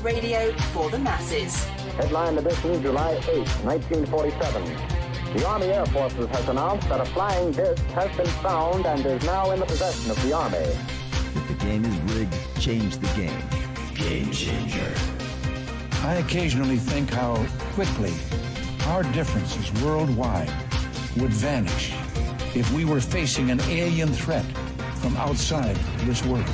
radio for the masses. Headline edition, July 8, 1947. The Army Air Forces has announced that a flying disc has been found and is now in the possession of the Army. If the game is rigged, change the game. Game changer. I occasionally think how quickly our differences worldwide would vanish if we were facing an alien threat from outside this world.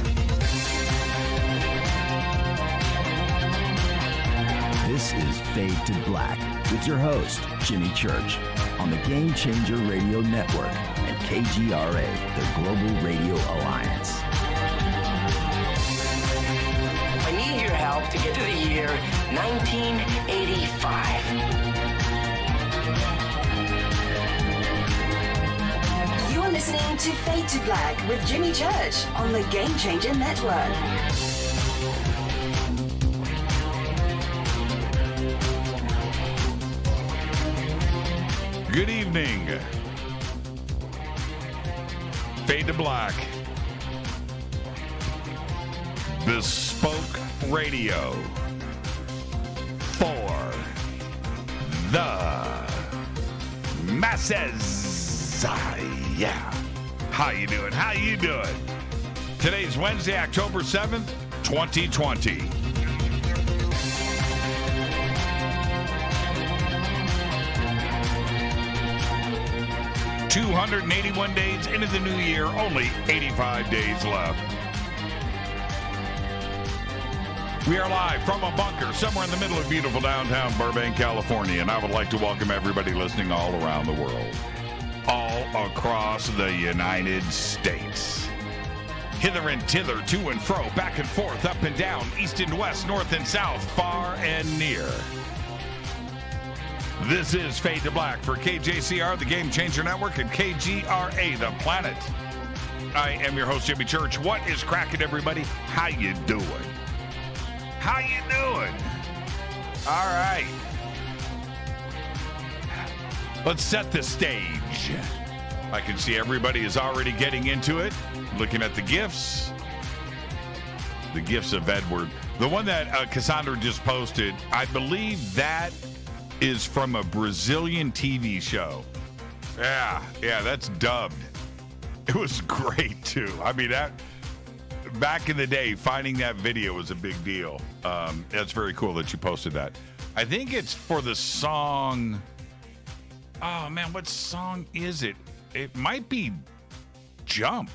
This is Fade to Black with your host, Jimmy Church, on the Game Changer Radio Network and KGRA, the Global Radio Alliance. I need your help to get to the year 1985. You are listening to Fade to Black with Jimmy Church on the Game Changer Network. Good evening. Fade to Black. Bespoke radio for the masses. Yeah. How you doing? How you doing? Today's Wednesday, October 7th, 2020. $281 days into the new year, only 85 days left. We are live from a bunker somewhere in the middle of beautiful downtown Burbank, California, and I would like to welcome everybody listening all around the world, all across the United States. Hither and thither, to and fro, back and forth, up and down, east and west, north and south, far and near. This is Fade to Black for KJCR, the Game Changer Network, and KGRA, the planet. I am your host, Jimmy Church. What is cracking, everybody? How you doing? How you doing? All right. Let's set the stage. I can see everybody is already getting into it, looking at the gifts. The gifts of Edward. The one that Cassandra just posted, I believe that is from a Brazilian TV show. Yeah, that's dubbed. It was great, too. I mean, that back in the day, finding that video was a big deal. That's very cool that you posted that. I think it's for the song. Oh, man, what song is it? It might be Jump.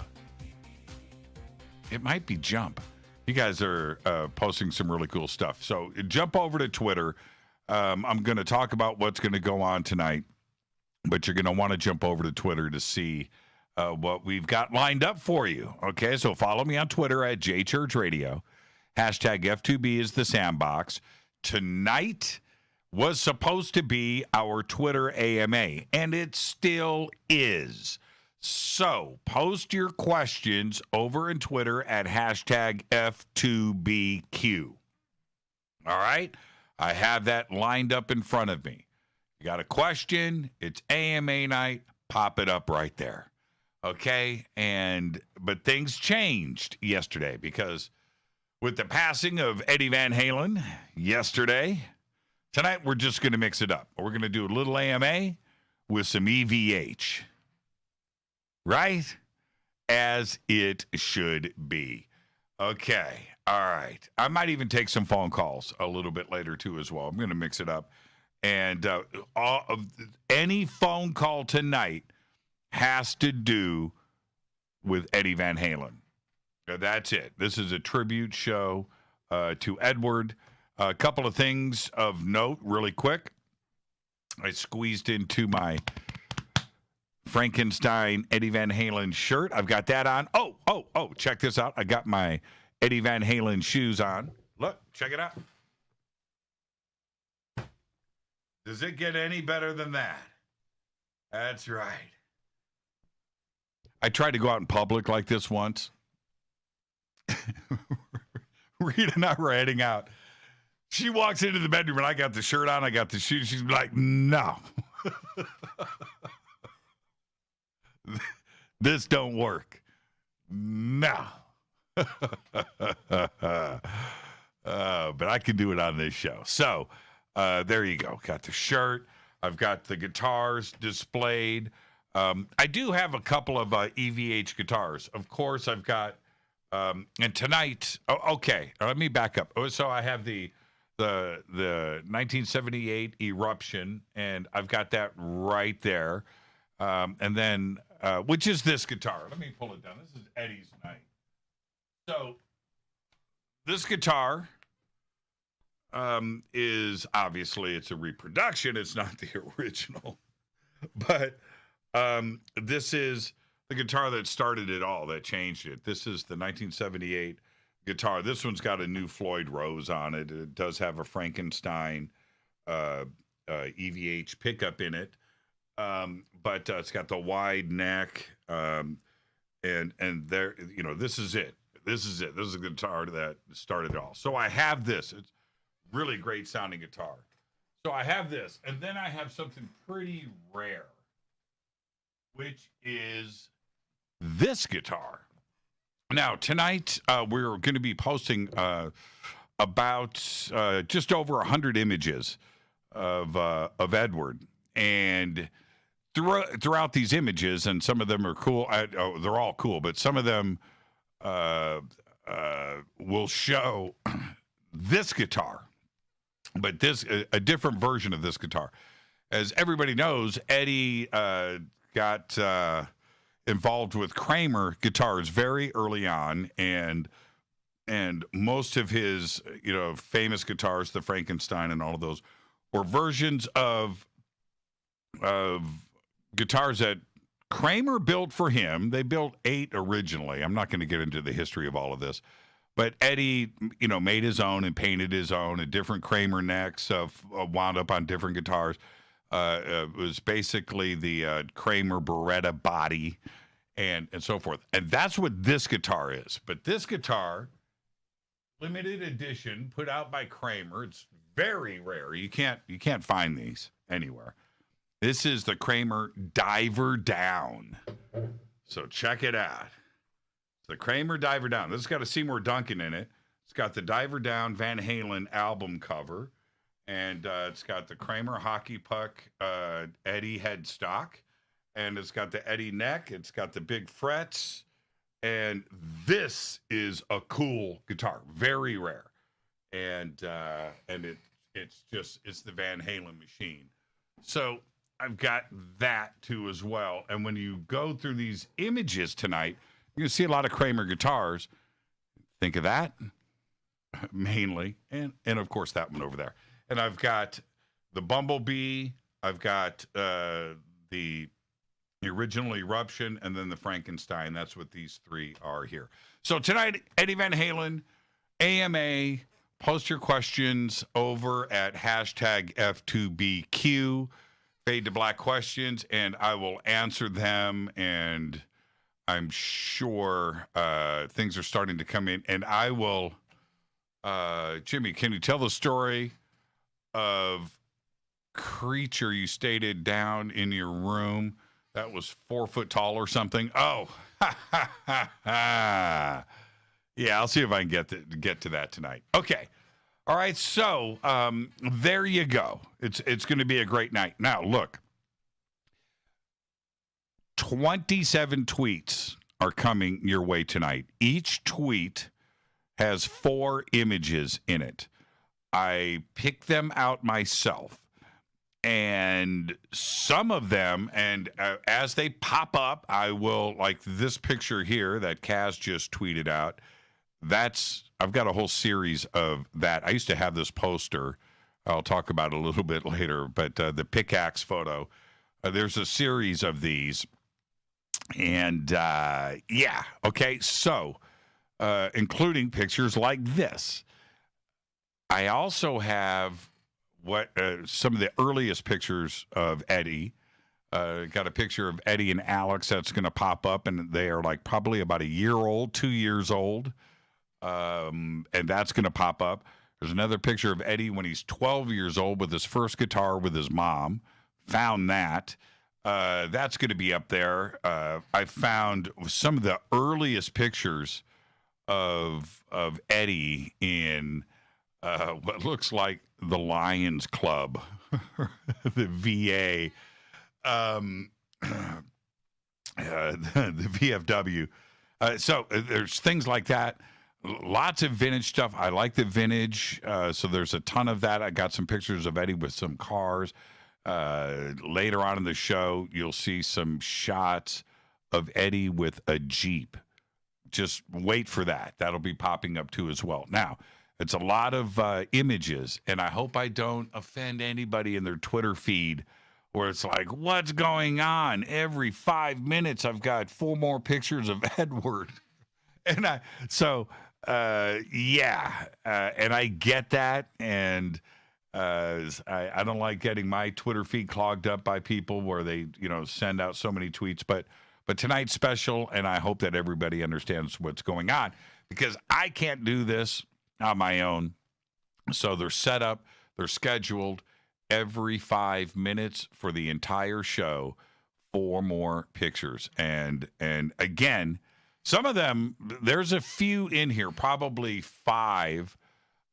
It might be Jump. You guys are posting some really cool stuff. So jump over to Twitter. I'm going to talk about what's going to go on tonight, but you're going to want to jump over to Twitter to see what we've got lined up for you. Okay, so follow me on Twitter at JChurchRadio. Hashtag F2B is the sandbox. Tonight was supposed to be our Twitter AMA, and it still is. So post your questions over in Twitter at hashtag F2BQ. All right? I have that lined up in front of me. You got a question, it's AMA night, pop it up right there. Okay? But things changed yesterday because with the passing of Eddie Van Halen yesterday, tonight we're just going to mix it up. We're going to do a little AMA with some EVH. Right? As it should be. Okay. All right. I might even take some phone calls a little bit later, too, as well. I'm going to mix it up. And any phone call tonight has to do with Eddie Van Halen. That's it. This is a tribute show to Edward. A couple of things of note really quick. I squeezed into my Frankenstein Eddie Van Halen shirt. I've got that on. Oh, check this out. I got my Eddie Van Halen shoes on. Look, check it out. Does it get any better than that? That's right. I tried to go out in public like this once. Rita and I were heading out. She walks into the bedroom and I got the shirt on. I got the shoes. She's like, no. This don't work. No. But I can do it on this show. So there you go. Got the shirt. I've got the guitars displayed. I do have a couple of EVH guitars. Of course, I've got, and tonight, okay, let me back up. So I have the 1978 Eruption, and I've got that right there. And then, which is this guitar. Let me pull it down. This is Eddie's Night. So this guitar is obviously it's a reproduction. It's not the original, but this is the guitar that started it all, that changed it. This is the 1978 guitar. This one's got a new Floyd Rose on it. It does have a Frankenstein EVH pickup in it, but it's got the wide neck, and there, you know, this is it. This is it. This is a guitar that started it all. So I have this. It's really great sounding guitar. So I have this, and then I have something pretty rare, which is this guitar. Now, tonight, we're going to be posting about just over 100 images of Edward. And throughout these images, and some of them are cool, they're all cool, but some of them will show this guitar, but a different version of this guitar. As everybody knows, Eddie got involved with Kramer guitars very early on, and most of his famous guitars, the Frankenstein and all of those, were versions of guitars that Kramer built for him. They built 8 originally. I'm not going to get into the history of all of this, but Eddie, made his own and painted his own, and different Kramer necks wound up on different guitars. It was basically the Kramer Beretta body and so forth. And that's what this guitar is. But this guitar, limited edition, put out by Kramer. It's very rare. You can't find these anywhere. This is the Kramer Diver Down. So check it out. The Kramer Diver Down. This has got a Seymour Duncan in it. It's got the Diver Down Van Halen album cover. And it's got the Kramer hockey puck Eddie headstock. And it's got the Eddie neck. It's got the big frets. And this is a cool guitar. Very rare. And it's the Van Halen machine. So I've got that too as well. And when you go through these images tonight, you're going to see a lot of Kramer guitars. Think of that mainly. And of course, that one over there. And I've got the Bumblebee. I've got the original Eruption, and then the Frankenstein. That's what these 3 are here. So tonight, Eddie Van Halen, AMA. Post your questions over at hashtag F2BQ, Fade to Black questions, and I will answer them. And I'm sure things are starting to come in. And I will, Jimmy, can you tell the story of creature you stated down in your room that was 4 foot tall or something? Oh, yeah, I'll see if I can get to that tonight. Okay. All right. So there you go. It's going to be a great night. Now, look, 27 tweets are coming your way tonight. Each tweet has 4 images in it. I picked them out myself. And some of them, and as they pop up, I will, like this picture here that Kaz just tweeted out. I've got a whole series of that. I used to have this poster. I'll talk about it a little bit later, but the pickaxe photo, there's a series of these. And yeah, okay, so including pictures like this. I also have some of the earliest pictures of Eddie. Got a picture of Eddie and Alex that's going to pop up, and they are like probably about a year old, 2 years old. And that's going to pop up. There's another picture of Eddie when he's 12 years old with his first guitar with his mom. Found that. That's going to be up there. I found some of the earliest pictures of Eddie in what looks like the Lions Club, the VA, the VFW. So there's things like that. Lots of vintage stuff. I like the vintage. So there's a ton of that. I got some pictures of Eddie with some cars. Later on in the show, you'll see some shots of Eddie with a Jeep. Just wait for that. That'll be popping up too as well. Now, it's a lot of images, and I hope I don't offend anybody in their Twitter feed where it's like, what's going on? Every 5 minutes, I've got 4 more pictures of Edward. And and I get that, and I don't like getting my Twitter feed clogged up by people where they, send out so many tweets, but tonight's special, and I hope that everybody understands what's going on, because I can't do this on my own. So they're set up, they're scheduled every 5 minutes for the entire show, 4 more pictures. And again, some of them, there's a few in here, probably 5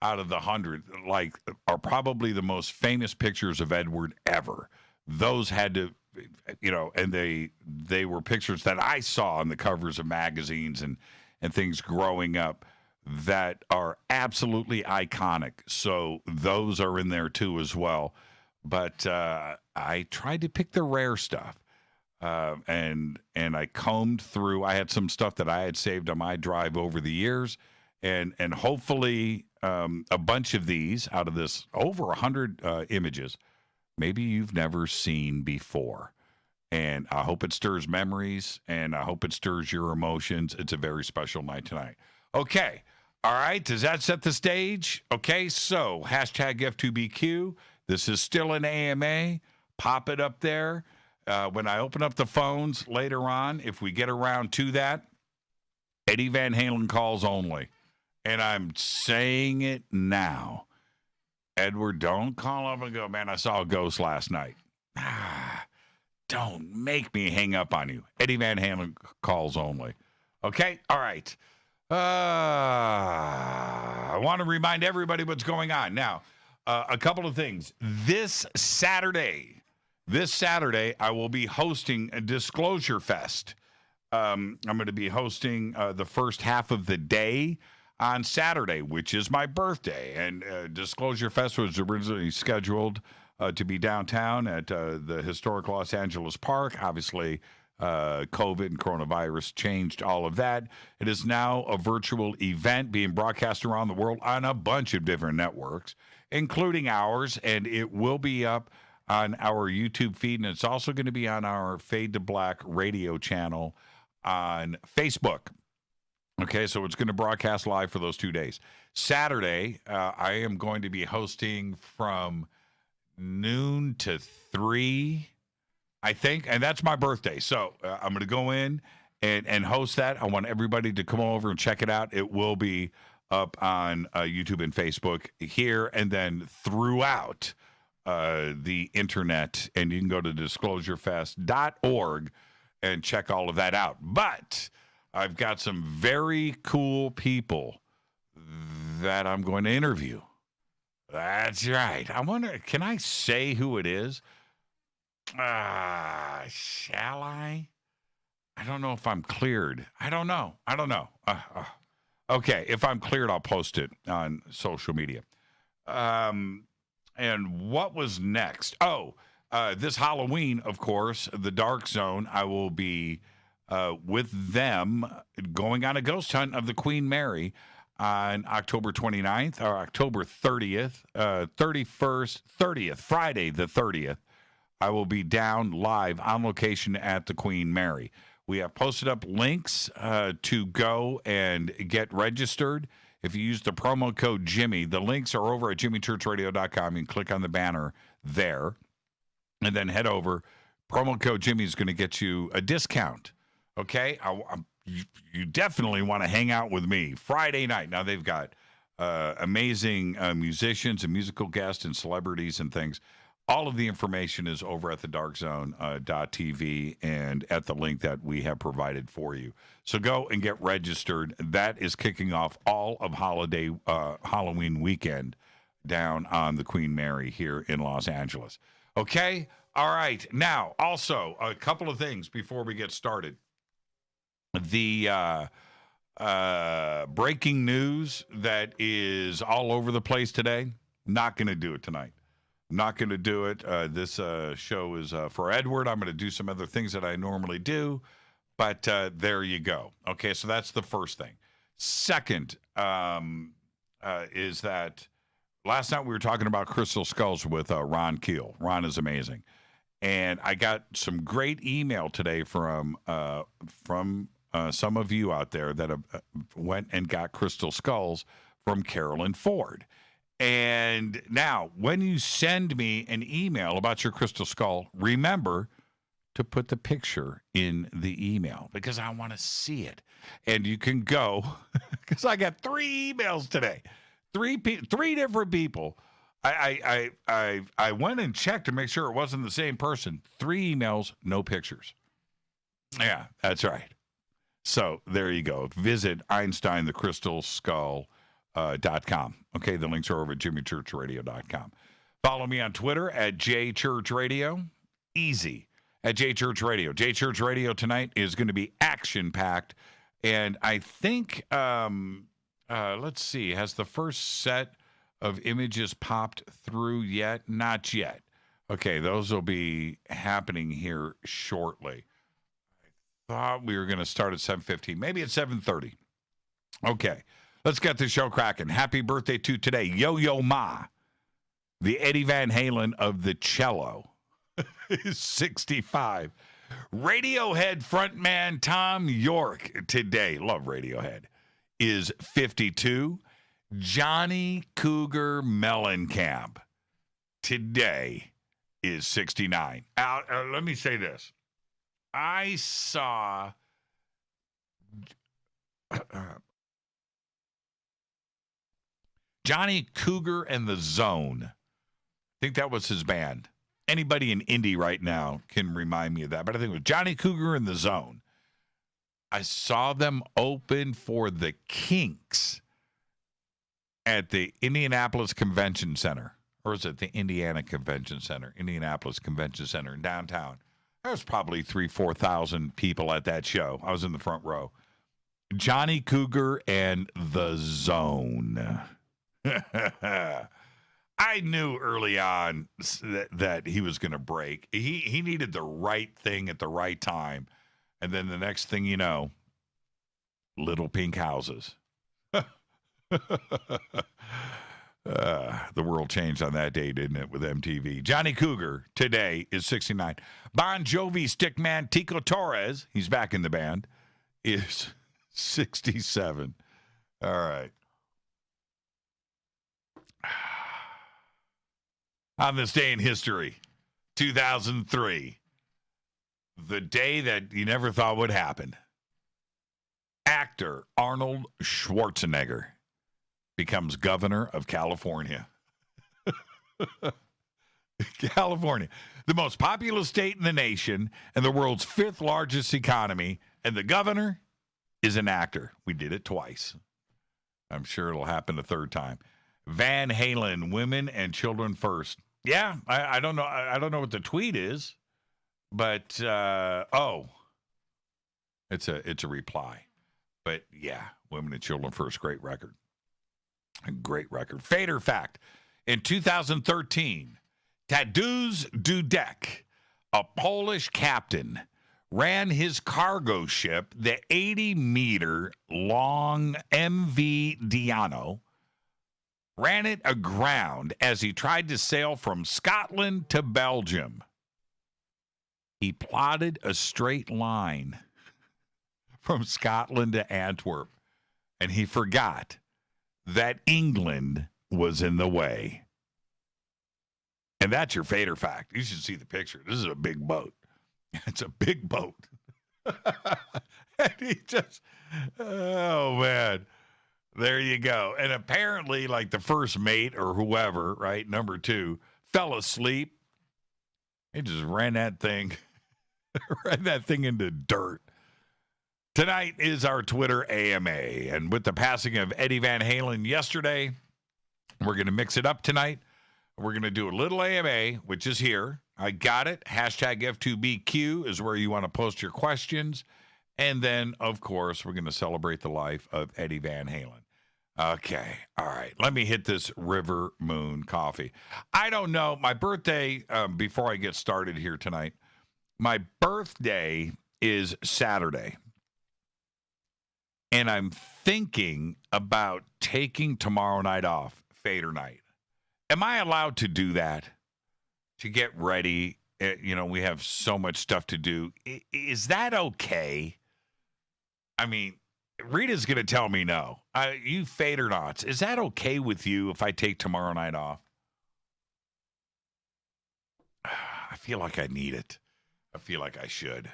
out of the 100, are probably the most famous pictures of Edward ever. Those had to, and they were pictures that I saw on the covers of magazines and things growing up that are absolutely iconic. So those are in there too as well. But I tried to pick the rare stuff. And I combed through. I had some stuff that I had saved on my drive over the years, and hopefully a bunch of these out of this over 100 images, maybe you've never seen before. And I hope it stirs memories, and I hope it stirs your emotions. It's a very special night tonight. Okay. All right. Does that set the stage? Okay. So hashtag F2BQ. This is still an AMA. Pop it up there. When I open up the phones later on, if we get around to that, Eddie Van Halen calls only. And I'm saying it now. Edward, don't call up and go, man, I saw a ghost last night. Don't make me hang up on you. Eddie Van Halen calls only. Okay? All right. I want to remind everybody what's going on. Now, a couple of things. This Saturday, I will be hosting a Disclosure Fest. I'm going to be hosting the first half of the day on Saturday, which is my birthday. And Disclosure Fest was originally scheduled to be downtown at the historic Los Angeles Park. Obviously, COVID and coronavirus changed all of that. It is now a virtual event being broadcast around the world on a bunch of different networks, including ours, and it will be up on our YouTube feed, and it's also going to be on our Fade to Black radio channel on Facebook. Okay, so it's going to broadcast live for those 2 days. Saturday, I am going to be hosting from noon to 3, I think, and that's my birthday. So I'm going to go in and host that. I want everybody to come over and check it out. It will be up on YouTube and Facebook here, and then throughout the internet, and you can go to disclosurefest.org and check all of that out. But I've got some very cool people that I'm going to interview. That's right. I wonder, can I say who it is? Shall I? I don't know if I'm cleared. I don't know. Okay, if I'm cleared, I'll post it on social media. And what was next? This Halloween, of course, the Dark Zone, I will be with them going on a ghost hunt of the Queen Mary on October 29th or October 30th, 30th, Friday the 30th. I will be down live on location at the Queen Mary. We have posted up links to go and get registered. If you use the promo code Jimmy, the links are over at jimmychurchradio.com. You can click on the banner there and then head over. Promo code Jimmy is going to get you a discount. Okay? You definitely want to hang out with me Friday night. Now, they've got amazing musicians and musical guests and celebrities and things All of the information is over at thedarkzone.tv and at the link that we have provided for you. So go and get registered. That is kicking off all of Halloween weekend down on the Queen Mary here in Los Angeles. Okay? All right. Now, also, a couple of things before we get started. The breaking news that is all over the place today, not going to do it tonight. Not going to do it. This show is for Edward. I'm going to do some other things that I normally do, but there you go. Okay, so that's the first thing. Second is that last night we were talking about crystal skulls with Ron Keel. Ron is amazing. And I got some great email today from some of you out there that went and got crystal skulls from Carolyn Ford. And now, when you send me an email about your crystal skull, remember to put the picture in the email because I want to see it. And you can go, because I got 3 emails today, 3 different people. I went and checked to make sure it wasn't the same person. 3 emails, no pictures. Yeah, that's right. So there you go. Visit EinsteinTheCrystalSkull.com. Okay, the links are over at JimmyChurchRadio.com. Follow me on Twitter at JChurchRadio. Easy. At JChurchRadio. JChurchRadio tonight is going to be action-packed. And I think, let's see, has the first set of images popped through yet? Not yet. Okay, those will be happening here shortly. I thought we were going to start at 7:15. Maybe at 7:30. Okay. Let's get the show cracking. Happy birthday to today, Yo-Yo Ma, the Eddie Van Halen of the cello, is 65. Radiohead frontman Tom York today, love Radiohead, is 52. Johnny Cougar Mellencamp today is 69. Let me say this. I saw... Johnny Cougar and the Zone. I think that was his band. Anybody in Indy right now can remind me of that, but I think it was Johnny Cougar and the Zone. I saw them open for the Kinks at the Indianapolis Convention Center. Or is it the Indiana Convention Center? Indianapolis Convention Center in downtown. There was probably 3,000-4,000 people at that show. I was in the front row. Johnny Cougar and the Zone. I knew early on that he was going to break. He needed the right thing at the right time. And then the next thing you know, Little Pink Houses. The world changed on that day, didn't it, with MTV? Johnny Cougar today is 69. Bon Jovi stickman Tico Torres, he's back in the band, is 67. All right. On this day in history, 2003, the day that you never thought would happen, actor Arnold Schwarzenegger becomes governor of California. California, the most populous state in the nation and the world's 5th largest economy, and the governor is an actor. We did it twice. I'm sure it'll happen a third time. Van Halen, women and children first. Yeah, I don't know. I don't know what the tweet is, but it's a reply. But yeah, women and children first. Great record. Great record. Fader fact: in 2013, Tadeusz Dudek, a Polish captain, ran his cargo ship, the 80-meter long MV Diano, ran it aground as he tried to sail from Scotland to Belgium. He plotted a straight line from Scotland to Antwerp, and he forgot that England was in the way. And that's your Fader fact. You should see the picture. This is a big boat. It's a big boat. And he just, oh, man. There you go. And apparently, like the first mate or whoever, right, number 2, fell asleep He just ran that thing into dirt. Tonight is our Twitter AMA, and with the passing of Eddie Van Halen yesterday, we're going to mix it up tonight. We're going to do a little AMA, which is here. I got it. Hashtag F2BQ is where you want to post your questions. And then, of course, we're going to celebrate the life of Eddie Van Halen. Okay. All right. Let me hit this River Moon coffee. I don't know. My birthday, before I get started here tonight, my birthday is Saturday. And I'm thinking about taking tomorrow night off, Fader night. Am I allowed to do that? To get ready? We have so much stuff to do. Is that okay? I mean, Rita's going to tell me no. You Fader knots. Is that okay with you if I take tomorrow night off? I feel like I need it. I feel like I should.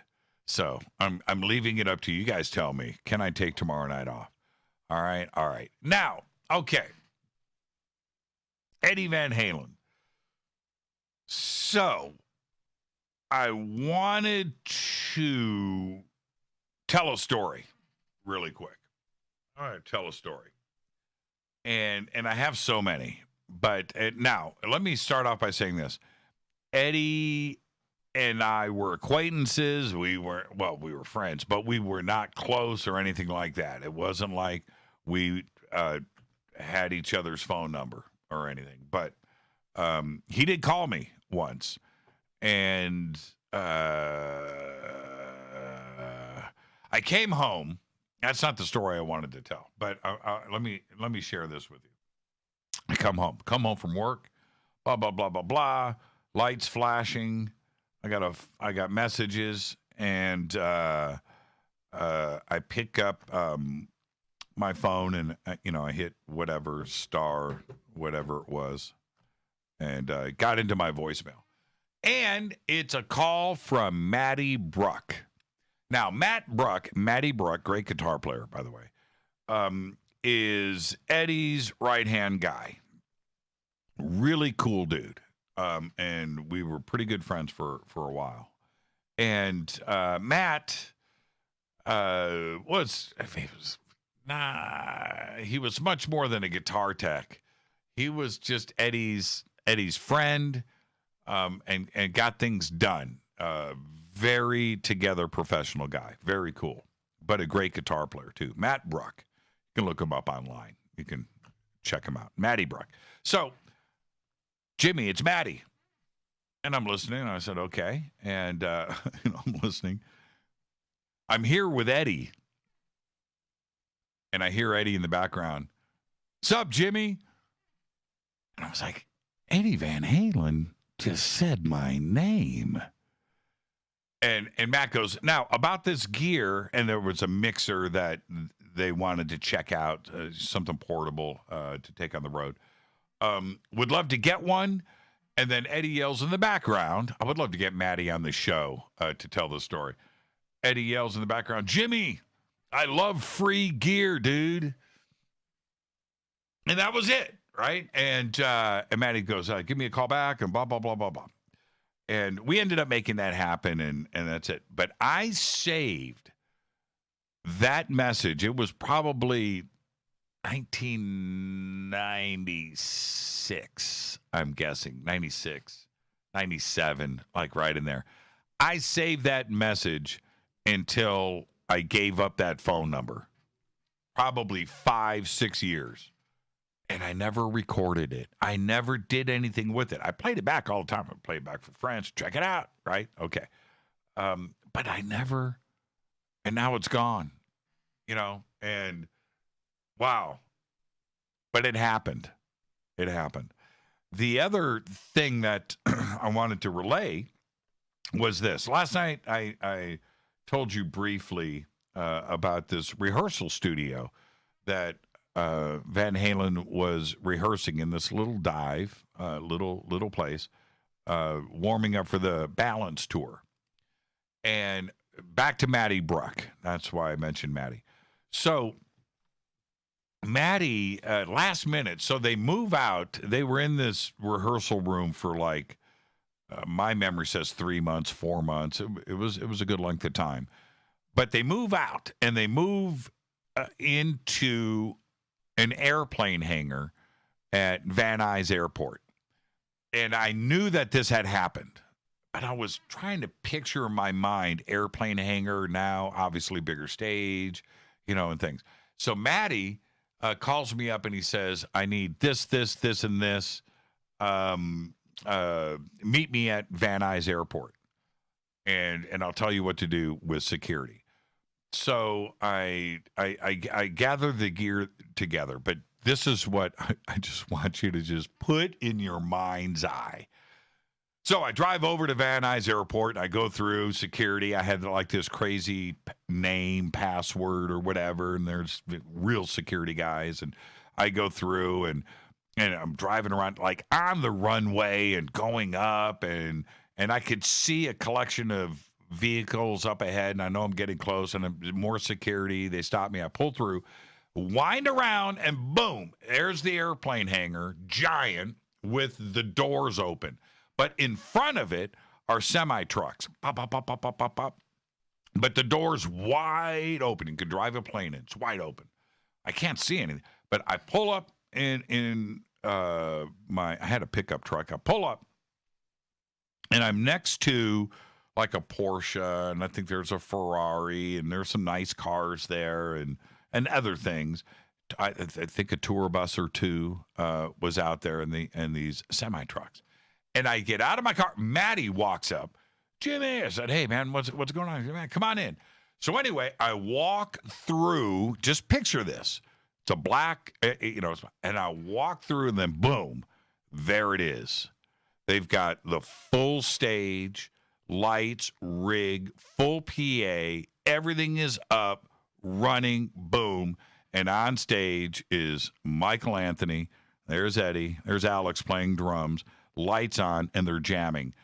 So I'm leaving it up to you. You guys tell me. Can I take tomorrow night off? All right. All right. Now, okay. Eddie Van Halen. So I wanted to tell a story really quick. All right, tell a story. And I have so many. But now, let me start off by saying this. Eddie and I were acquaintances. We were friends, but we were not close or anything like that. It wasn't like we had each other's phone number or anything. But he did call me once, and I came home. That's not the story I wanted to tell, but let me share this with you. I come home from work, blah blah blah blah blah, lights flashing. I got messages, and I pick up my phone, and I hit whatever star, whatever it was, and got into my voicemail. And it's a call from Matty Bruck. Now, Matty Bruck, great guitar player, by the way, is Eddie's right-hand guy. Really cool dude. And we were pretty good friends for a while. And Matt he was much more than a guitar tech. He was just Eddie's friend, and got things done. Very together professional guy. Very cool. But a great guitar player, too. Matt Bruck. You can look him up online. You can check him out. Matty Bruck. So, Jimmy, it's Matty. And I'm listening. And I said, okay. And I'm listening. I'm here with Eddie. And I hear Eddie in the background. Sup, Jimmy? And I was like, Eddie Van Halen just said my name. And Matt goes, now, about this gear, and there was a mixer that they wanted to check out, something portable to take on the road. Would love to get one. And then Eddie yells in the background, I would love to get Matty on the show to tell the story. Eddie yells in the background, Jimmy, I love free gear, dude. And that was it, right? And Matty goes, give me a call back, and blah, blah, blah, blah, blah. And we ended up making that happen, and that's it. But I saved that message. It was probably 1996, I'm guessing. 96, 97, like right in there. I saved that message until I gave up that phone number. Probably 5-6 years. And I never recorded it. I never did anything with it. I played it back all the time. I played it back for friends. Check it out, right? Okay. But I never, and now it's gone, and wow. But it happened. It happened. The other thing that I wanted to relay was this. Last night, I told you briefly about this rehearsal studio that Van Halen was rehearsing in this little dive, little place, warming up for the Balance tour. And back to Matty Bruck. That's why I mentioned Matty. So Matty, last minute, so they move out. They were in this rehearsal room for like My memory says 3 months, 4 months. It was a good length of time. But they move out, and they move into an airplane hangar at Van Nuys Airport. And I knew that this had happened. But I was trying to picture in my mind airplane hangar now, obviously bigger stage, and things. So Maddie calls me up and he says, I need this, and this. Meet me at Van Nuys Airport. And I'll tell you what to do with security. So I gather the gear together, but this is what I just want you to just put in your mind's eye. So I drive over to Van Nuys Airport, and I go through security. I had like this crazy name, password, or whatever, and there's real security guys. And I go through, and I'm driving around like on the runway and going up, and I could see a collection of vehicles up ahead, and I know I'm getting close, and more security. They stop me. I pull through, wind around, and boom, there's the airplane hangar, giant, with the doors open. But in front of it are semi-trucks. Pop, pop, pop, pop, pop, pop, pop. But the door's wide open. You can drive a plane in. It's wide open. I can't see anything. But I pull up in I had a pickup truck. I pull up, and I'm next to like a Porsche, and I think there's a Ferrari, and there's some nice cars there, and other things. I think a tour bus or two was out there, and these semi-trucks. And I get out of my car. Maddie walks up. Jimmy, I said, hey, man, what's going on? Man, come on in. So anyway, I walk through. Just picture this. It's a black, and I walk through, and then boom, there it is. They've got the full stage, lights, rig, full PA. Everything is up, running, boom. And on stage is Michael Anthony. There's Eddie. There's Alex playing drums. Lights on, and they're jamming.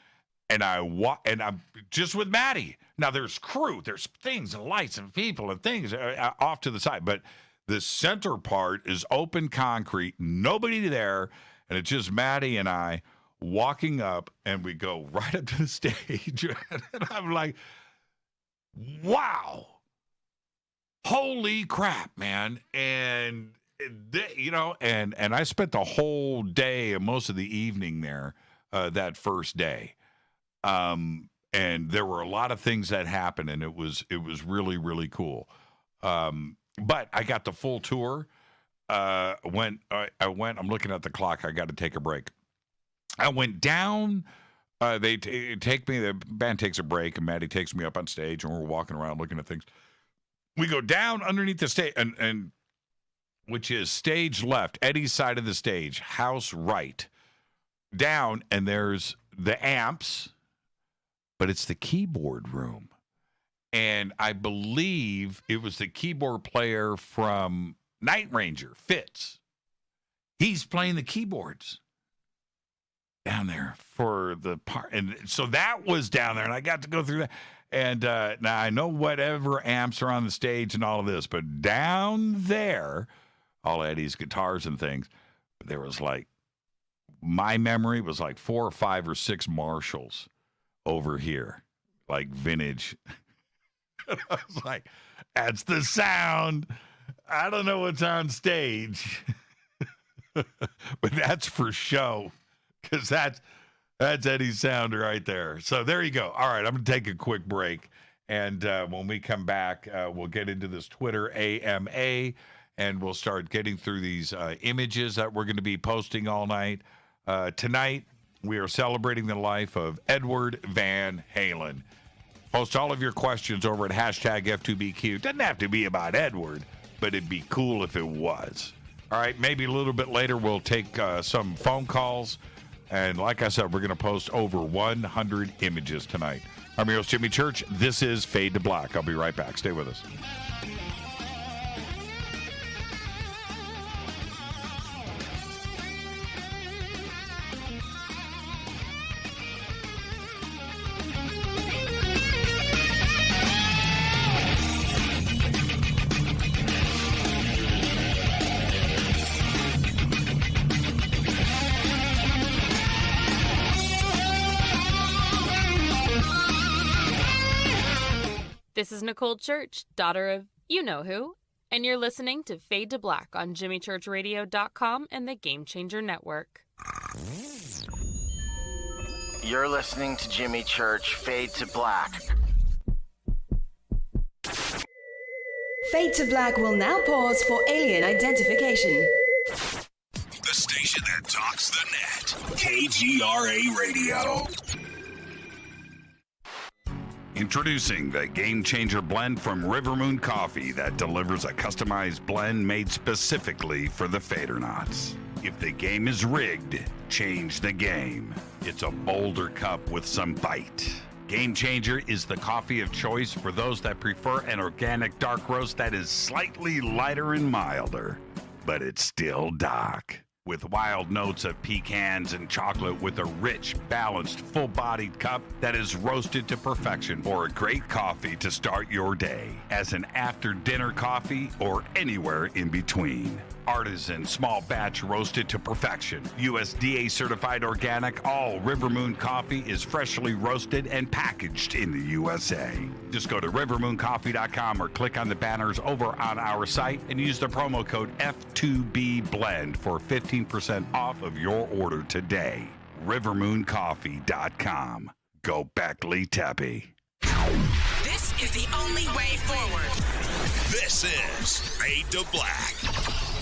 And I'm just with Maddie. Now there's crew, there's things and lights and people and things off to the side, but the center part is open concrete, nobody there, and it's just Maddie and I walking up, and we go right up to the stage, and I'm like, wow, holy crap, man. And and I spent the whole day and most of the evening there that first day. And there were a lot of things that happened, and it was really, really cool. But I got the full tour. I went, I'm looking at the clock. I got to take a break. I went down. They take me, the band takes a break, and Maddie takes me up on stage, and we're walking around looking at things. We go down underneath the stage, and which is stage left, Eddie's side of the stage, house right, down, and there's the amps, but it's the keyboard room. And I believe it was the keyboard player from Night Ranger, Fitz. He's playing the keyboards down there for the part. And so that was down there, and I got to go through that. And now I know whatever amps are on the stage and all of this, but down there, all Eddie's guitars and things, there was like, my memory was like 4 or 5 or 6 Marshalls over here, like vintage. I was like, that's the sound. I don't know what's on stage, but that's for show, because that's Eddie's sound right there. So there you go. All right, I'm going to take a quick break, and when we come back, we'll get into this Twitter AMA, and we'll start getting through these images that we're going to be posting all night. Tonight, we are celebrating the life of Edward Van Halen. Post all of your questions over at hashtag F2BQ. Doesn't have to be about Edward, but it'd be cool if it was. All right, maybe a little bit later we'll take some phone calls. And like I said, we're going to post over 100 images tonight. I'm your host, Jimmy Church. This is Fade to Black. I'll be right back. Stay with us. This is Nicole Church, daughter of you-know-who, and you're listening to Fade to Black on JimmyChurchRadio.com and the Game Changer Network. You're listening to Jimmy Church, Fade to Black. Fade to Black will now pause for alien identification. The station that talks the net. KGRA Radio. Introducing the Game Changer blend from River Moon Coffee that delivers a customized blend made specifically for the Fadernauts. If the game is rigged, change the game. It's a bolder cup with some bite. Game Changer is the coffee of choice for those that prefer an organic dark roast that is slightly lighter and milder, but it's still dark. With wild notes of pecans and chocolate with a rich, balanced, full-bodied cup that is roasted to perfection for a great coffee to start your day, as an after-dinner coffee or anywhere in between. Artisan, small batch roasted to perfection. USDA certified organic, all River Moon coffee is freshly roasted and packaged in the USA. Just go to rivermooncoffee.com or click on the banners over on our site and use the promo code F2BBLEND for 15% off of your order today. rivermooncoffee.com. Go Beckley Teppy. This is the only way forward. This is Fade to Black.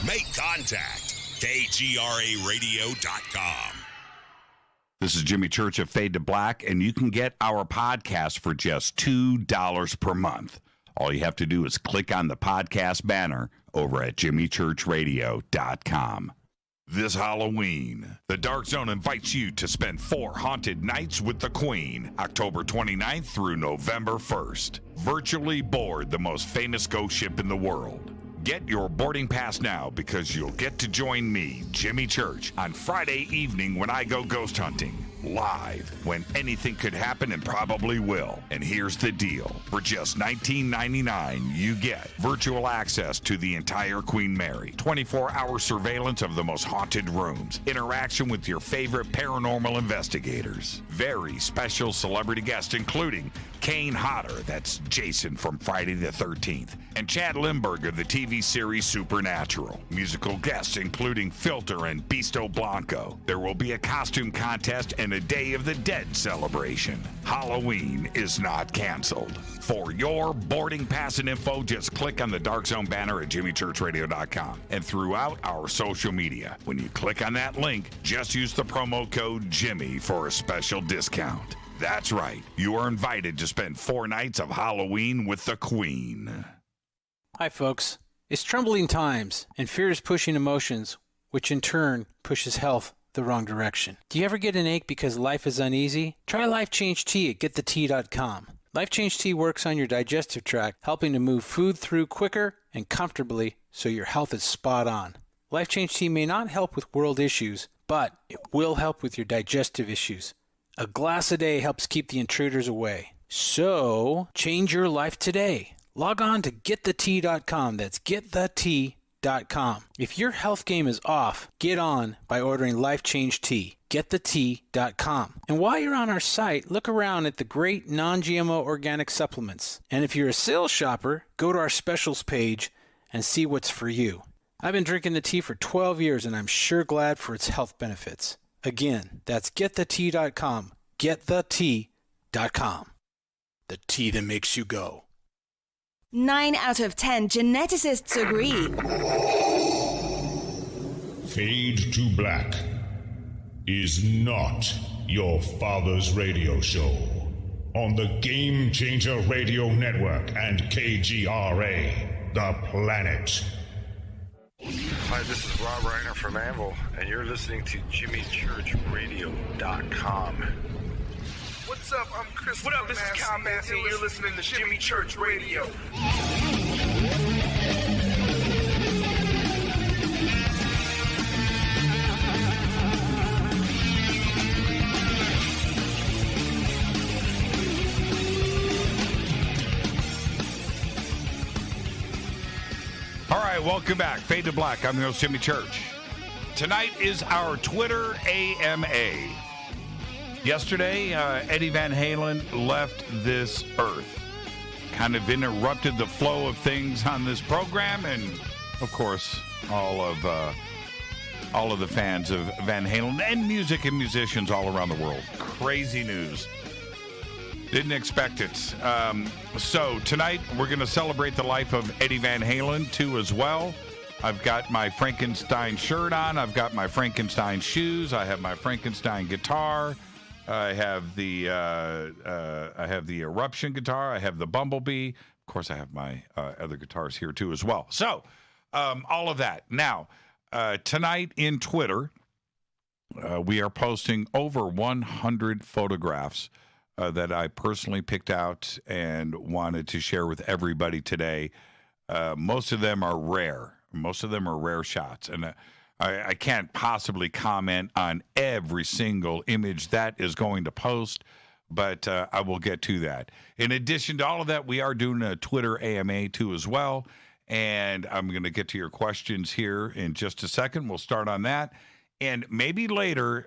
Make contact. KGRARadio.com. This is Jimmy Church of Fade to Black, and you can get our podcast for just $2 per month. All you have to do is click on the podcast banner over at jimmychurchradio.com. This Halloween, the Dark Zone invites you to spend 4 haunted nights with the Queen, October 29th through November 1st. Virtually board the most famous ghost ship in the world. Get your boarding pass now because you'll get to join me, Jimmy Church, on Friday evening when I go ghost hunting. Live, when anything could happen and probably will. And here's the deal. For just $19.99, you get virtual access to the entire Queen Mary, 24-hour surveillance of the most haunted rooms, interaction with your favorite paranormal investigators, very special celebrity guests including Kane Hodder, that's Jason from Friday the 13th, and Chad Lindbergh of the TV series Supernatural. Musical guests including Filter and Beasto Blanco. There will be a costume contest and a Day of the Dead celebration. Halloween is not canceled. For your boarding pass and info, just click on the Dark Zone banner at jimmychurchradio.com and throughout our social media. When you click on that link, just use the promo code Jimmy for a special discount. That's right. You are invited to spend 4 nights of Halloween with the Queen. Hi, folks. It's troubling times, and fear is pushing emotions, which in turn pushes health the wrong direction. Do you ever get an ache because life is uneasy? Try Life Change Tea at getthetea.com. Life Change Tea works on your digestive tract, helping to move food through quicker and comfortably so your health is spot on. Life Change Tea may not help with world issues, but it will help with your digestive issues. A glass a day helps keep the intruders away. So, change your life today. Log on to getthetea.com. That's getthetea.com. If your health game is off, get on by ordering Life Change Tea. Getthetea.com. And while you're on our site, look around at the great non-GMO organic supplements. And if you're a sales shopper, go to our specials page and see what's for you. I've been drinking the tea for 12 years and I'm sure glad for its health benefits. Again, that's getthetea.com. Getthetea.com. The tea that makes you go. 9 out of 10 geneticists agree. Fade to Black is not your father's radio show on the Game Changer Radio Network and KGRA, the planet. Hi, this is Rob Reiner from Anvil, and you're listening to JimmyChurchRadio.com. What's up? I'm Chris. What up? This is Kyle Massey, and you're listening to Jimmy Church Radio. All right, welcome back. Fade to Black. I'm your host, Jimmy Church. Tonight is our Twitter AMA. Yesterday, Eddie Van Halen left this earth. kind of interrupted the flow of things on this program, and of course, all of the fans of Van Halen and music and musicians all around the world. Crazy news. Didn't expect it. So tonight we're going to celebrate the life of Eddie Van Halen too as well. I've got my Frankenstein shirt on. I've got my Frankenstein shoes. I have my Frankenstein guitar. I have the Eruption guitar. I have the Bumblebee. Of course, I have my other guitars here too as well. So all of that. Now, tonight in Twitter, we are posting over 100 photographs that I personally picked out and wanted to share with everybody today. Most of them are rare. Most of them are rare shots. And I can't possibly comment on every single image that is going to post, but I will get to that. In addition to all of that, we are doing a Twitter AMA too as well. And I'm going to get to your questions here in just a second. We'll start on that. And maybe later,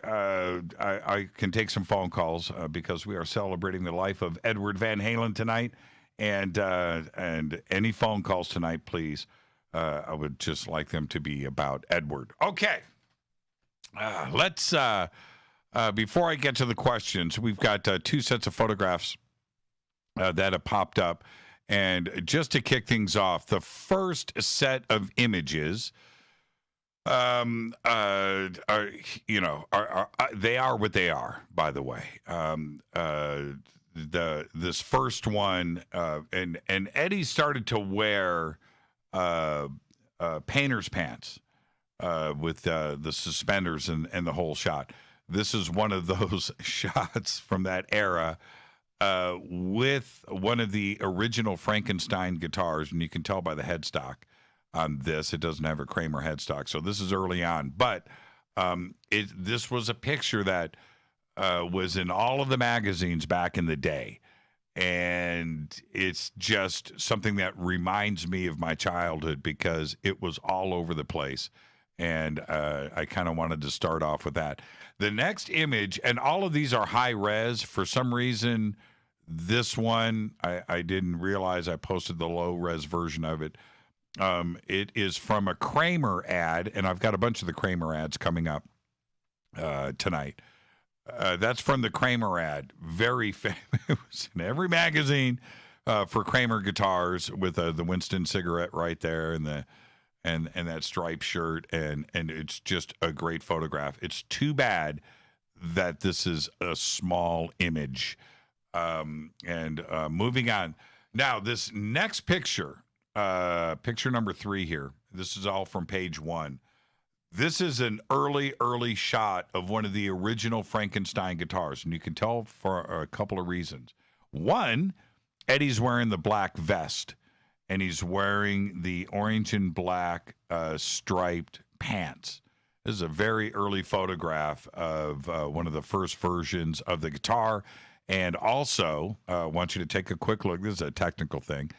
I can take some phone calls because we are celebrating the life of Edward Van Halen tonight. And any phone calls tonight, please. I would just like them to be about Edward. Okay. Let's, before I get to the questions, we've got two sets of photographs that have popped up. And just to kick things off, the first set of images they are what they are, by the way. This first one, and Eddie started to wear painter's pants with the suspenders and the whole shot. This is one of those shots from that era with one of the original Frankenstein guitars, and you can tell by the headstock on this, it doesn't have a Kramer headstock, so this is early on. But this was a picture that was in all of the magazines back in the day, and it's just something that reminds me of my childhood because it was all over the place, and I kind of wanted to start off with that. The next image, and all of these are high res. For some reason, this one, I didn't realize I posted the low res version of it. It is from a Kramer ad, and I've got a bunch of the Kramer ads coming up tonight. That's from the Kramer ad. Very famous in every magazine for Kramer guitars with the Winston cigarette right there and that striped shirt, and it's just a great photograph. It's too bad that this is a small image. Moving on. Now, this next picture, picture number 3 here, this is all from page 1. This is an early shot of one of the original Frankenstein guitars, and you can tell for a couple of reasons. One, Eddie's wearing the black vest, and he's wearing the orange and black striped pants. This is a very early photograph of one of the first versions of the guitar. And also, I want you to take a quick look. This is a technical thing.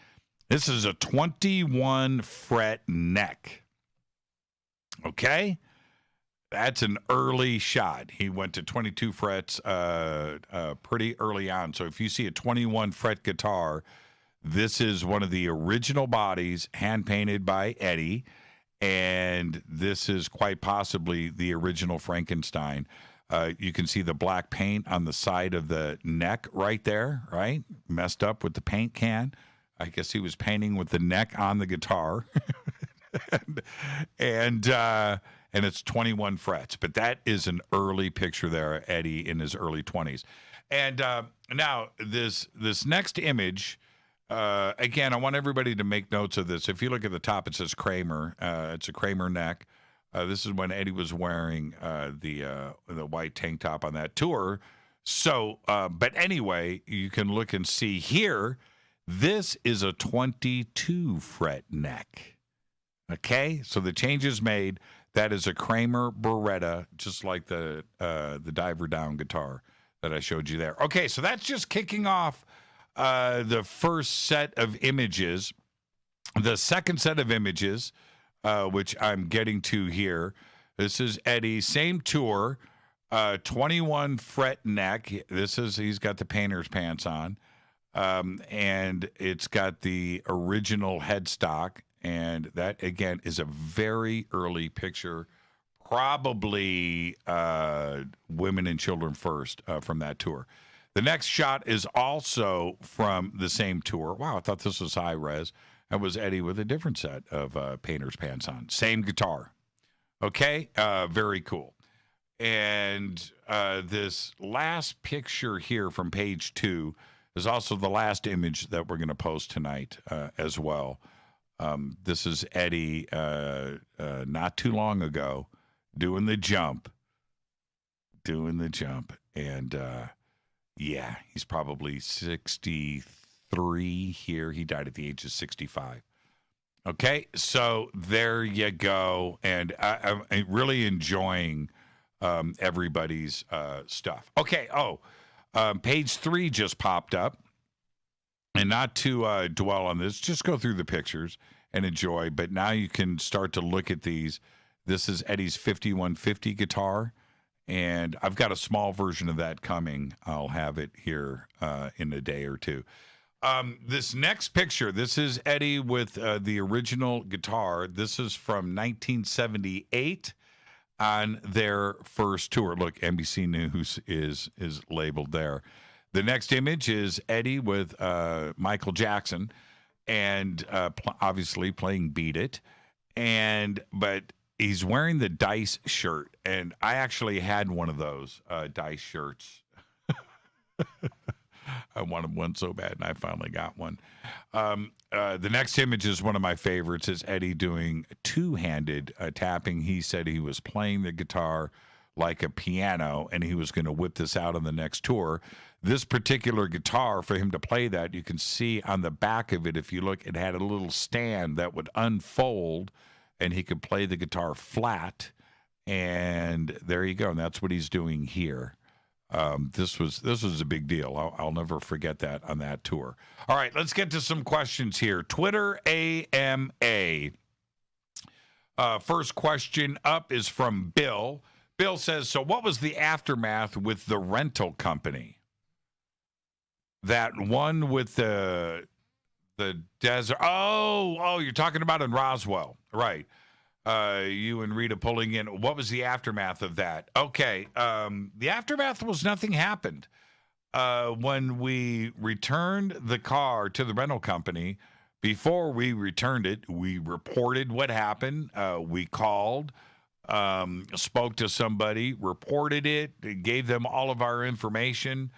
This is a 21 fret neck. Okay? That's an early shot. He went to 22 frets pretty early on. So if you see a 21 fret guitar, this is one of the original bodies hand-painted by Eddie, and this is quite possibly the original Frankenstein. You can see the black paint on the side of the neck right there, right? Messed up with the paint can. I guess he was painting with the neck on the guitar. and it's 21 frets. But that is an early picture there, Eddie in his early 20s. And now this next image, again, I want everybody to make notes of this. If you look at the top, it says Kramer. It's a Kramer neck. This is when Eddie was wearing the white tank top on that tour. So, but anyway, you can look and see here, this is a 22 fret neck. Okay, so the change is made. That is a Kramer Beretta, just like the diver down guitar that I showed you there. Okay, so that's just kicking off the first set of images. The second set of images, which I'm getting to here, this is Eddie, same tour, 21 fret neck. He's got the painter's pants on. And it's got the original headstock, and that, again, is a very early picture, probably Women and Children First from that tour. The next shot is also from the same tour. Wow, I thought this was high res. That was Eddie with a different set of painter's pants on. Same guitar. Okay, very cool. And this last picture here from page 2 is also the last image that we're going to post tonight as well. This is Eddie not too long ago doing the jump. And, yeah, he's probably 63 here. He died at the age of 65. Okay, so there you go. And I'm really enjoying everybody's stuff. Okay, page 3 just popped up. And not to dwell on this, just go through the pictures and enjoy. But now you can start to look at these. This is Eddie's 5150 guitar. And I've got a small version of that coming. I'll have it here in a day or two. This next picture, this is Eddie with the original guitar. This is from 1978 on their first tour. Look, NBC News is labeled there. The next image is Eddie with Michael Jackson, and obviously playing Beat It. But he's wearing the Dice shirt, and I actually had one of those Dice shirts. I wanted one so bad, and I finally got one. The next image is one of my favorites. Is Eddie doing two-handed tapping. He said he was playing the guitar like a piano, and he was going to whip this out on the next tour. This particular guitar, for him to play that, you can see on the back of it, if you look, it had a little stand that would unfold, and he could play the guitar flat. And there you go. And that's what he's doing here. This was a big deal. I'll never forget that on that tour. All right, let's get to some questions here. Twitter AMA. First question up is from Bill. Bill says, so what was the aftermath with the rental company? That one with the desert. Oh, you're talking about in Roswell. Right. You and Rita pulling in. What was the aftermath of that? Okay. The aftermath was nothing happened. When we returned the car to the rental company, before we returned it, we reported what happened. We called, spoke to somebody, reported it, gave them all of our information,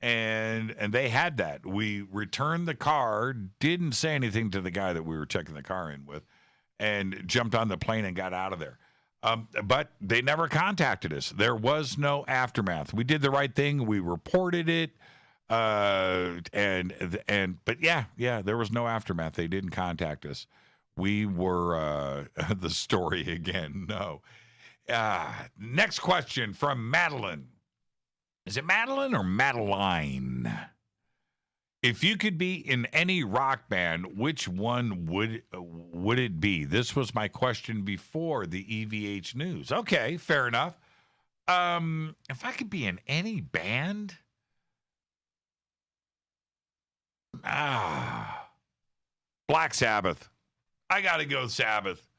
and they had that. We returned the car, didn't say anything to the guy that we were checking the car in with, and jumped on the plane and got out of there. But they never contacted us. There was no aftermath. We did the right thing. We reported it. But yeah, there was no aftermath. They didn't contact us. We were the story again. No. Next question from Madeline. Is it Madeline or Madeline? If you could be in any rock band, which one would it be? This was my question before the EVH news. Okay, fair enough. If I could be in any band, Black Sabbath. I got to go Sabbath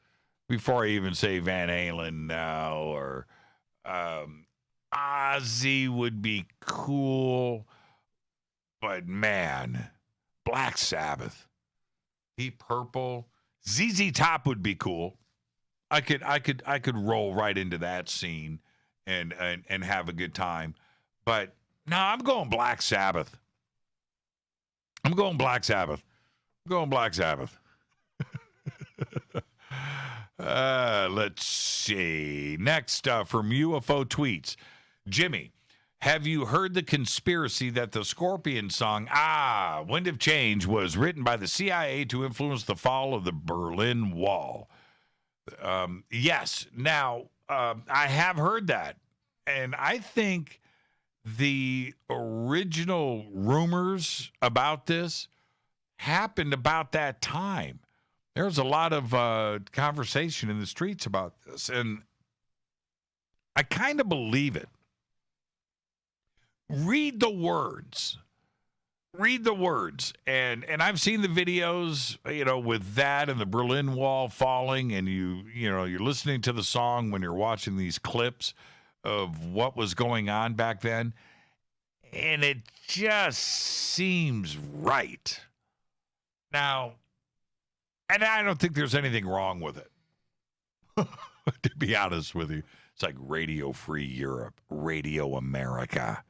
before I even say Van Halen now, or Ozzy would be cool. But man, Black Sabbath, Deep Purple, ZZ Top would be cool. I could roll right into that scene and have a good time. But no, I'm going Black Sabbath. Let's see. Next, from UFO Tweets. Jimmy, have you heard the conspiracy that the Scorpion song, Wind of Change, was written by the CIA to influence the fall of the Berlin Wall? Yes. Now, I have heard that. And I think the original rumors about this happened about that time. There was a lot of conversation in the streets about this. And I kind of believe it. Read the words. read the words. And I've seen the videos, with that and the Berlin Wall falling, and you're listening to the song when you're watching these clips of what was going on back then, and it just seems right. Now, and I don't think there's anything wrong with it. To be honest with you, it's like Radio Free Europe, Radio America,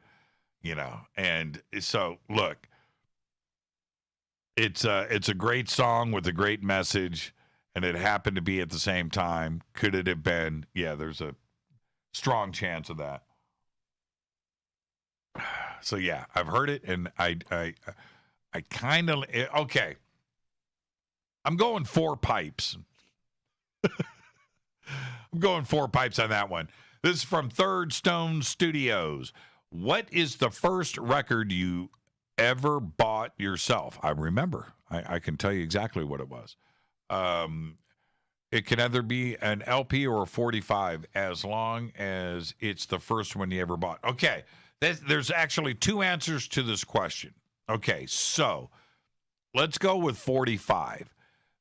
and so look, it's a great song with a great message, and it happened to be at the same time. Could it have been? Yeah, there's a strong chance of that. So yeah, I've heard it, and I kind of okay. I'm going 4 pipes. I'm going 4 pipes on that one. This is from Third Stone Studios. What is the first record you ever bought yourself? I remember. I can tell you exactly what it was. It can either be an LP or a 45, as long as it's the first one you ever bought. Okay, there's actually 2 answers to this question. Okay, so let's go with 45.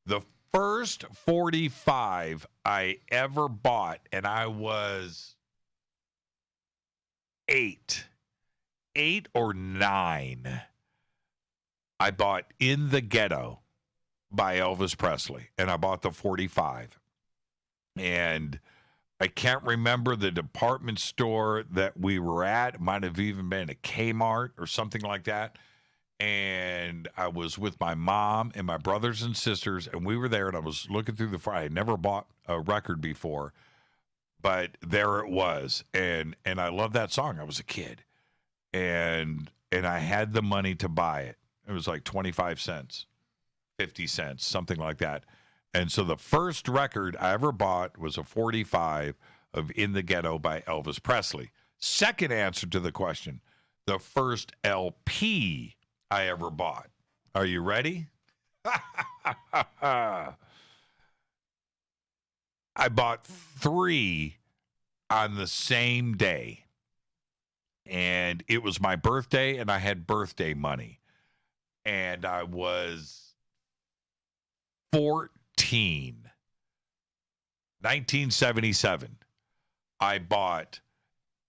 The first 45 I ever bought, and I was 8 or 9. I bought In the Ghetto by Elvis Presley, and I bought the 45. And I can't remember the department store that we were at. It might have even been a Kmart or something like that. And I was with my mom and my brothers and sisters, and we were there, and I was looking through I had never bought a record before, but there it was. And I love that song. I was a kid, and I had the money to buy it. It was like 25 cents, 50 cents, something like that. And so the first record I ever bought was a 45 of In the Ghetto by Elvis Presley. Second answer to the question, the first LP I ever bought. Are you ready? I bought 3 on the same day. And it was my birthday, and I had birthday money. And I was 14. 1977. I bought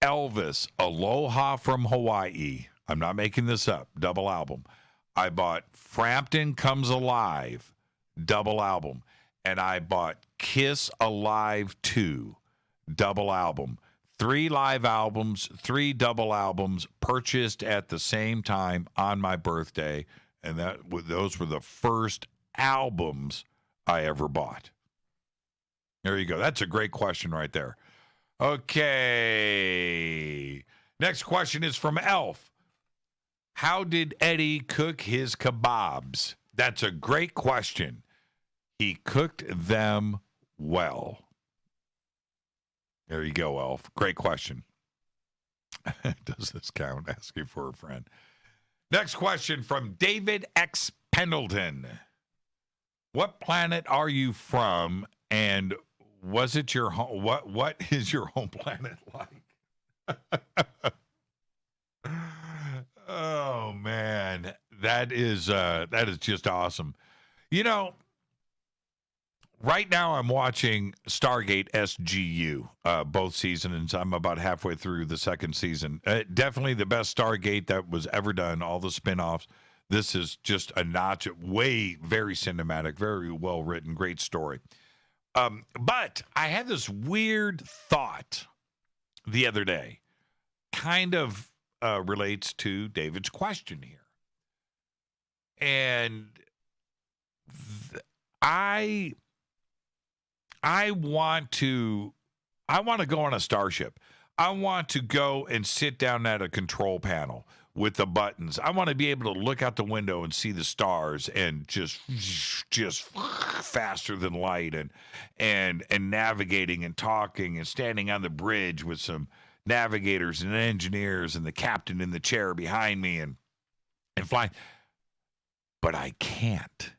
Elvis, Aloha from Hawaii. I'm not making this up. Double album. I bought Frampton Comes Alive. Double album. And I bought Kiss Alive 2. Double album. 3 live albums, 3 double albums purchased at the same time on my birthday. And those were the first albums I ever bought. There you go. That's a great question right there. Okay. Next question is from Elf. How did Eddie cook his kebabs? That's a great question. He cooked them well. There you go, Elf. Great question. Does this count? Asking for a friend. Next question from David X. Pendleton. What planet are you from, and was it your home? What is your home planet like? Oh man, that is just awesome. Right now I'm watching Stargate SGU, both seasons. I'm about halfway through the second season. Definitely the best Stargate that was ever done, all the spinoffs. This is just a notch, very cinematic, very well written, great story. But I had this weird thought the other day, kind of relates to David's question here. And I want to go on a starship. I want to go and sit down at a control panel with the buttons. I want to be able to look out the window and see the stars and just faster than light and navigating and talking and standing on the bridge with some navigators and engineers and the captain in the chair behind me and flying. But I can't.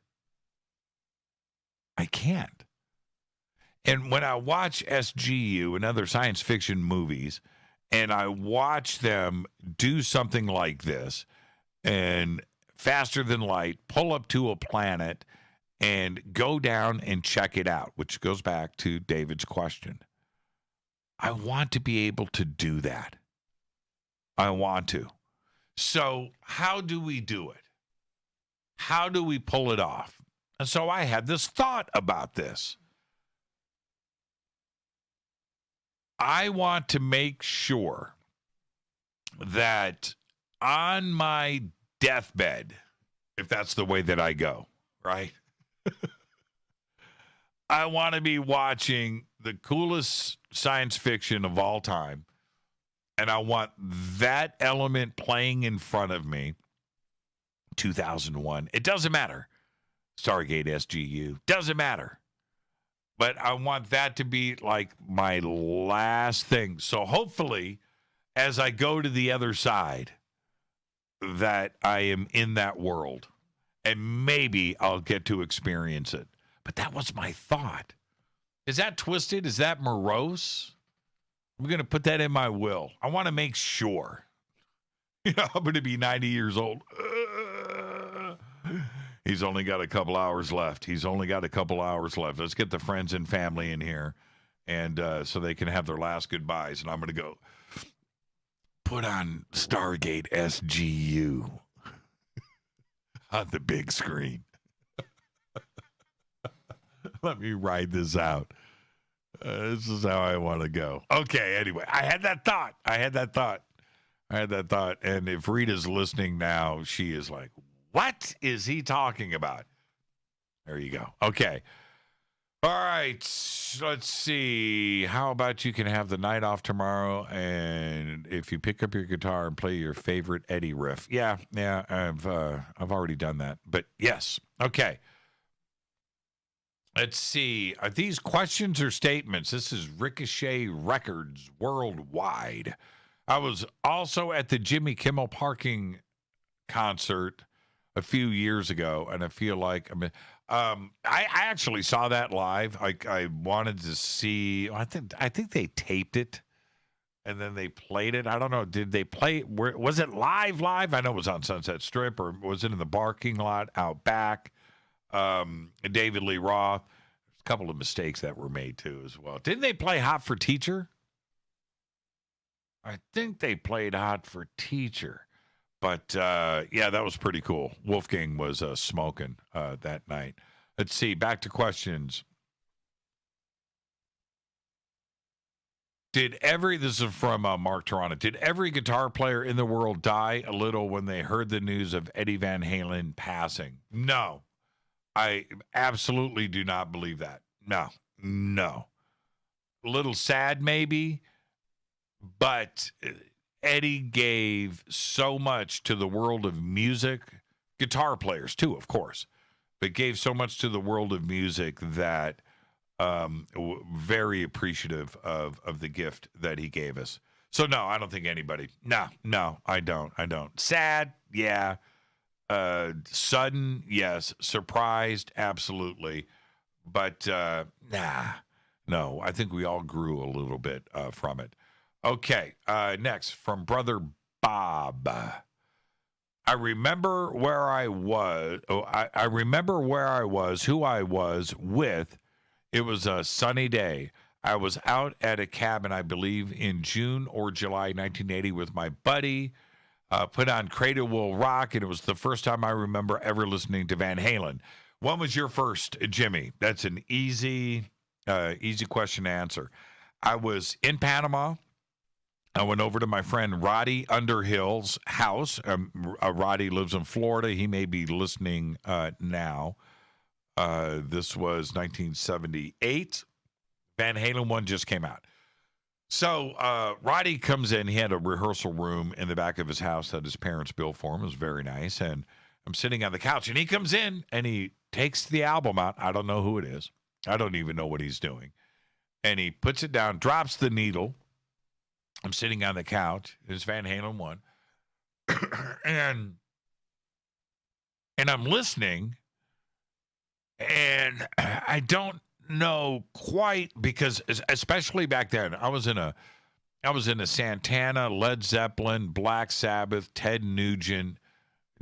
And when I watch SGU and other science fiction movies, and I watch them do something like this and faster than light, pull up to a planet, and go down and check it out, which goes back to David's question. I want to be able to do that. I want to. So how do we do it? How do we pull it off? And so I had this thought about this. I want to make sure that on my deathbed, if that's the way that I go, right? I want to be watching the coolest science fiction of all time, and I want that element playing in front of me. 2001. It doesn't matter. Stargate SGU. Doesn't matter. But I want that to be like my last thing. So hopefully, as I go to the other side, that I am in that world. And maybe I'll get to experience it. But that was my thought. Is that twisted? Is that morose? I'm going to put that in my will. I want to make sure. You know, I'm going to be 90 years old. He's only got a couple hours left. Let's get the friends and family in here, and so they can have their last goodbyes. And I'm going to go put on Stargate SGU on the big screen. Let me ride this out. This is how I want to go. Okay, anyway, I had that thought. And if Rita's listening now, she is like, what is he talking about? There you go. Okay. All right. Let's see. How about you can have the night off tomorrow, and if you pick up your guitar and play your favorite Eddie riff. Yeah. I've already done that. But yes. Okay. Let's see. Are these questions or statements? This is Ricochet Records Worldwide. I was also at the Jimmy Kimmel Parking concert a few years ago, and I feel like I actually saw that live. I wanted to see. I think they taped it, and then they played it. I don't know. Did they play? Was it live? I know it was on Sunset Strip, or was it in the parking lot out back? David Lee Roth. A couple of mistakes that were made too as well. Didn't they play Hot for Teacher? I think they played Hot for Teacher. But, yeah, that was pretty cool. Wolfgang was smoking that night. Let's see. Back to questions. This is from Mark Toronto. Did every guitar player in the world die a little when they heard the news of Eddie Van Halen passing? No. I absolutely do not believe that. No. A little sad maybe, but Eddie gave so much to the world of music, guitar players too, of course, but gave so much to the world of music that very appreciative of the gift that he gave us. So no, I don't think anybody. No, I don't. Sad, yeah. Sudden, yes. Surprised, absolutely. But no, I think we all grew a little bit from it. Okay, next from Brother Bob. I remember where I was. I remember where I was, who I was with. It was a sunny day. I was out at a cabin, I believe, in June or July 1980 with my buddy. Put on Cradle Will Rock, and it was the first time I remember ever listening to Van Halen. When was your first, Jimmy? That's an easy question to answer. I was in Panama. I went over to my friend Roddy Underhill's house. Roddy lives in Florida. He may be listening now. This was 1978. Van Halen 1 just came out. So Roddy comes in. He had a rehearsal room in the back of his house that his parents built for him. It was very nice. And I'm sitting on the couch, and he comes in, and he takes the album out. I don't know who it is. I don't even know what he's doing. And he puts it down, drops the needle. I'm sitting on the couch. It's Van Halen 1. and I'm listening, and I don't know quite, because especially back then, I was in a Santana, Led Zeppelin, Black Sabbath, Ted Nugent,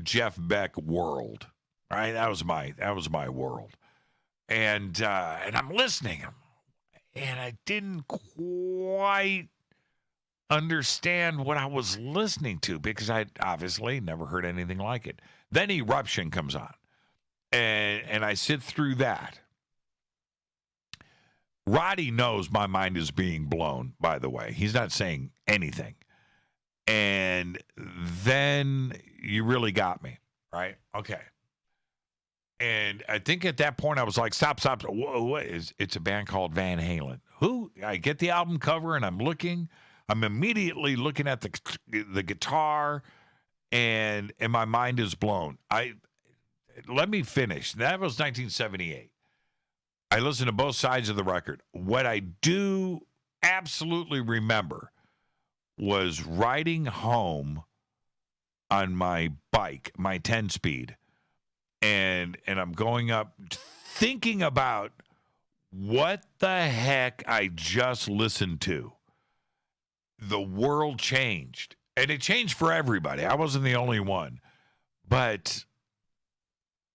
Jeff Beck world. All right, that was my world. And I'm listening, and I didn't quite understand what I was listening to because I obviously never heard anything like it. Then Eruption comes on, and I sit through that. Roddy knows my mind is being blown, by the way. He's not saying anything. And then you really got me, right? Okay. And I think at that point I was like, stop. Whoa, it's a band called Van Halen. Who? I get the album cover and I'm immediately looking at the guitar and my mind is blown. Let me finish. That was 1978. I listened to both sides of the record. What I do absolutely remember was riding home on my bike, my 10-speed, and I'm going up thinking about what the heck I just listened to. The world changed, and it changed for everybody. I wasn't the only one, but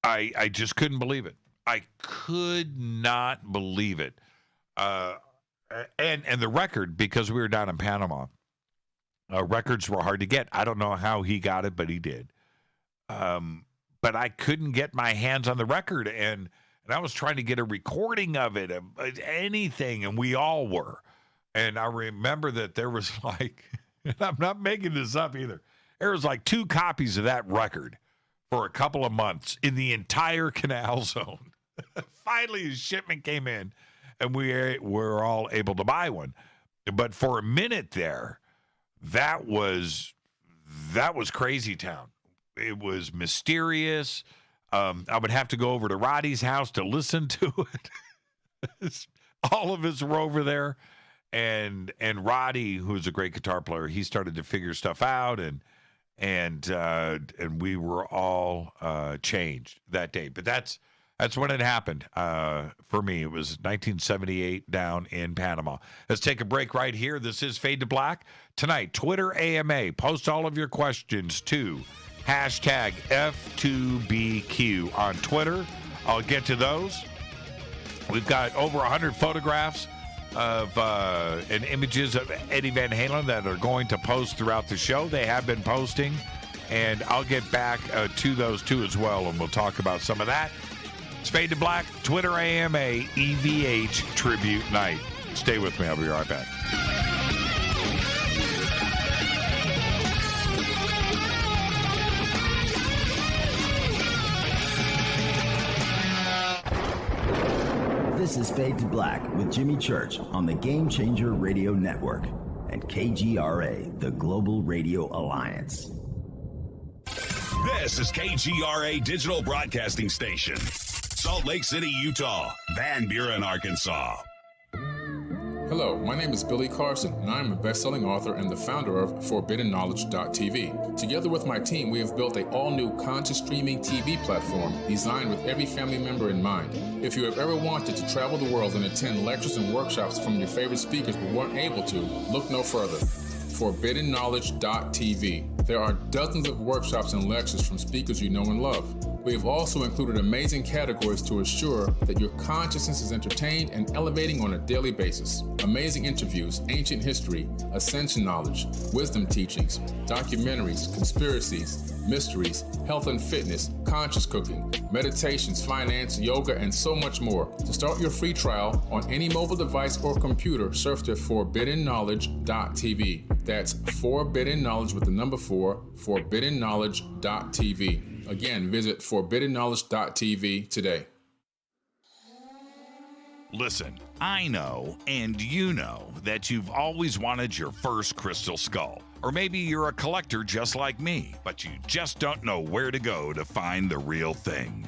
I just couldn't believe it. I could not believe it. And the record, because we were down in Panama, records were hard to get. I don't know how he got it, but he did. But I couldn't get my hands on the record, and I was trying to get a recording of it, anything, and we all were. And I remember that there was like, and I'm not making this up either, there was like 2 copies of that record for a couple of months in the entire Canal Zone. Finally, a shipment came in, and we were all able to buy one. But for a minute there, that was Crazy Town. It was mysterious. I would have to go over to Roddy's house to listen to it. All of us were over there, and Roddy, who's a great guitar player, he started to figure stuff out, and we were all changed that day. But that's when it happened for me. It was 1978 down in Panama. Let's take a break right here. This is Fade to Black. Tonight, Twitter AMA. Post all of your questions to hashtag F2BQ on Twitter. I'll get to those. We've got over 100 photographs of and images of Eddie Van Halen that are going to post throughout the show. They have been posting, and I'll get back to those too as well, and we'll talk about some of that. It's Fade to Black, Twitter AMA, EVH Tribute Night. Stay with me. I'll be right back. This is Fade to Black with Jimmy Church on the Game Changer Radio Network and KGRA, the Global Radio Alliance. This is KGRA Digital Broadcasting Station, Salt Lake City, Utah, Van Buren, Arkansas. Hello, my name is Billy Carson, and I am a best-selling author and the founder of ForbiddenKnowledge.tv. Together with my team, we have built an all-new conscious streaming TV platform designed with every family member in mind. If you have ever wanted to travel the world and attend lectures and workshops from your favorite speakers but weren't able to, look no further. ForbiddenKnowledge.tv. There are dozens of workshops and lectures from speakers you know and love. We have also included amazing categories to assure that your consciousness is entertained and elevating on a daily basis. Amazing interviews, ancient history, ascension knowledge, wisdom teachings, documentaries, conspiracies, mysteries, health and fitness, conscious cooking, meditations, finance, yoga, and so much more. To start your free trial on any mobile device or computer, surf to ForbiddenKnowledge.tv. That's Forbidden Knowledge with the number 4, ForbiddenKnowledge.tv. Again, visit ForbiddenKnowledge.tv today. Listen, I know, and you know, that you've always wanted your first crystal skull. Or maybe you're a collector just like me, but you just don't know where to go to find the real thing.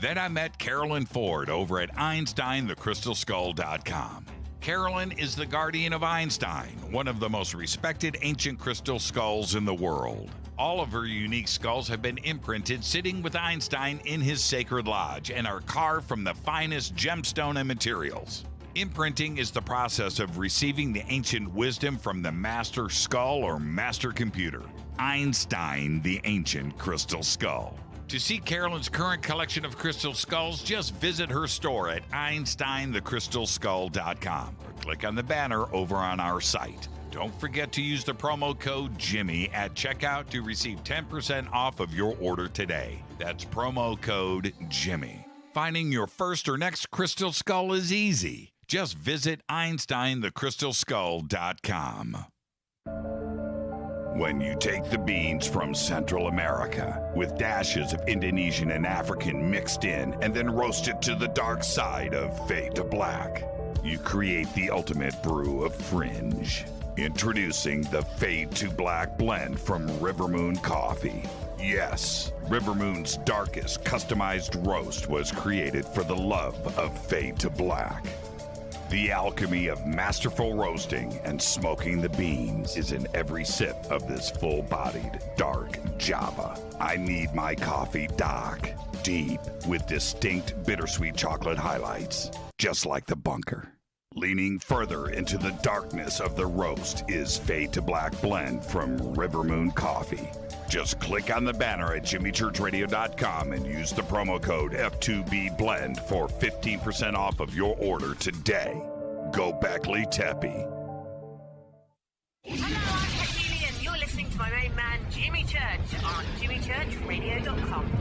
Then I met Carolyn Ford over at EinsteinTheCrystalSkull.com. Carolyn is the guardian of Einstein, one of the most respected ancient crystal skulls in the world. All of her unique skulls have been imprinted sitting with Einstein in his sacred lodge and are carved from the finest gemstone and materials. Imprinting is the process of receiving the ancient wisdom from the master skull or master computer. Einstein, the ancient crystal skull. To see Carolyn's current collection of crystal skulls, just visit her store at EinsteinTheCrystalSkull.com or click on the banner over on our site. Don't forget to use the promo code Jimmy at checkout to receive 10% off of your order today. That's promo code Jimmy. Finding your first or next crystal skull is easy. Just visit EinsteinTheCrystalSkull.com. When you take the beans from Central America with dashes of Indonesian and African mixed in and then roast it to the dark side of fade to black, you create the ultimate brew of fringe. Introducing the Fade to Black blend from River Moon Coffee. Yes, River Moon's darkest customized roast was created for the love of Fade to Black. The alchemy of masterful roasting and smoking the beans is in every sip of this full-bodied, dark Java. I need my coffee dark, deep, with distinct bittersweet chocolate highlights, just like the bunker. Leaning further into the darkness of the roast is Fade to Black blend from River Moon Coffee. Just click on the banner at jimmychurchradio.com and use the promo code F2BBLEND for 15% off of your order today. Go Beckley Teppy. Hello, I'm Katie, and you're listening to my main man, Jimmy Church, on jimmychurchradio.com.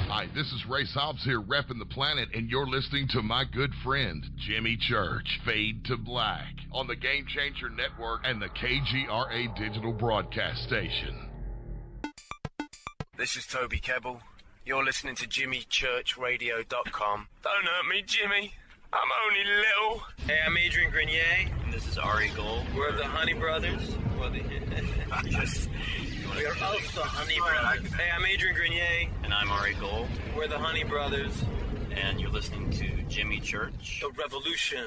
Hi, this is Ray Hobbs here, repping the planet, and you're listening to my good friend, Jimmy Church, Fade to Black, on the Game Changer Network and the KGRA Digital Broadcast Station. This is Toby Kebbell. You're listening to jimmychurchradio.com. Don't hurt me, Jimmy. I'm only little. Hey, I'm Adrian Grenier. And this is Ari Gold. We're the Honey Brothers. We are also the Honey Brothers. Hey, I'm Adrian Grenier. And I'm Ari Gold. We're the Honey Brothers. And you're listening to Jimmy Church. The Revolution.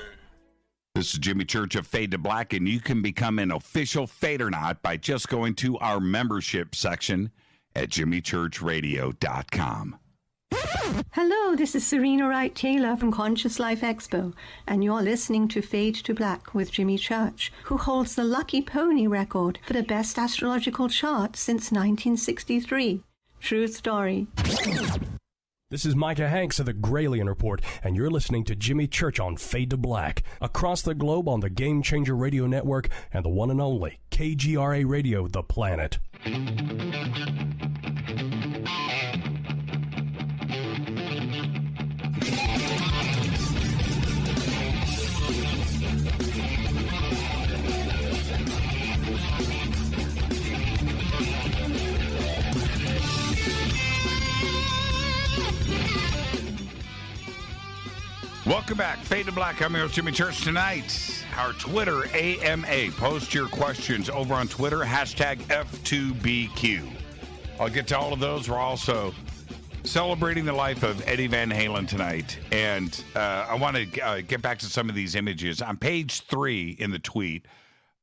This is Jimmy Church of Fade to Black, and you can become an official Fadernaut by just going to our membership section at jimmychurchradio.com. Hello, this is Serena Wright Taylor from Conscious Life Expo, and you're listening to Fade to Black with Jimmy Church, who holds the Lucky Pony record for the best astrological chart since 1963. True story. This is Micah Hanks of the Gralien Report, and you're listening to Jimmy Church on Fade to Black, across the globe on the Game Changer Radio Network and the one and only KGRA Radio, The Planet. Welcome back. Fade to Black. I'm here with Jimmy Church tonight. Our Twitter, AMA. Post your questions over on Twitter, hashtag F2BQ. I'll get to all of those. We're also celebrating the life of Eddie Van Halen tonight. And I want to get back to some of these images. On page 3 in the tweet,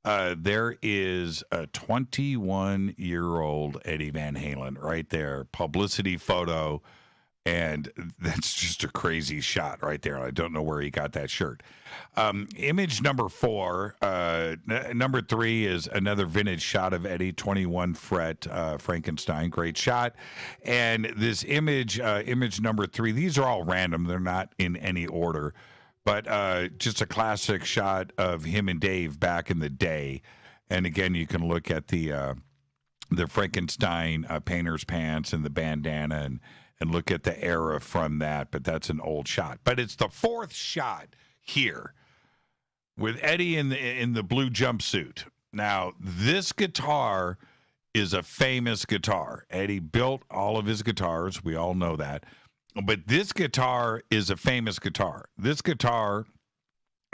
there is a 21-year-old Eddie Van Halen right there. Publicity photo. And that's just a crazy shot right there. I don't know where he got that shirt. Image number 4. Number 3 is another vintage shot of Eddie, 21 fret Frankenstein. Great shot. And this image, image number 3, these are all random. They're not in any order. But just a classic shot of him and Dave back in the day. And again, you can look at the Frankenstein painter's pants and the bandana and look at the era from that, but that's an old shot. But it's the 4th shot here with Eddie in the blue jumpsuit. Now, this guitar is a famous guitar. Eddie built all of his guitars. We all know that. But this guitar is a famous guitar. This guitar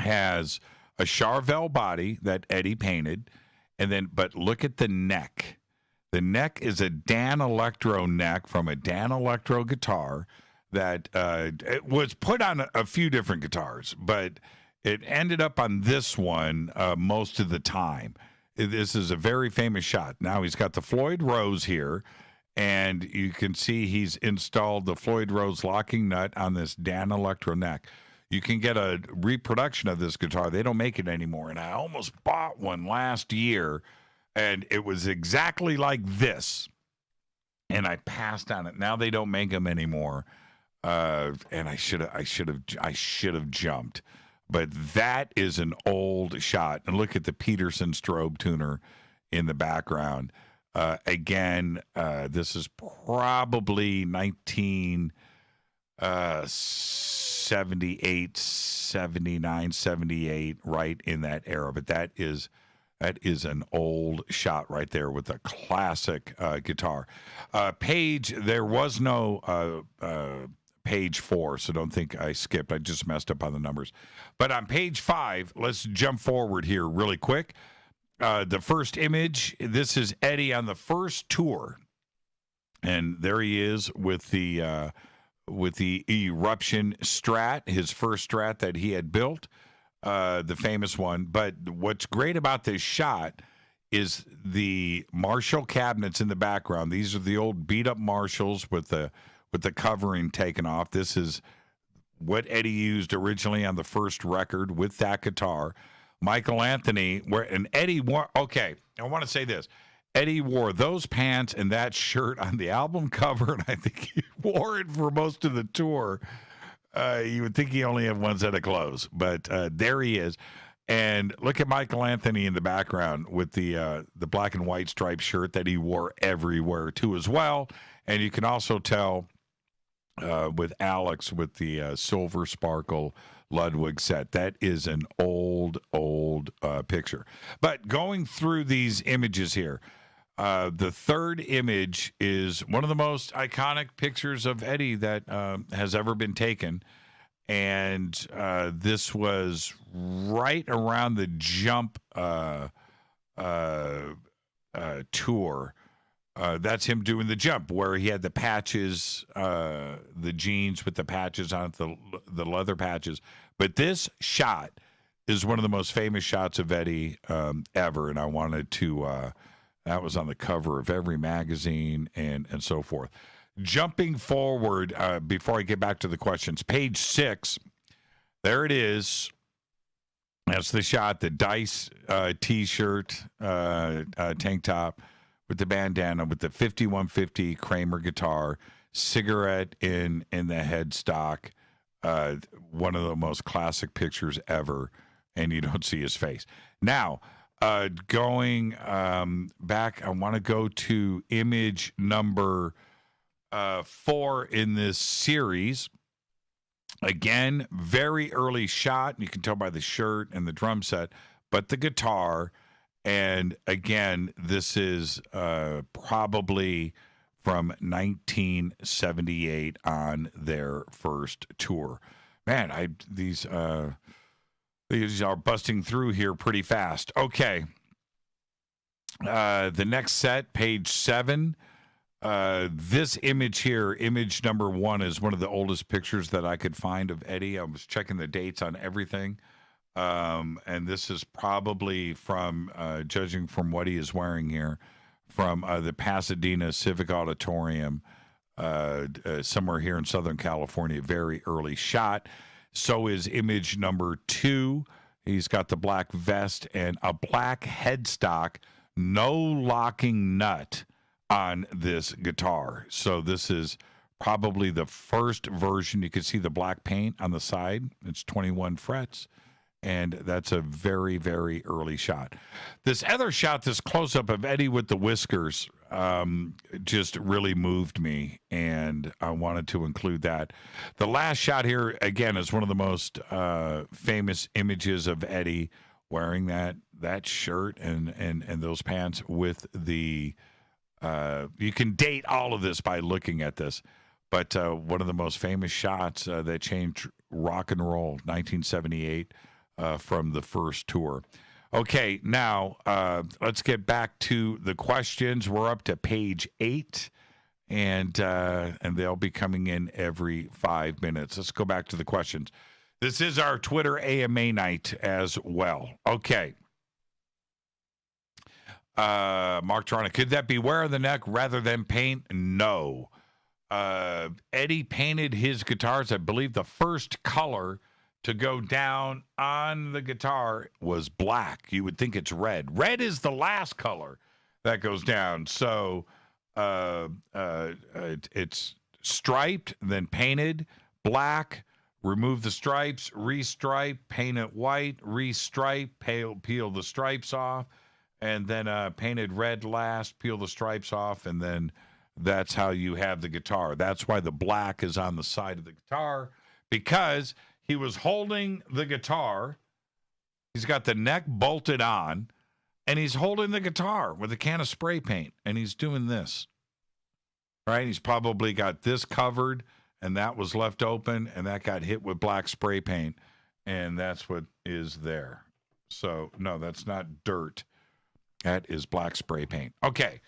has a Charvel body that Eddie painted, but look at the neck. The neck is a Dan Electro neck from a Dan Electro guitar that it was put on a few different guitars, but it ended up on this one most of the time. This is a very famous shot. Now he's got the Floyd Rose here, and you can see he's installed the Floyd Rose locking nut on this Dan Electro neck. You can get a reproduction of this guitar. They don't make it anymore. And I almost bought one last year, and it was exactly like this. And I passed on it. Now they don't make them anymore. And I should have jumped. But that is an old shot. And look at the Peterson strobe tuner in the background. Again, this is probably 1978, 79, 78, right in that era. But that is an old shot right there with a classic guitar. There was no page 4, so don't think I skipped. I just messed up on the numbers. But on page 5, let's jump forward here really quick. The first image, this is Eddie on the first tour. And there he is with the Eruption Strat, his first Strat that he had built, the famous one. But what's great about this shot is the Marshall cabinets in the background. These are the old beat-up Marshalls with the covering taken off. This is what Eddie used originally on the first record with that guitar. Michael Anthony, Eddie wore, okay, I want to say this. Eddie wore those pants and that shirt on the album cover, and I think he wore it for most of the tour. You would think he only had one set of clothes, but there he is. And look at Michael Anthony in the background with the black and white striped shirt that he wore everywhere too as well. And you can also tell with Alex with the silver sparkle Ludwig set. That is an old picture. But going through these images here, the third image is one of the most iconic pictures of Eddie that has ever been taken. And this was right around the Jump tour. That's him doing the Jump, where he had the patches, the jeans with the patches on it, the leather patches. But this shot is one of the most famous shots of Eddie ever, and I wanted to. That was on the cover of every magazine and so forth. Jumping forward, before I get back to the questions, page 6, there it is. That's the shot, the Dice T-shirt, tank top, with the bandana, with the 5150 Kramer guitar, cigarette in the headstock, one of the most classic pictures ever, and you don't see his face. Now, going back, I want to go to image number 4 in this series. Again, very early shot. You can tell by the shirt and the drum set, but the guitar. And again, this is probably from 1978 on their first tour. Man, these are busting through here pretty fast. Okay. The next set, page 7. This image here, image number 1, is one of the oldest pictures that I could find of Eddie. I was checking the dates on everything. And this is probably from, judging from what he is wearing here, from the Pasadena Civic Auditorium, somewhere here in Southern California. Very early shot. So is image number 2. He's got the black vest and a black headstock, no locking nut on this guitar. So this is probably the first version. You can see the black paint on the side. It's 21 frets. And that's a very, very early shot. This other shot, this close-up of Eddie with the whiskers, just really moved me, and I wanted to include that. The last shot here, again, is one of the most famous images of Eddie wearing that shirt and those pants with the you can date all of this by looking at this, but one of the most famous shots that changed rock and roll, 1978. From the first tour. Okay, now let's get back to the questions. We're up to page 8, and they'll be coming in every 5 minutes. Let's go back to the questions. This is our Twitter AMA night as well. Okay. Mark Tronic, could that be wear on the neck rather than paint? No. Eddie painted his guitars, I believe the first color to go down on the guitar was black. You would think it's red. Red is the last color that goes down. So it's striped, then painted black, remove the stripes, restripe, paint it white, restripe, peel the stripes off, and then painted red last, peel the stripes off, and then that's how you have the guitar. That's why the black is on the side of the guitar, because he was holding the guitar. He's got the neck bolted on, and he's holding the guitar with a can of spray paint, and he's doing this. Right? He's probably got this covered, and that was left open, and that got hit with black spray paint, and that's what is there. So, no, that's not dirt. That is black spray paint. Okay.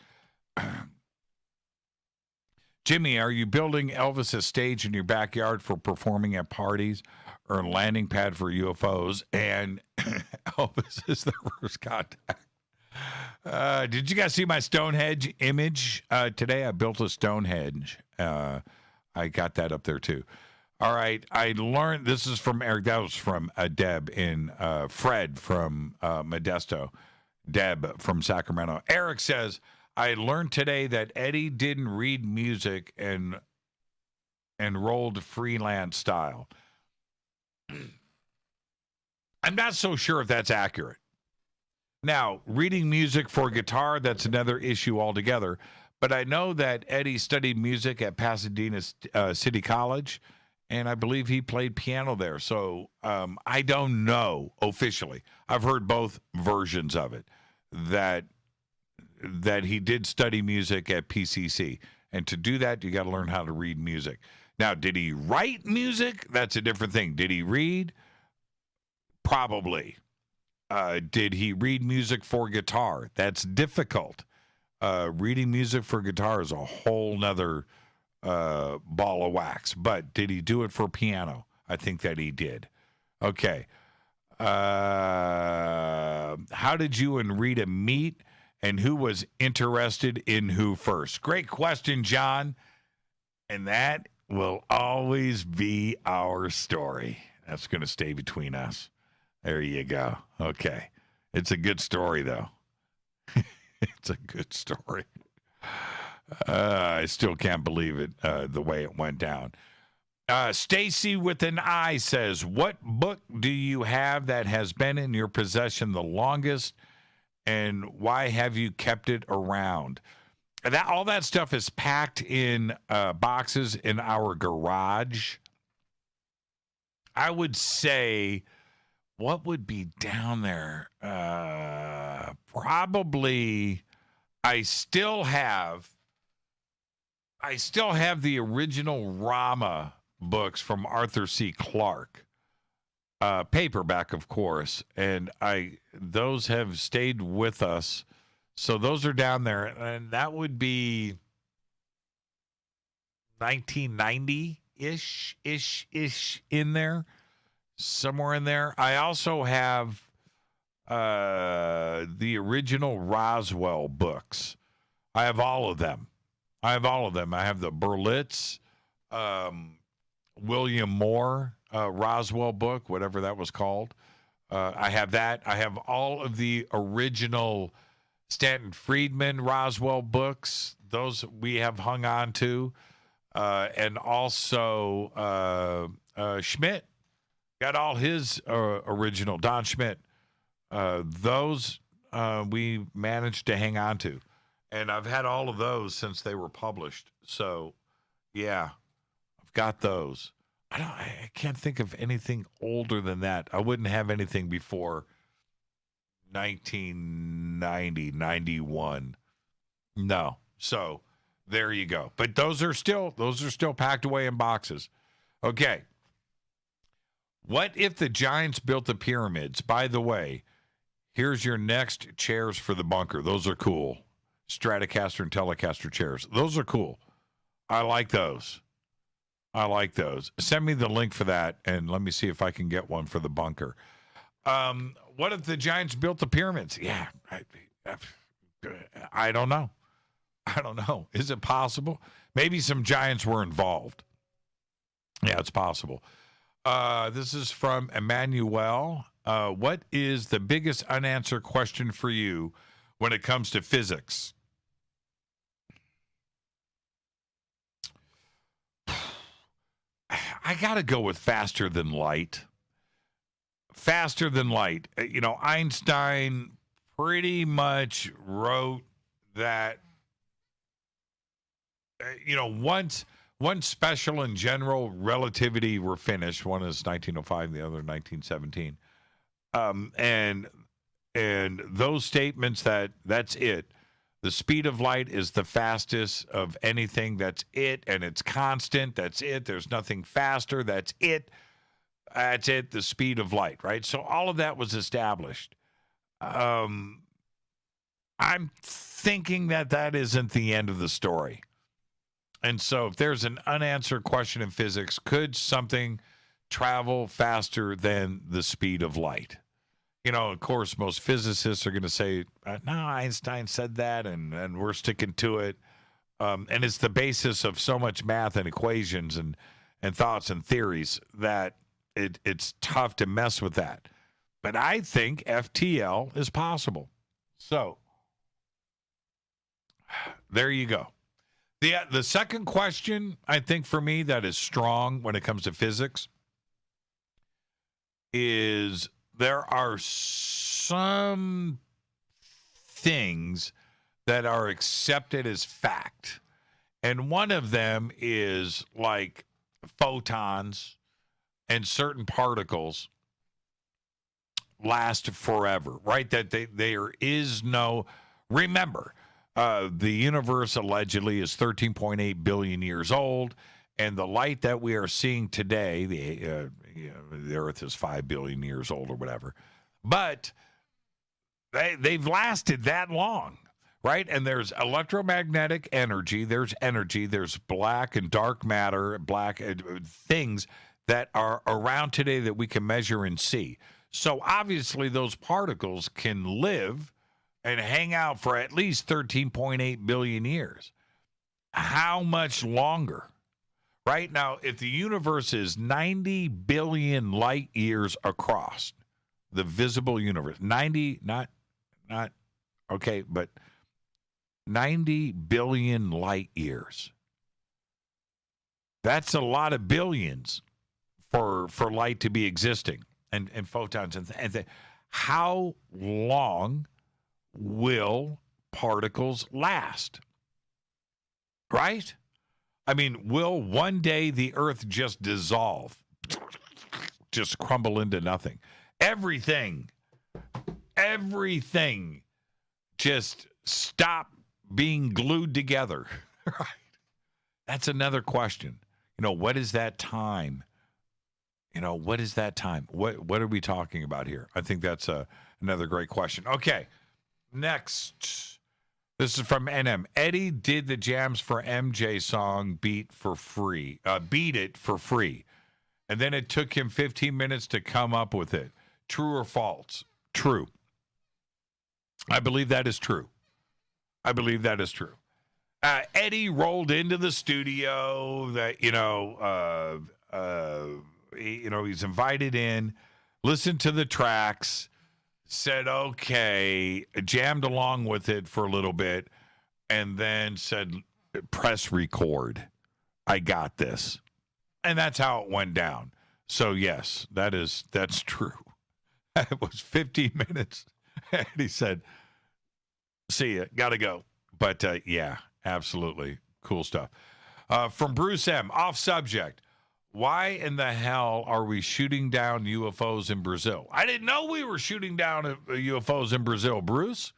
Jimmy, are you building Elvis' stage in your backyard for performing at parties or a landing pad for UFOs? And Elvis is the first contact. Did you guys see my Stonehenge image today? I built a Stonehenge. I got that up there too. All right. I learned, this is from Eric. That was from Deb in Fred from Modesto. Deb from Sacramento. Eric says, I learned today that Eddie didn't read music and rolled freelance style. I'm not so sure if that's accurate. Now, reading music for guitar, that's another issue altogether. But I know that Eddie studied music at Pasadena City College, and I believe he played piano there. So I don't know officially. I've heard both versions of it, that he did study music at PCC. And to do that, you got to learn how to read music. Now, did he write music? That's a different thing. Did he read? Probably. Did he read music for guitar? That's difficult. Reading music for guitar is a whole nother ball of wax. But did he do it for piano? I think that he did. Okay. How did you and Rita meet, and who was interested in who first? Great question, John. And that will always be our story. That's going to stay between us. There you go. Okay. It's a good story, though. It's a good story. I still can't believe it, the way it went down. Stacy with an I says, what book do you have that has been in your possession the longest, and why have you kept it around? All that stuff is packed in boxes in our garage. I would say, what would be down there? Probably, I still have the original Rama books from Arthur C. Clarke, paperback, of course, and those have stayed with us. So those are down there, and that would be 1990-ish in there, somewhere in there. I also have the original Roswell books. I have all of them. I have the Berlitz, William Moore, Roswell book, whatever that was called. I have that. I have all of the original Stanton Friedman Roswell books. Those we have hung on to. And also Schmidt. Got all his original, Don Schmidt. Those we managed to hang on to. And I've had all of those since they were published. So, yeah, I've got those. I can't think of anything older than that. I wouldn't have anything before 1990, 91. No. So, there you go. But those are still packed away in boxes. Okay. What if the Giants built the pyramids? By the way, here's your next chairs for the bunker. Those are cool. Stratocaster and Telecaster chairs. Those are cool. I like those. Send me the link for that, and let me see if I can get one for the bunker. What if the Giants built the pyramids? Yeah, I don't know. Is it possible? Maybe some Giants were involved. Yeah, it's possible. This is from Emmanuel. What is the biggest unanswered question for you when it comes to physics? I got to go with faster than light. Faster than light. Einstein pretty much wrote that, once special and general relativity were finished. One is 1905, the other 1917. And those statements that's it. The speed of light is the fastest of anything. That's it. And it's constant. That's it. There's nothing faster. That's it. That's it. The speed of light, right? So all of that was established. I'm thinking that isn't the end of the story. And so if there's an unanswered question in physics, could something travel faster than the speed of light? Of course, most physicists are going to say, no, Einstein said that, and we're sticking to it. And it's the basis of so much math and equations and thoughts and theories that it's tough to mess with that. But I think FTL is possible. So there you go. The second question, I think, for me, that is strong when it comes to physics is there are some things that are accepted as fact. And one of them is like photons and certain particles last forever, right? That there is no, remember, the universe allegedly is 13.8 billion years old, and the light that we are seeing today, the Earth is 5 billion years old or whatever, but they've lasted that long, right? And there's electromagnetic energy, there's black and dark matter, things that are around today that we can measure and see. So obviously those particles can live and hang out for at least 13.8 billion years. How much longer? Right now, if the universe is 90 billion light years across, the visible universe, 90, not okay, but 90 billion light years. That's a lot of billions for light to be existing and photons and how long will particles last? Right? I mean, will one day the earth just dissolve, just crumble into nothing? Everything just stop being glued together, right? That's another question. What is that time? What is that time? What are we talking about here? I think that's another great question. Okay, next. This is from NM. Eddie did the Jams for MJ song Beat It for Free. And then it took him 15 minutes to come up with it. True or false? True. I believe that is true. Eddie rolled into the studio that, he's invited in, listened to the tracks, said, okay, jammed along with it for a little bit, and then said, press record. I got this. And that's how it went down. So, yes, that's true. It was 15 minutes. And he said, see ya, gotta go. But, yeah, absolutely. Cool stuff. From Bruce M., off subject. Why in the hell are we shooting down UFOs in Brazil? I didn't know we were shooting down UFOs in Brazil, Bruce.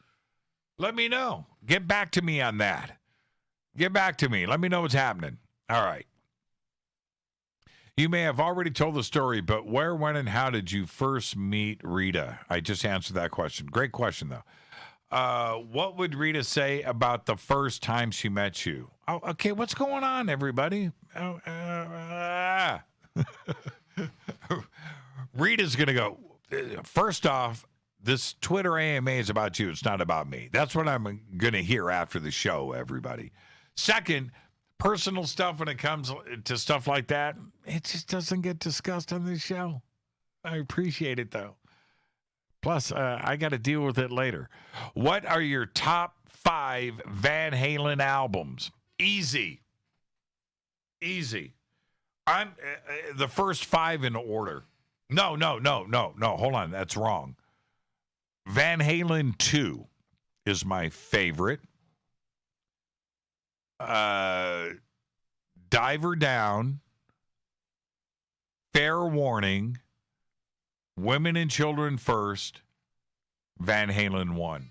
Let me know. Get back to me on that. Get back to me. Let me know what's happening. All right. You may have already told the story, but where, when, and how did you first meet Rita? I just answered that question. Great question, though. What would Rita say about the first time she met you? Oh, okay, what's going on, everybody? Rita's going to go, first off, this Twitter AMA is about you. It's not about me. That's what I'm going to hear after the show, everybody. Second, personal stuff when it comes to stuff like that, it just doesn't get discussed on this show. I appreciate it, though. Plus, I got to deal with it later. What are your top 5 Van Halen albums? Easy. I'm the first 5 in order. No. Hold on. That's wrong. Van Halen 2 is my favorite. Diver Down, Fair Warning, Women and Children First, Van Halen 1,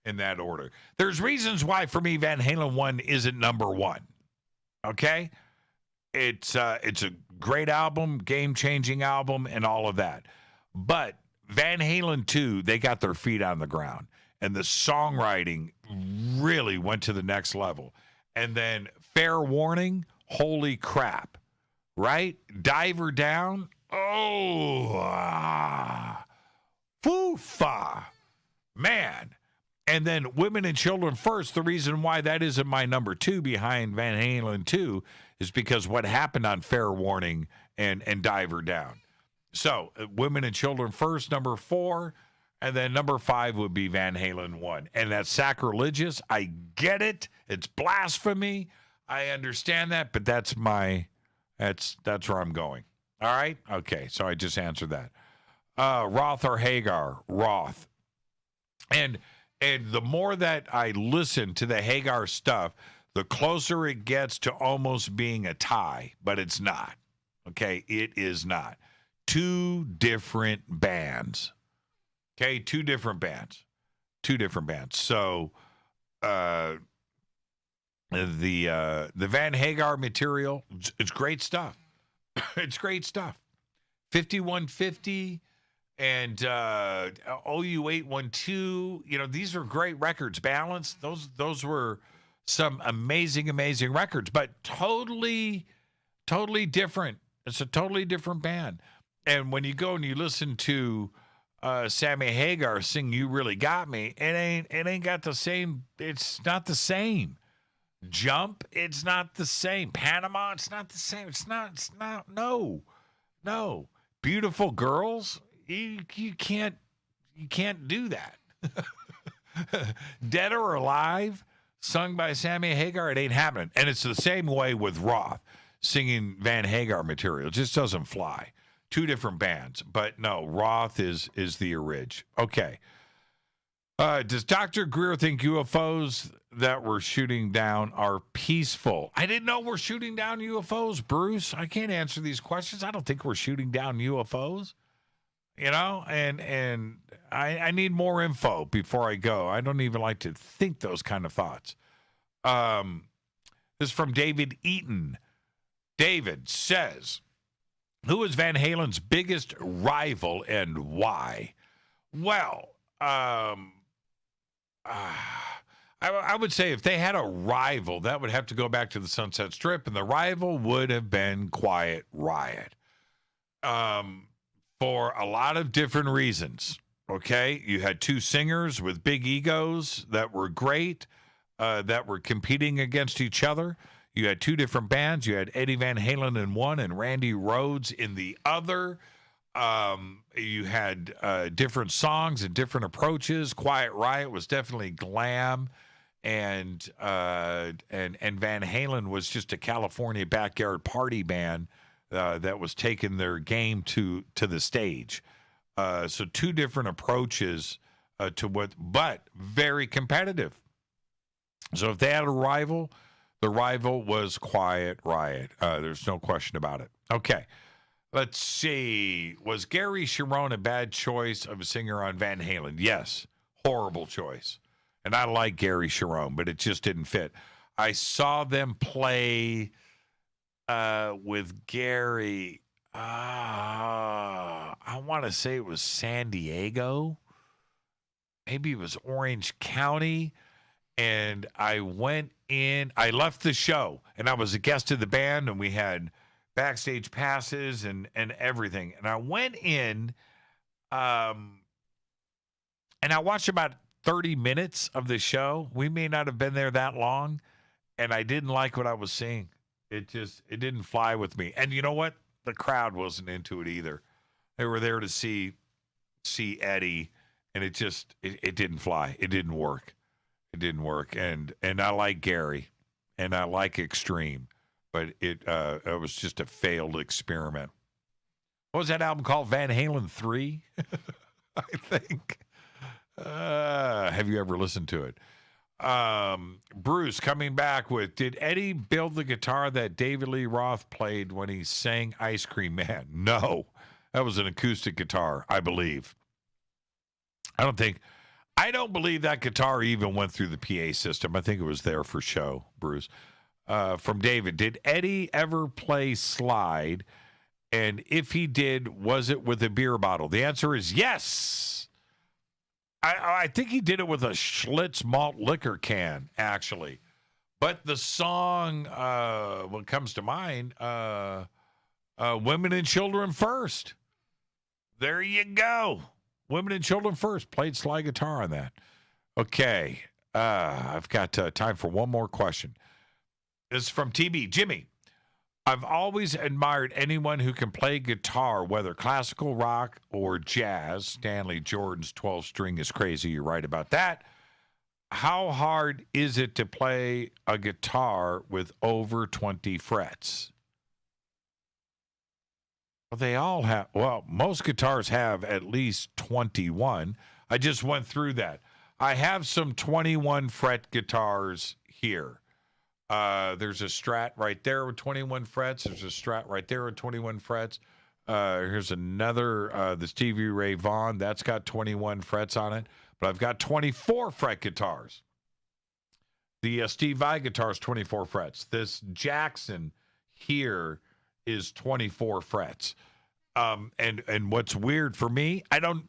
in that order. There's reasons why, for me, Van Halen 1 isn't number 1. Okay? It's a great album, game-changing album, and all of that. But Van Halen 2, they got their feet on the ground, and the songwriting really went to the next level. And then Fair Warning, holy crap, right? Diver Down, foofa, man. And then Women and Children First, the reason why that isn't my number 2 behind Van Halen 2 is because what happened on Fair Warning and Diver Down. So Women and Children First, number 4, and then number 5 would be Van Halen 1. And that's sacrilegious. I get it. It's blasphemy. I understand that, but that's where I'm going. All right? Okay, so I just answered that. Roth or Hagar? Roth. And the more that I listen to the Hagar stuff, the closer it gets to almost being a tie, but it's not. Okay, it is not. 2 different bands. Okay, 2 different bands. So the Van Hagar material, it's great stuff. It's great stuff. 5150 and OU 812, these are great records. Balance, those were some amazing records, but totally different. It's a totally different band. And when you go and you listen to Sammy Hagar sing "You Really Got Me," it ain't got the same. It's not the same. Jump, it's not the same. Panama, it's not the same. It's not. No. Beautiful Girls, you can't do that. Dead or Alive, sung by Sammy Hagar, it ain't happening. And it's the same way with Roth singing Van Hagar material. It just doesn't fly. 2 different bands, but no, Roth is the orig. Okay. Does Dr. Greer think UFOs that we're shooting down are peaceful? I didn't know we're shooting down UFOs, Bruce. I can't answer these questions. I don't think we're shooting down UFOs. And I need more info before I go. I don't even like to think those kind of thoughts. This is from David Eaton. David says, who is Van Halen's biggest rival and why? Well, I would say if they had a rival, that would have to go back to the Sunset Strip, and the rival would have been Quiet Riot. For a lot of different reasons, okay? You had 2 singers with big egos that were great, that were competing against each other. You had 2 different bands. You had Eddie Van Halen in one and Randy Rhoads in the other. You had different songs and different approaches. Quiet Riot was definitely glam, and Van Halen was just a California backyard party band that was taking their game to the stage. So 2 different approaches but very competitive. So if they had a rival, the rival was Quiet Riot. There's no question about it. Okay. Let's see. Was Gary Cherone a bad choice of a singer on Van Halen? Yes. Horrible choice. And I like Gary Cherone, but it just didn't fit. I saw them play with Gary. I want to say it was San Diego. Maybe it was Orange County. And I went in. I left the show, and I was a guest of the band, and we had backstage passes and everything. And I went in, and I watched about 30 minutes of the show. We may not have been there that long. and I didn't like what I was seeing. It didn't fly with me. And you know what? The crowd wasn't into it either. They were there to see Eddie, and it didn't fly. It didn't work. It didn't work. And I like Gary, and I like Extreme, but it was just a failed experiment. What was that album called? Van Halen 3, I think. Have you ever listened to it? Bruce coming back with, did Eddie build the guitar that David Lee Roth played when he sang Ice Cream Man? No, that was an acoustic guitar, I believe. I don't believe that guitar even went through the PA system. I think it was there for show, Bruce. From David, did Eddie ever play Slide? And if he did, was it with a beer bottle? The answer is yes. I think he did it with a Schlitz malt liquor can, actually. But the song, what comes to mind, Women and Children First. There you go. Women and Children First. Played slide guitar on that. Okay. I've got time for one more question. This is from TB. Jimmy, I've always admired anyone who can play guitar, whether classical, rock, or jazz. Stanley Jordan's 12-string is crazy. You're right about that. How hard is it to play a guitar with over 20 frets? Well, they all have. Well, most guitars have at least 21. I just went through that. I have some 21 fret guitars here. There's a Strat right there with 21 frets. There's a Strat right there with 21 frets. Here's another, the Stevie Ray Vaughan. That's got 21 frets on it. But I've got 24 fret guitars. The Steve Vai guitar is 24 frets. This Jackson here is 24 frets. And what's weird for me, I don't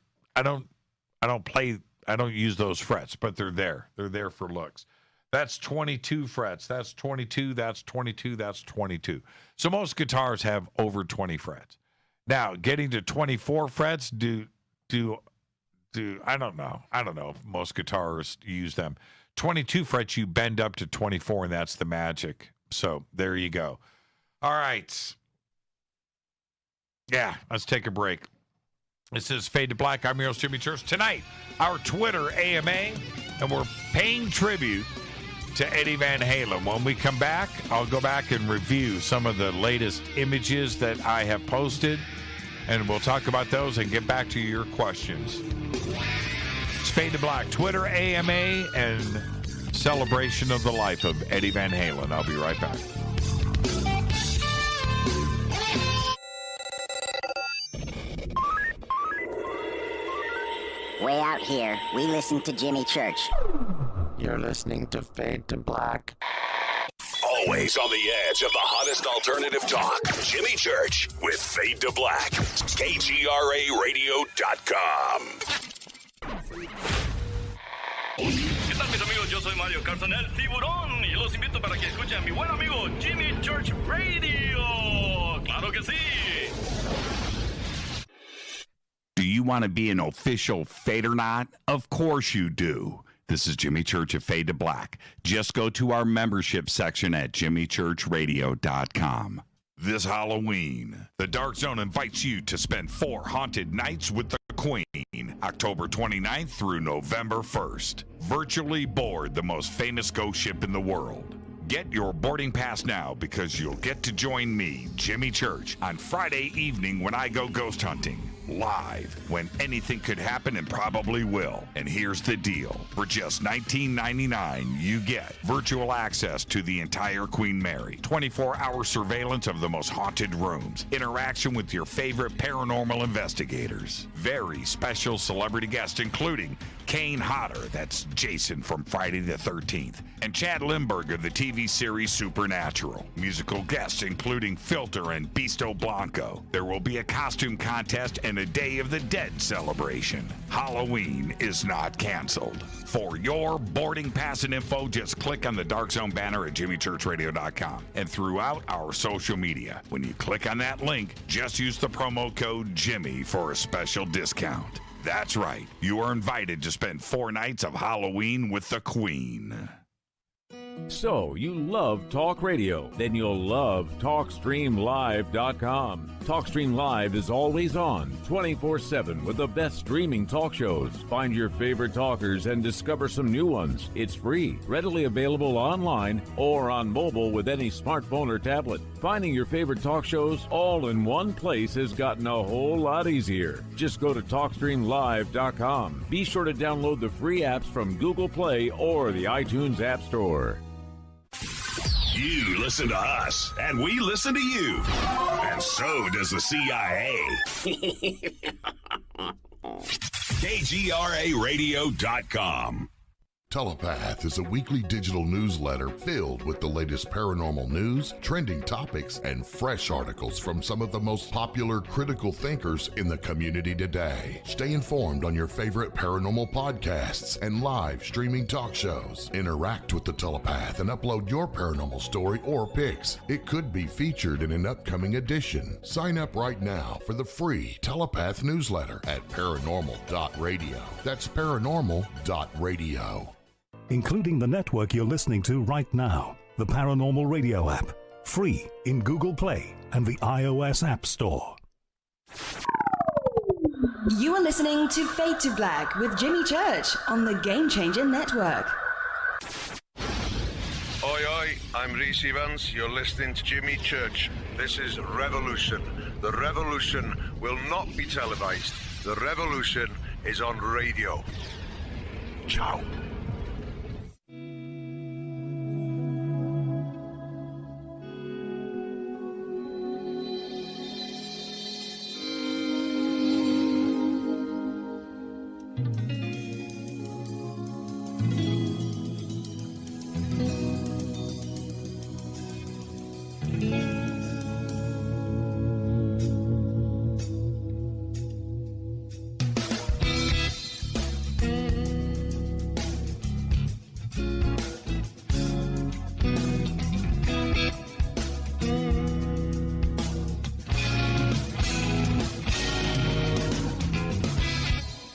use those frets, but they're there. They're there for looks. That's 22 frets. That's 22. That's 22. That's 22. So most guitars have over 20 frets. Now, getting to 24 frets, do I don't know. I don't know if most guitarists use them. 22 frets, you bend up to 24, and that's the magic. So there you go. All right. Yeah, let's take a break. This is Fade to Black. I'm your host, Jimmy Church. Tonight, our Twitter AMA, and we're paying tribute to Eddie Van Halen. When we come back, I'll go back and review some of the latest images that I have posted, and we'll talk about those and get back to your questions. It's Fade to Black, Twitter AMA, and celebration of the life of Eddie Van Halen. I'll be right back. Way out here, we listen to Jimmy Church. You're listening to Fade to Black. Always on the edge of the hottest alternative talk. Jimmy Church with Fade to Black. KGRARadio.com. ¿Qué tal, mis amigos? Yo soy Mario Carson, el tiburón, y los invito para que escuchen a mi buen amigo Jimmy Church Radio. ¡Claro que sí! Do you want to be an official Fadernaut? Of course you do. This is Jimmy Church of Fade to Black. Just go to our membership section at jimmychurchradio.com. This Halloween, the Dark Zone invites you to spend 4 haunted nights with the Queen, October 29th through November 1st. Virtually board the most famous ghost ship in the world. Get your boarding pass now because you'll get to join me, Jimmy Church, on Friday evening when I go ghost hunting. Live, when anything could happen and probably will. And here's the deal. For just $19.99, you get virtual access to the entire Queen Mary, 24-hour surveillance of the most haunted rooms, interaction with your favorite paranormal investigators, very special celebrity guests including Kane Hodder, that's Jason from Friday the 13th, and Chad Lindbergh of the TV series Supernatural. Musical guests including Filter and Beasto Blanco. There will be a costume contest and a Day of the Dead celebration. Halloween is not canceled. For your boarding pass and info, just click on the Dark Zone banner at jimmychurchradio.com and throughout our social media. When you click on that link, just use the promo code Jimmy for a special discount. That's right. You are invited to spend 4 nights of Halloween with the Queen. So, you love talk radio? Then you'll love TalkStreamLive.com. TalkStream Live is always on, 24/7 with the best streaming talk shows. Find your favorite talkers and discover some new ones. It's free, readily available online or on mobile with any smartphone or tablet. Finding your favorite talk shows all in one place has gotten a whole lot easier. Just go to TalkStreamLive.com. Be sure to download the free apps from Google Play or the iTunes App Store. You listen to us, and we listen to you. And so does the CIA. KGRARadio.com. Telepath is a weekly digital newsletter filled with the latest paranormal news, trending topics, and fresh articles from some of the most popular critical thinkers in the community today. Stay informed on your favorite paranormal podcasts and live streaming talk shows. Interact with the Telepath and upload your paranormal story or pics. It could be featured in an upcoming edition. Sign up right now for the free Telepath newsletter at paranormal.radio. That's paranormal.radio. Including the network you're listening to right now, the Paranormal Radio app, free in Google Play and the iOS App Store. You are listening to Fade to Black with Jimmy Church on the Game Changer Network. Oi, oi, I'm Reese Evans. You're listening to Jimmy Church. This is Revolution. The revolution will not be televised. The revolution is on radio. Ciao.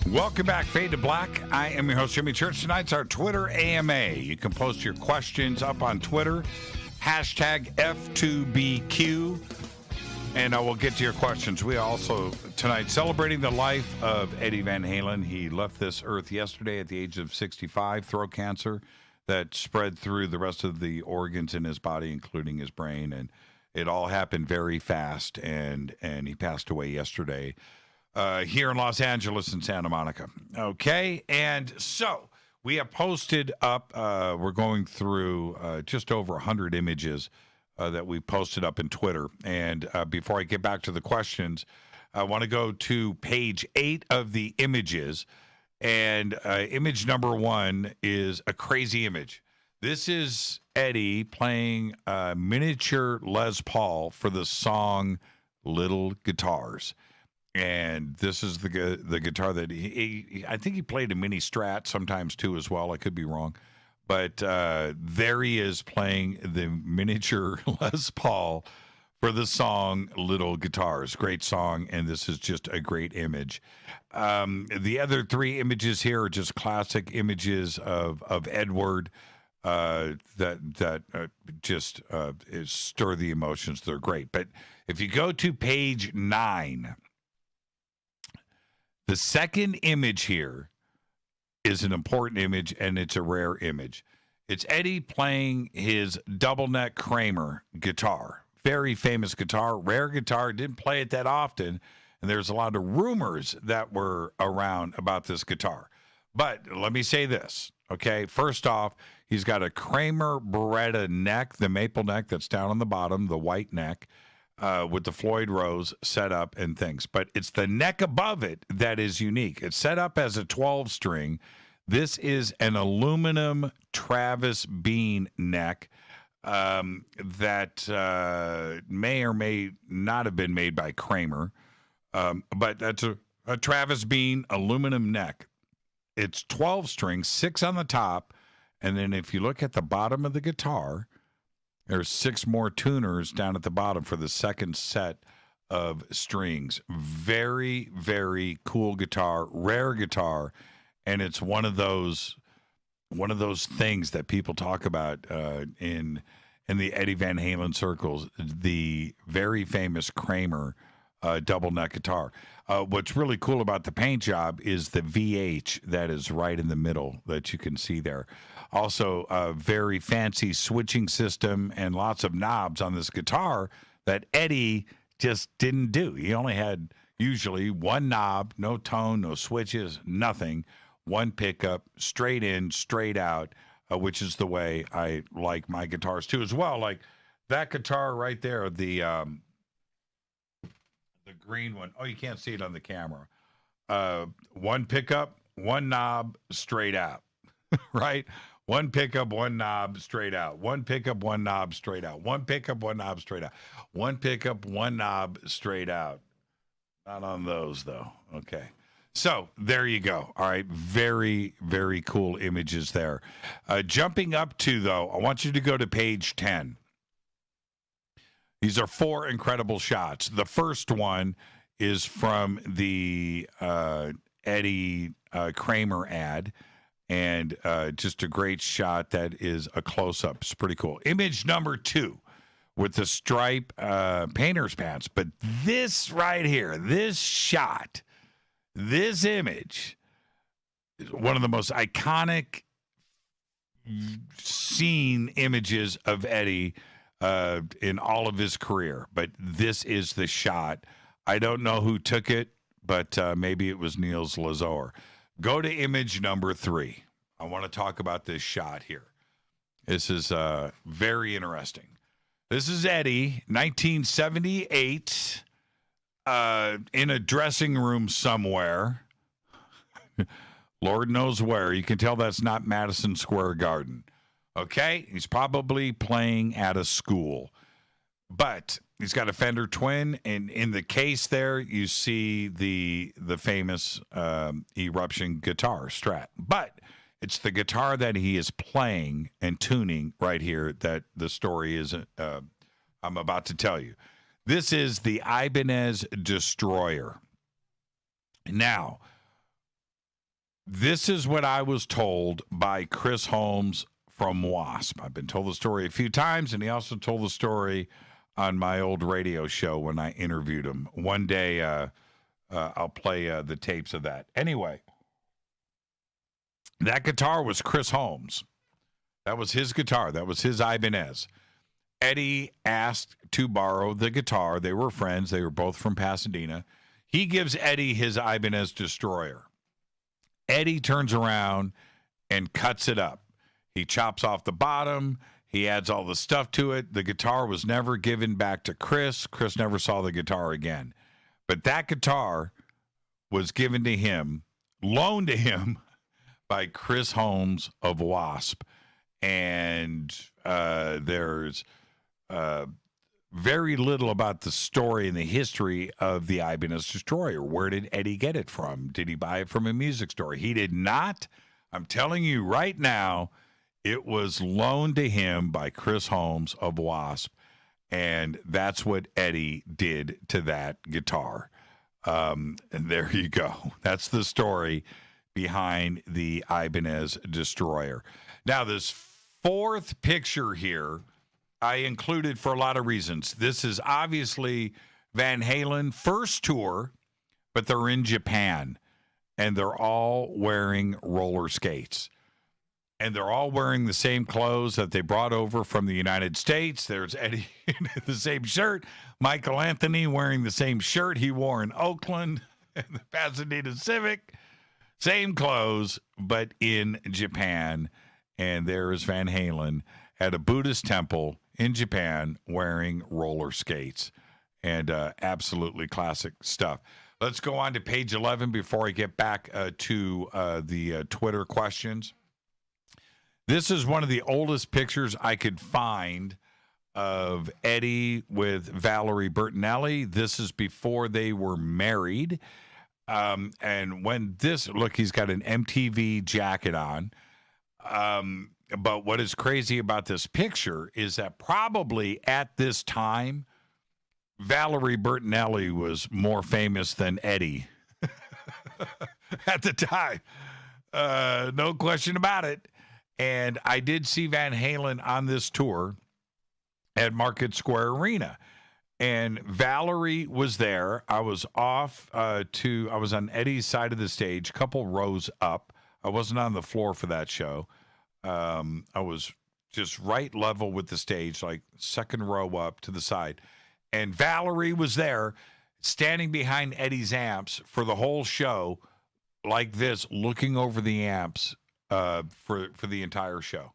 Welcome back, Fade to Black. I am your host, Jimmy Church. Tonight's our Twitter AMA. You can post your questions up on Twitter, hashtag F2BQ, and I will get to your questions. We also, tonight, celebrating the life of Eddie Van Halen. He left this earth yesterday at the age of 65, throat cancer that spread through the rest of the organs in his body, including his brain, and it all happened very fast, and he passed away yesterday. Here in Los Angeles and Santa Monica. Okay, and so we have posted up, we're going through just over 100 images that we posted up in Twitter. And before I get back to the questions, I want to go to page 8 of the images. And image number 1 is a crazy image. This is Eddie playing miniature Les Paul for the song Little Guitars. And this is the guitar that I think he played a mini Strat sometimes too as well. I could be wrong. But there he is playing the miniature Les Paul for the song Little Guitars. Great song, and this is just a great image. The other 3 images here are just classic images of Edward that just stir the emotions. They're great. But if you go to page 9... the second image here is an important image, and it's a rare image. It's Eddie playing his double neck Kramer guitar. Very famous guitar, rare guitar, didn't play it that often, and there's a lot of rumors that were around about this guitar. But let me say this, okay? First off, he's got a Kramer Beretta neck, the maple neck that's down on the bottom, the white neck, with the Floyd Rose set up and things. But it's the neck above it that is unique. It's set up as a 12-string. This is an aluminum Travis Bean neck that may or may not have been made by Kramer. But that's a Travis Bean aluminum neck. It's 12 strings, 6 on the top. And then if you look at the bottom of the guitar, there's 6 more tuners down at the bottom for the second set of strings. Very, very cool guitar, rare guitar, and it's one of those one of those things that people talk about in the Eddie Van Halen circles, the very famous Kramer double neck guitar. What's really cool about the paint job is the VH that is right in the middle that you can see there. Also, a very fancy switching system and lots of knobs on this guitar that Eddie just didn't do. He only had usually one knob, no tone, no switches, nothing. One pickup, straight in, straight out, which is the way I like my guitars too as well. Like that guitar right there, the green one. Oh, you can't see it on the camera. One pickup, one knob, straight out, right? One pickup, one knob, straight out. One pickup, one knob, straight out. One pickup, one knob, straight out. One pickup, one knob, straight out. Not on those, though. Okay. So there you go. All right. Very, very cool images there. Jumping up to, though, I want you to go to page 10. These are 4 incredible shots. The first one is from the Eddie Kramer ad, and just a great shot that is a close-up. It's pretty cool. Image number 2 with the stripe painter's pants. But this right here, this shot, this image is one of the most iconic scene images of Eddie in all of his career. But this is the shot. I don't know who took it, but maybe it was Niels Lazor. Go to image number 3. I want to talk about this shot here. This is very interesting. This is Eddie, 1978, in a dressing room somewhere. Lord knows where. You can tell that's not Madison Square Garden. Okay? He's probably playing at a school. But he's got a Fender Twin, and in the case there, you see the famous Eruption guitar Strat. But it's the guitar that he is playing and tuning right here that the story is I'm about to tell you. This is the Ibanez Destroyer. Now, this is what I was told by Chris Holmes from Wasp. I've been told the story a few times, and he also told the story on my old radio show when I interviewed him. One day, I'll play the tapes of that. Anyway, that guitar was Chris Holmes. That was his guitar. That was his Ibanez. Eddie asked to borrow the guitar. They were friends. They were both from Pasadena. He gives Eddie his Ibanez Destroyer. Eddie turns around and cuts it up. He chops off the bottom. He adds all the stuff to it. The guitar was never given back to Chris. Chris never saw the guitar again. But that guitar was given to him, loaned to him by Chris Holmes of Wasp. And there's very little about the story and the history of the Ibanez Destroyer. Where did Eddie get it from? Did he buy it from a music store? He did not. I'm telling you right now, it was loaned to him by Chris Holmes of Wasp, and that's what Eddie did to that guitar. And there you go. That's the story behind the Ibanez Destroyer. Now, this 4th picture here, I included for a lot of reasons. This is obviously Van Halen first tour, but they're in Japan, and they're all wearing roller skates. And they're all wearing the same clothes that they brought over from the United States. There's Eddie in the same shirt. Michael Anthony wearing the same shirt he wore in Oakland and the Pasadena Civic. Same clothes, but in Japan. And there's Van Halen at a Buddhist temple in Japan wearing roller skates. And absolutely classic stuff. Let's go on to page 11 before I get back to the Twitter questions. This is one of the oldest pictures I could find of Eddie with Valerie Bertinelli. This is before they were married. And when this, look, he's got an MTV jacket on. But what is crazy about this picture is that probably at this time, Valerie Bertinelli was more famous than Eddie at the time. No question about it. And I did see Van Halen on this tour at Market Square Arena. And Valerie was there. I was off I was on Eddie's side of the stage, a couple rows up. I wasn't on the floor for that show. I was just right level with the stage, like second row up to the side. And Valerie was there, standing behind Eddie's amps for the whole show, like this, looking over the amps for the entire show.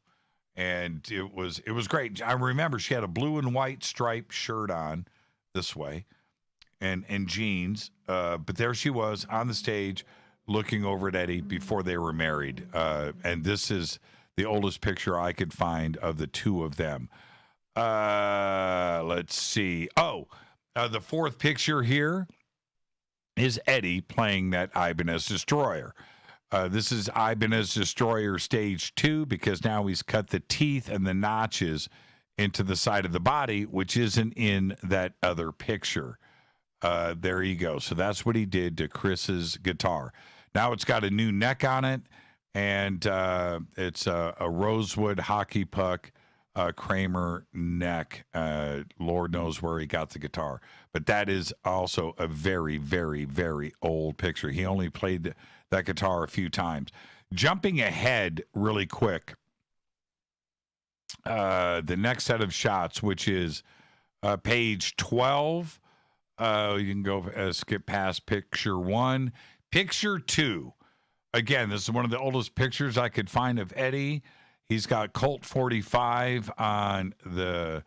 And it was great. I remember she had a blue and white striped shirt on this way and jeans. But there she was on the stage looking over at Eddie before they were married. And this is the oldest picture I could find of the two of them. Let's see. The fourth picture here is Eddie playing that Ibanez Destroyer. This is Ibanez Destroyer Stage 2 because now he's cut the teeth and the notches into the side of the body, which isn't in that other picture. There you go. So that's what he did to Chris's guitar. Now it's got a new neck on it, and it's a rosewood hockey puck Kramer neck. Lord knows where he got the guitar. But that is also a very, very, very old picture. He only played that guitar a few times. Jumping ahead really quick, the next set of shots, which is page 12. You can go skip past picture 1. Picture 2. Again, this is one of the oldest pictures I could find of Eddie. He's got Colt 45 on the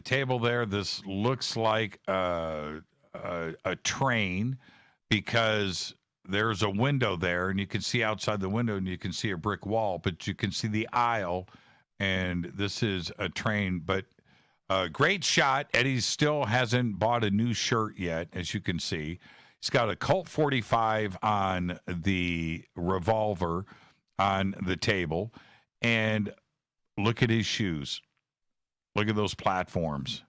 table there. This looks like a train because there's a window there, and you can see outside the window, and you can see a brick wall, but you can see the aisle, and this is a train. But great shot. Eddie still hasn't bought a new shirt yet, as you can see. He's got a Colt 45 on the revolver on the table, and look at his shoes. Look at those platforms.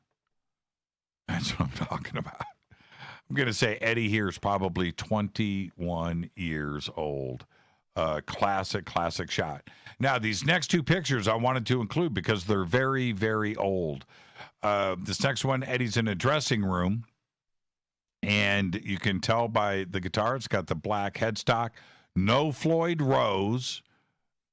That's what I'm talking about. I'm going to say Eddie here is probably 21 years old. Classic shot. Now, these next two pictures I wanted to include because they're very, very old. This next one, Eddie's in a dressing room, and you can tell by the guitar, it's got the black headstock. No Floyd Rose.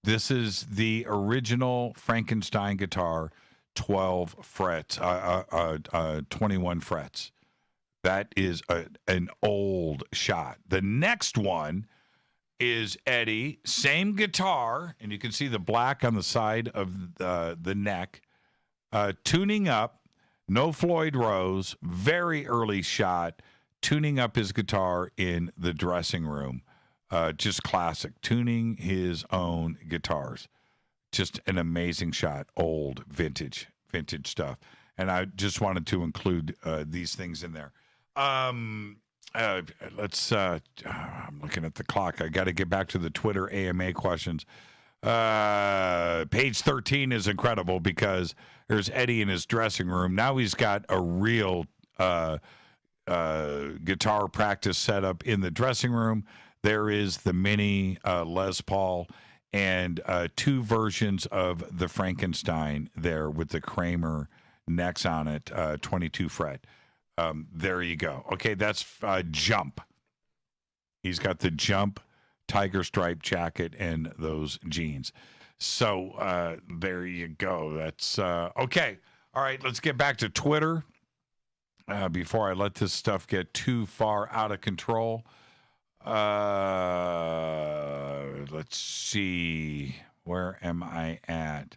This is the original Frankenstein guitar, 12 frets, 21 frets. That is an old shot. The next one is Eddie, same guitar, and you can see the black on the side of the neck, tuning up, no Floyd Rose, very early shot, tuning up his guitar in the dressing room. Just classic, tuning his own guitars. Just an amazing shot, old, vintage stuff. And I just wanted to include these things in there. I'm looking at the clock. I got to get back to the Twitter AMA questions. Page 13 is incredible because there's Eddie in his dressing room. Now he's got a real guitar practice setup in the dressing room. There is the mini Les Paul and two versions of the Frankenstein there with the Kramer necks on it, 22 fret. There you go. Okay, that's Jump. He's got the Jump tiger stripe jacket and those jeans. So there you go. That's okay. All right, let's get back to Twitter before I let this stuff get too far out of control. Let's see. Where am I at?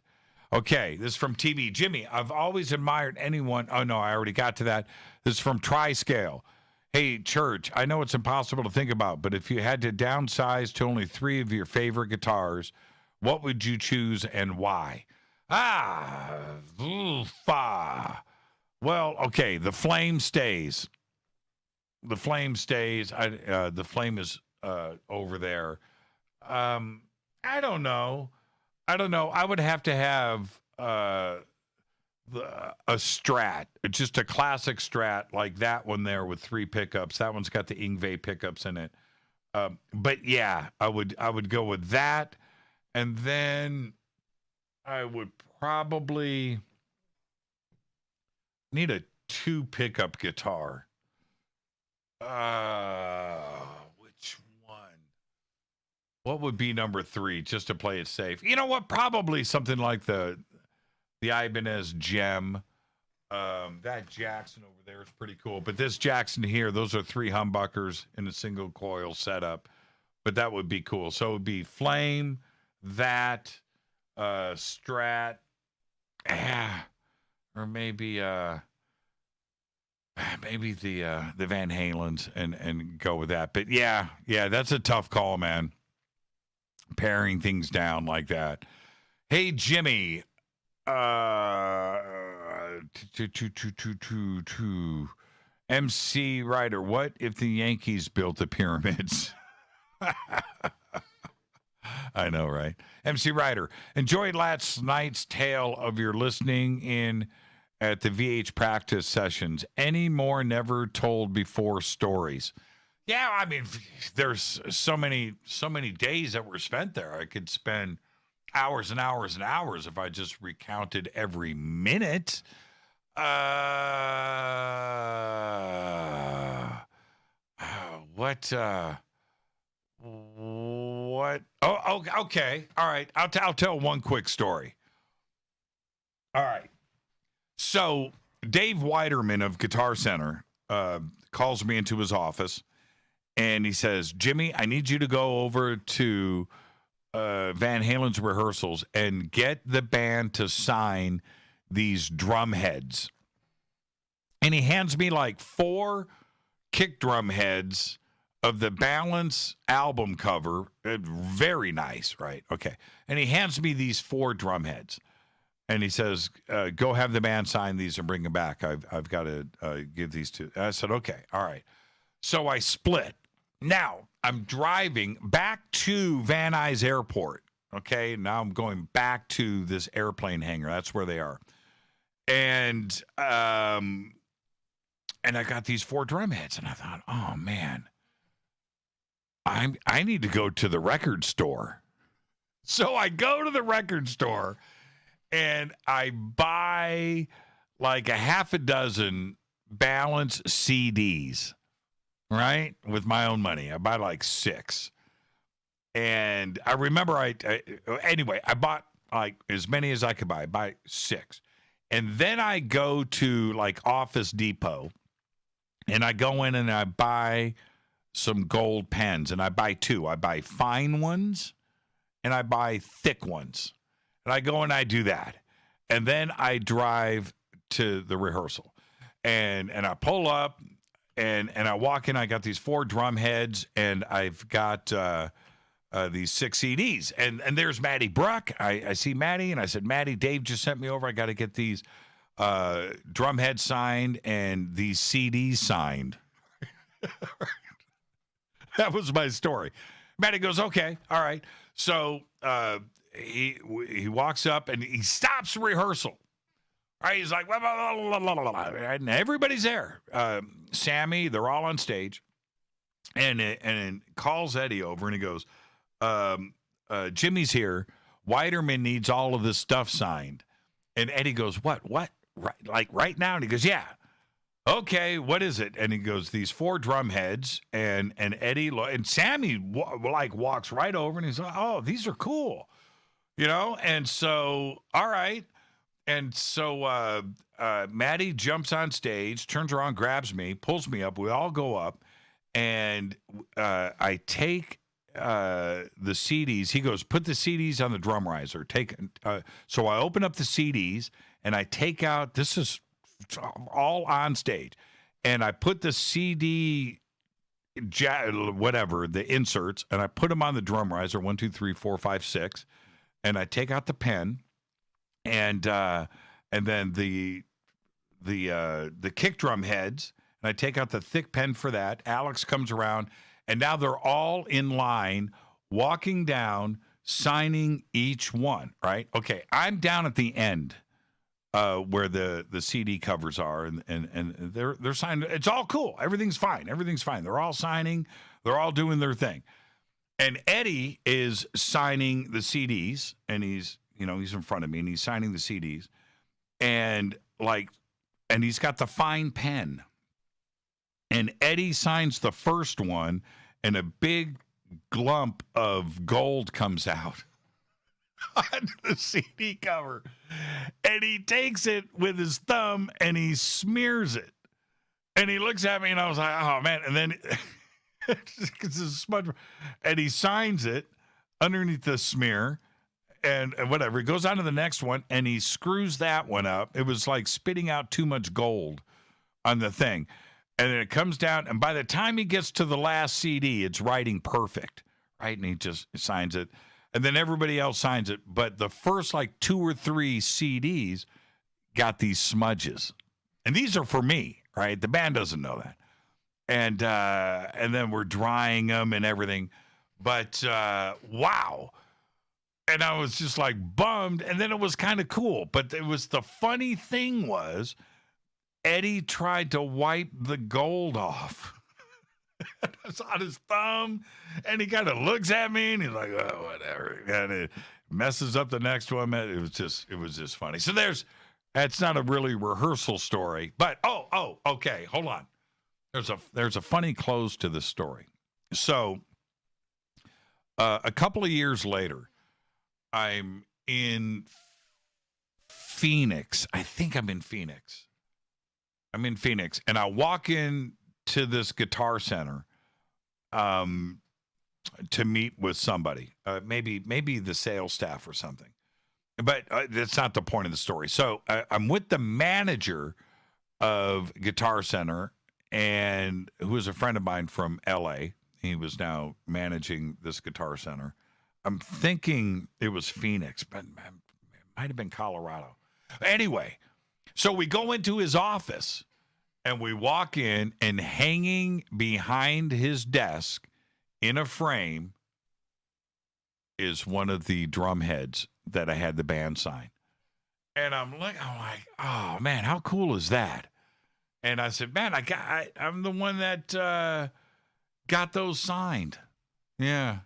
Okay, this is from TV. Jimmy, I've always admired anyone. Oh, no, I already got to that. This is from Triscale. Hey, Church, I know it's impossible to think about, but if you had to downsize to only 3 of your favorite guitars, what would you choose and why? Well, okay, the Flame stays. The Flame stays. The Flame is over there. I don't know. I would have to have a Strat, just a classic Strat like that one there with 3 pickups. That one's got the Yngwie pickups in it. But yeah, I would go with that. And then I would probably need a 2 pickup guitar. Which one? What would be number 3, just to play it safe? You know what? Probably something like the Ibanez Gem. That Jackson over there is pretty cool. But this Jackson here, those are 3 humbuckers in a single coil setup. But that would be cool. So it would be Flame, that, Strat, or maybe the Van Halens and go with that. But yeah, that's a tough call, man. Paring things down like that. Hey, Jimmy. MC Ryder, what if the Yankees built the pyramids? I know, right? MC Ryder, enjoyed last night's tale of your listening in at the VH practice sessions. Any more never told before stories? Yeah, I mean, there's so many days that were spent there. I could spend hours and hours and hours if I just recounted every minute. What? Oh, okay. All right. I'll tell one quick story. All right. So Dave Weiderman of Guitar Center calls me into his office, and he says, Jimmy, I need you to go over to Van Halen's rehearsals and get the band to sign these drum heads. And he hands me like 4 kick drum heads of the Balance album cover. Very nice, right? Okay. And he hands me these 4 drum heads. And he says, go have the band sign these and bring them back. I've got to give these to. And I said, okay, all right. So I split. Now, I'm driving back to Van Nuys Airport, okay? Now I'm going back to this airplane hangar. That's where they are. And I got these 4 drum heads, and I thought, oh, man, I need to go to the record store. So I go to the record store, and I buy like a half a dozen Balance CDs. Right? With my own money. I buy like 6. And I remember anyway, I bought like as many as I could buy. I buy 6. And then I go to like Office Depot, and I go in and I buy some gold pens, and I buy 2. I buy fine ones and I buy thick ones. And I go and I do that. And then I drive to the rehearsal. And I pull up, and I walk in. I got these 4 drum heads, and I've got these 6 CDs. And there's Maddie Bruck. I see Maddie, and I said, Maddie, Dave just sent me over. I got to get these drum heads signed and these CDs signed. That was my story. Maddie goes, okay, all right. So he walks up, and he stops rehearsal. All right, he's like, blah, blah, blah, blah, blah, blah. And everybody's there. Sammy, they're all on stage. And calls Eddie over, and he goes, Jimmy's here. Weiderman needs all of this stuff signed. And Eddie goes, what? Right now? And he goes, yeah. Okay, what is it? And he goes, these 4 drum heads. And Eddie, and Sammy walks right over, and he's like, oh, these are cool. You know? And so, all right. And so Maddie jumps on stage, turns around, grabs me, pulls me up. We all go up, and I take the CDs. He goes, put the CDs on the drum riser. So I open up the CDs, and I take out, this is all on stage, and I put the CD, whatever, the inserts, and I put them on the drum riser, 1, 2, 3, 4, 5, 6, and I take out the pen. And then the kick drum heads, and I take out the thick pen for that. Alex comes around, and now they're all in line, walking down, signing each one. Right? Okay, I'm down at the end where the CD covers are, and they're signing. It's all cool. Everything's fine. They're all signing. They're all doing their thing. And Eddie is signing the CDs, and he's in front of me, and he's signing the CDs, and he's got the fine pen. And Eddie signs the first one, and a big glump of gold comes out on the CD cover. And he takes it with his thumb, and he smears it. And he looks at me, and I was like, oh, man. And then it's a smudge. And he signs it underneath the smear, and whatever. He goes on to the next one, and he screws that one up. It was like spitting out too much gold on the thing. And then it comes down, and by the time he gets to the last CD, it's writing perfect, right? And he just signs it. And then everybody else signs it. But the first, 2 or 3 CDs got these smudges. And these are for me, right? The band doesn't know that. And then we're drying them and everything. But, wow. And I was just, bummed. And then it was kind of cool. But it was the funny thing was, Eddie tried to wipe the gold off. It's on his thumb, and he kind of looks at me, and he's like, "Oh, whatever," and it messes up the next one. It was just funny. So that's not a really rehearsal story, but okay, hold on. There's a funny close to this story. So, a couple of years later, I'm in Phoenix. I think I'm in Phoenix. And I walk in to this Guitar Center to meet with somebody, maybe the sales staff or something. But that's not the point of the story. So I'm with the manager of Guitar Center, and who is a friend of mine from L.A. He was now managing this Guitar Center. I'm thinking it was Phoenix, but it might have been Colorado. Anyway. So we go into his office, and we walk in, and hanging behind his desk in a frame is one of the drum heads that I had the band sign. And I'm like, oh, man, how cool is that? And I said, man, I'm the one that got those signed. Yeah.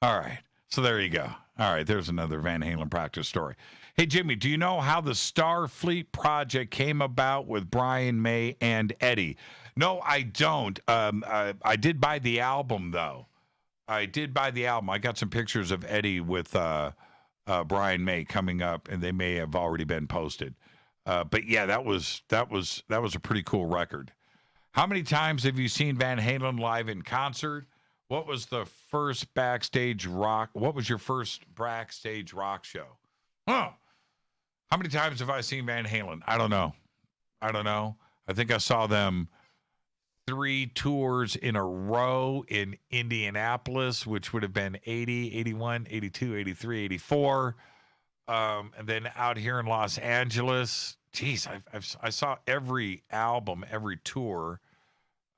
All right. So there you go. All right. There's another Van Halen practice story. Hey, Jimmy, do you know how the Starfleet project came about with Brian May and Eddie? No, I don't. I did buy the album, though. I got some pictures of Eddie with Brian May coming up, and they may have already been posted. But yeah, that was a pretty cool record. How many times have you seen Van Halen live in concert? What was your first backstage rock show? Oh, how many times have I seen Van Halen? I don't know. I think I saw them 3 tours in a row in Indianapolis, which would have been 80, 81, 82, 83, 84. And then out here in Los Angeles, geez, I saw every album, every tour.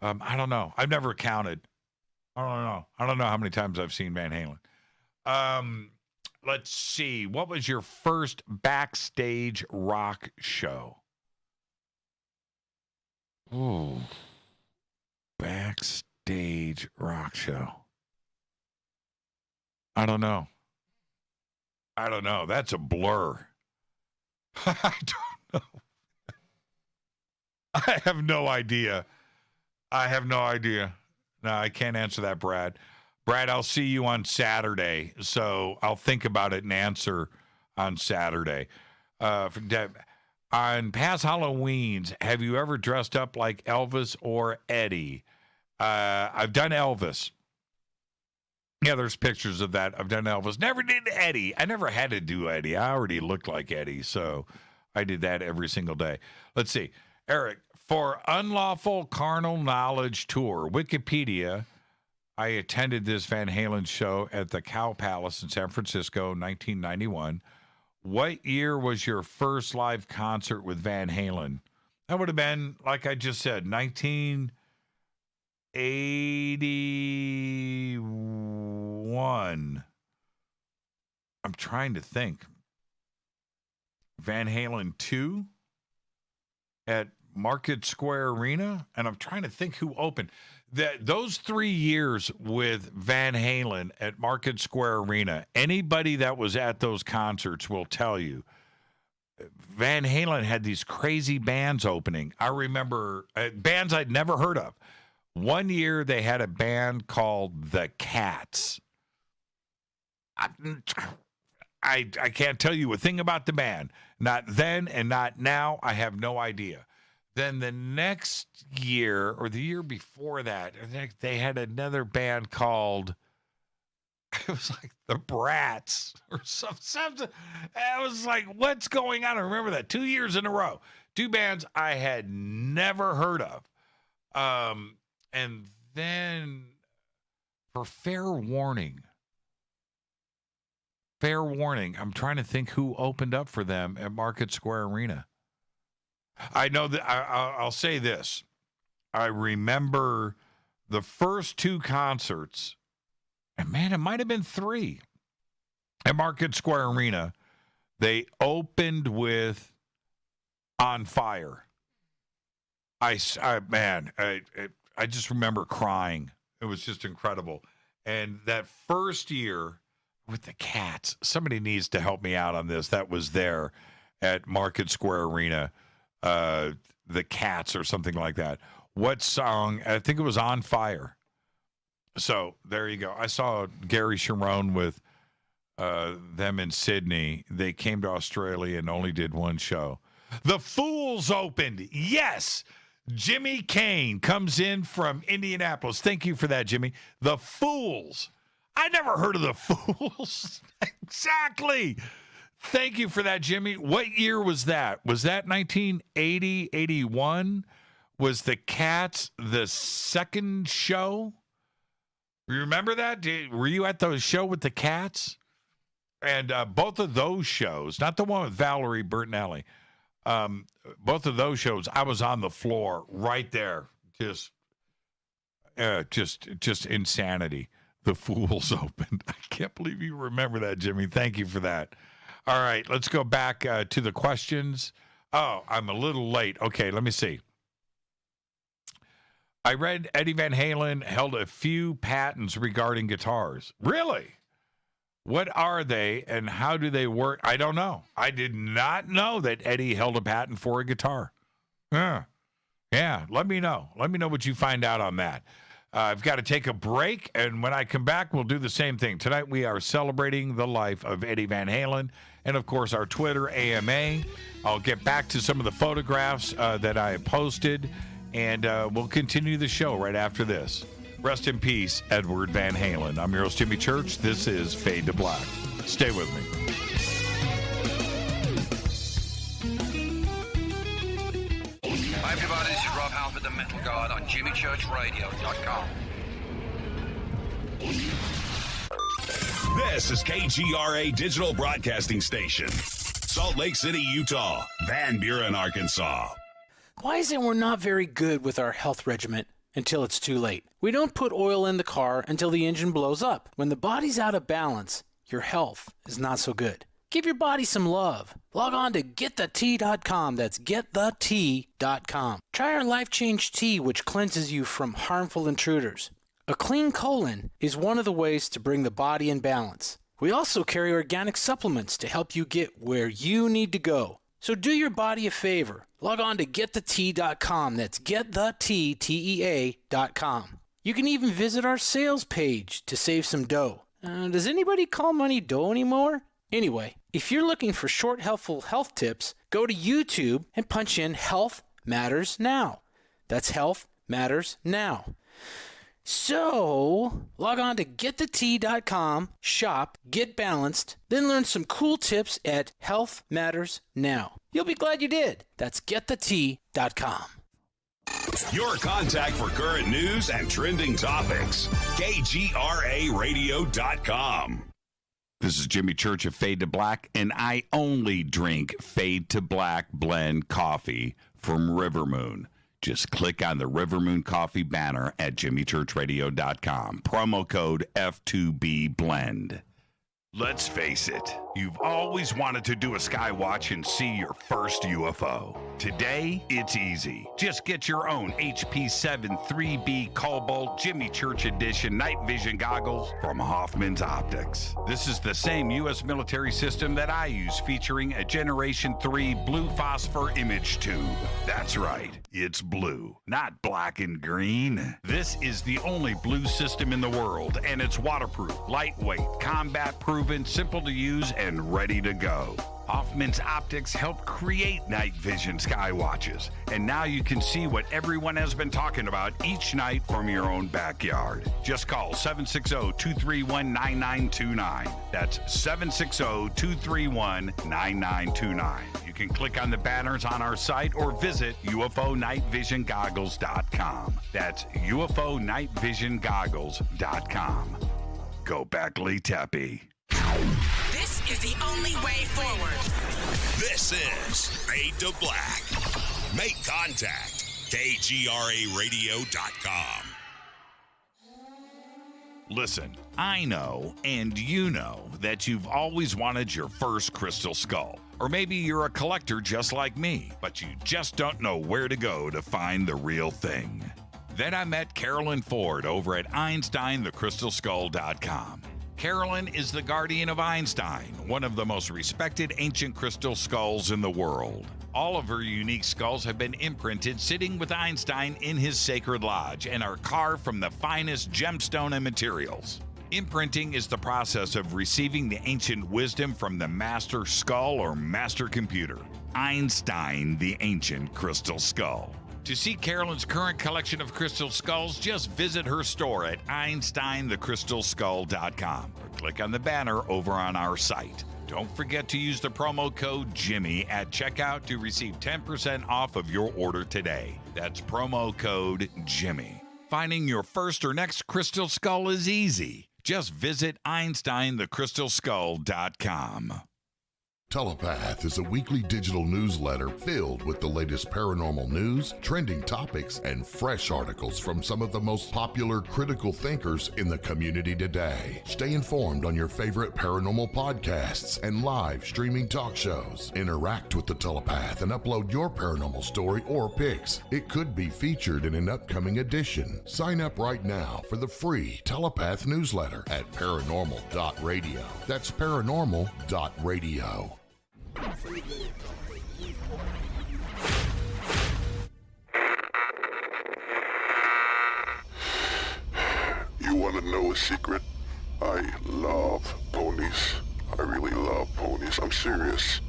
I don't know. I've never counted. I don't know how many times I've seen Van Halen. Let's see. What was your first backstage rock show? Ooh. Backstage rock show. I don't know. That's a blur. I don't know. I have no idea. No, I can't answer that, Brad. Brad, I'll see you on Saturday, so I'll think about it and answer on Saturday. On past Halloweens, have you ever dressed up like Elvis or Eddie? I've done Elvis. Yeah, there's pictures of that. I've done Elvis. Never did Eddie. I never had to do Eddie. I already looked like Eddie, so I did that every single day. Let's see. Eric, for Unlawful Carnal Knowledge Tour, Wikipedia, I attended this Van Halen show at the Cow Palace in San Francisco, 1991. What year was your first live concert with Van Halen? That would have been, like I just said, 1981. I'm trying to think. Van Halen 2 at Market Square Arena, and I'm trying to think who opened. Those 3 years with Van Halen at Market Square Arena, anybody that was at those concerts will tell you, Van Halen had these crazy bands opening. I remember bands I'd never heard of. One year they had a band called The Cats. I can't tell you a thing about the band. Not then and not now. I have no idea. Then the next year or the year before that, they had another band called, it was like the Brats or something. I was like, what's going on? I remember that 2 years in a row. 2 bands I had never heard of. And then for Fair Warning, I'm trying to think who opened up for them at Market Square Arena. I know that I'll say this. I remember the first 2 concerts, and man, it might have been 3 at Market Square Arena. They opened with On Fire. I just remember crying. It was just incredible. And that first year with the Cats, somebody needs to help me out on this. That was there at Market Square Arena. The Cats or something like that. What song? I think it was On Fire. So there you go. I saw Gary Sharon with them in Sydney. They came to Australia and only did 1 show. The Fools opened. Yes. Jimmy Kane comes in from Indianapolis. Thank you for that, Jimmy. The Fools. I never heard of the Fools. Exactly. Thank you for that, Jimmy. What year was that? Was that 1980, 81? Was the Cats the second show? You remember that? Were you at the show with the Cats? And both of those shows, not the one with Valerie Bertinelli, both of those shows, I was on the floor right there. Just insanity. The Fools opened. I can't believe you remember that, Jimmy. Thank you for that. All right, let's go back to the questions. Oh, I'm a little late. Okay, let me see. I read Eddie Van Halen held a few patents regarding guitars. Really? What are they and how do they work? I don't know. I did not know that Eddie held a patent for a guitar. Yeah, let me know. Let me know what you find out on that. I've got to take a break, and when I come back, we'll do the same thing. Tonight, we are celebrating the life of Eddie Van Halen, and, of course, our Twitter AMA. I'll get back to some of the photographs that I posted, and we'll continue the show right after this. Rest in peace, Edward Van Halen. I'm your host, Jimmy Church. This is Fade to Black. Stay with me. Hi, everybody. This is Rob Halford, the Metal Guard on JimmyChurchRadio.com. This is KGRA Digital Broadcasting Station. Salt Lake City, Utah. Van Buren, Arkansas. Why is it we're not very good with our health regimen until it's too late? We don't put oil in the car until the engine blows up. When the body's out of balance, your health is not so good. Give your body some love. Log on to GetTheT.com. That's GetTheT.com. Try our Life Change Tea, which cleanses you from harmful intruders. A clean colon is one of the ways to bring the body in balance. We also carry organic supplements to help you get where you need to go. So do your body a favor. Log on to GetTheT.com. That's GetTheT.com. You can even visit our sales page to save some dough. Does anybody call money dough anymore? Anyway, if you're looking for short, helpful health tips, go to YouTube and punch in Health Matters Now. That's Health Matters Now. So, log on to GetTheT.com, shop, get balanced, then learn some cool tips at Health Matters Now. You'll be glad you did. That's GetTheT.com. Your contact for current news and trending topics. KGRARadio.com. This is Jimmy Church of Fade to Black, and I only drink Fade to Black blend coffee from River Moon. Just click on the River Moon Coffee banner at jimmychurchradio.com. Promo code F2B Blend. Let's face it, you've always wanted to do a sky watch and see your first UFO. Today, it's easy. Just get your own HP7 3B Cobalt Jimmy Church Edition night vision goggles from Hoffman's Optics. This is the same U.S. military system that I use, featuring a Generation 3 blue phosphor image tube. That's right, it's blue, not black and green. This is the only blue system in the world, and it's waterproof, lightweight, combat-proven, simple to use, and ready to go. Hoffman's Optics helped create night vision sky watches, and now you can see what everyone has been talking about each night from your own backyard. Just call 760-231-9929. That's 760-231-9929. You can click on the banners on our site or visit UFOnightvisiongoggles.com. That's UFOnightvisiongoggles.com. Go back, Lee Tappy. This is the only way forward. This is Fade to Black. Make contact. KGRAradio.com. Listen, I know, and you know, that you've always wanted your first crystal skull. Or maybe you're a collector just like me, but you just don't know where to go to find the real thing. Then I met Carolyn Ford over at EinsteinTheCrystalSkull.com. Carolyn is the guardian of Einstein, one of the most respected ancient crystal skulls in the world. All of her unique skulls have been imprinted sitting with Einstein in his sacred lodge and are carved from the finest gemstone and materials. Imprinting is the process of receiving the ancient wisdom from the master skull or master computer. Einstein, the ancient crystal skull. To see Carolyn's current collection of crystal skulls, just visit her store at EinsteinTheCrystalSkull.com or click on the banner over on our site. Don't forget to use the promo code Jimmy at checkout to receive 10% off of your order today. That's promo code Jimmy. Finding your first or next crystal skull is easy. Just visit EinsteinTheCrystalSkull.com. Telepath is a weekly digital newsletter filled with the latest paranormal news, trending topics, and fresh articles from some of the most popular critical thinkers in the community today. Stay informed on your favorite paranormal podcasts and live streaming talk shows. Interact with the Telepath and upload your paranormal story or pics. It could be featured in an upcoming edition. Sign up right now for the free Telepath newsletter at paranormal.radio. That's paranormal.radio. You want to know a secret? I love ponies. I really love ponies. I'm serious.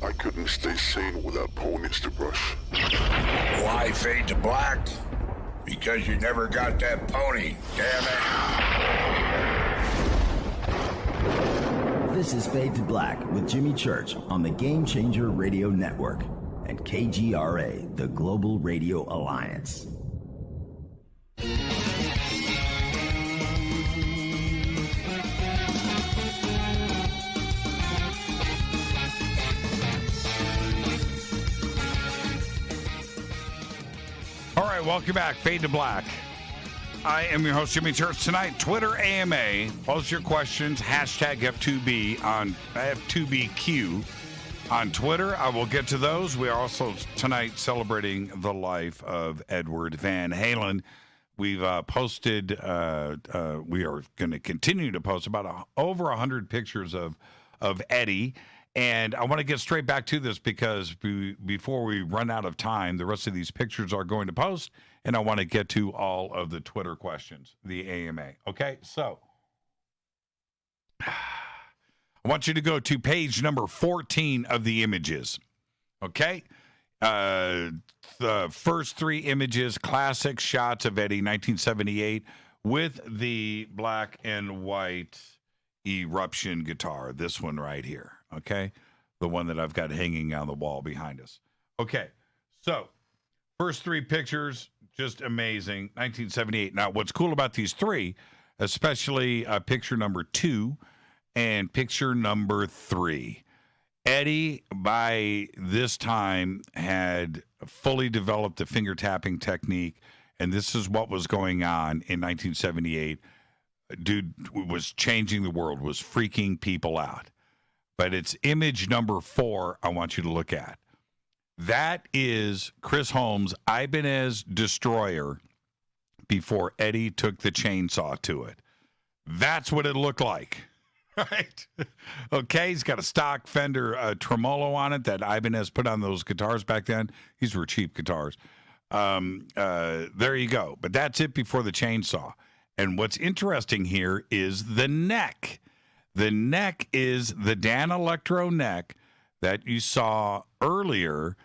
I couldn't stay sane without ponies to brush. Why fade to black? Because you never got that pony, damn it. This is Fade to Black with Jimmy Church on the Game Changer Radio Network and KGRA, the Global Radio Alliance. All right, welcome back. Fade to Black. I am your host, Jimmy Church. Tonight, Twitter AMA. Post your questions. Hashtag F2B on F2BQ on Twitter. I will get to those. We are also tonight celebrating the life of Edward Van Halen. We've posted, we are going to continue to post about over 100 pictures of Eddie. And I want to get straight back to this because before we run out of time, the rest of these pictures are going to post, and I want to get to all of the Twitter questions, the AMA. Okay, so I want you to go to page number 14 of the images. Okay? The first three images, classic shots of Eddie, 1978, with the black and white eruption guitar. This one right here. Okay, the one that I've got hanging on the wall behind us. Okay, so first three pictures, just amazing. 1978. Now, what's cool about these three, especially picture number 2 and picture number 3, Eddie, by this time, had fully developed the finger tapping technique, and this is what was going on in 1978. Dude was changing the world, was freaking people out. But it's image number 4 I want you to look at. That is Chris Holmes' Ibanez Destroyer before Eddie took the chainsaw to it. That's what it looked like, right? Okay, he's got a stock Fender tremolo on it that Ibanez put on those guitars back then. These were cheap guitars. There you go. But that's it before the chainsaw. And what's interesting here is the neck. The neck is the Dan Electro neck that you saw earlier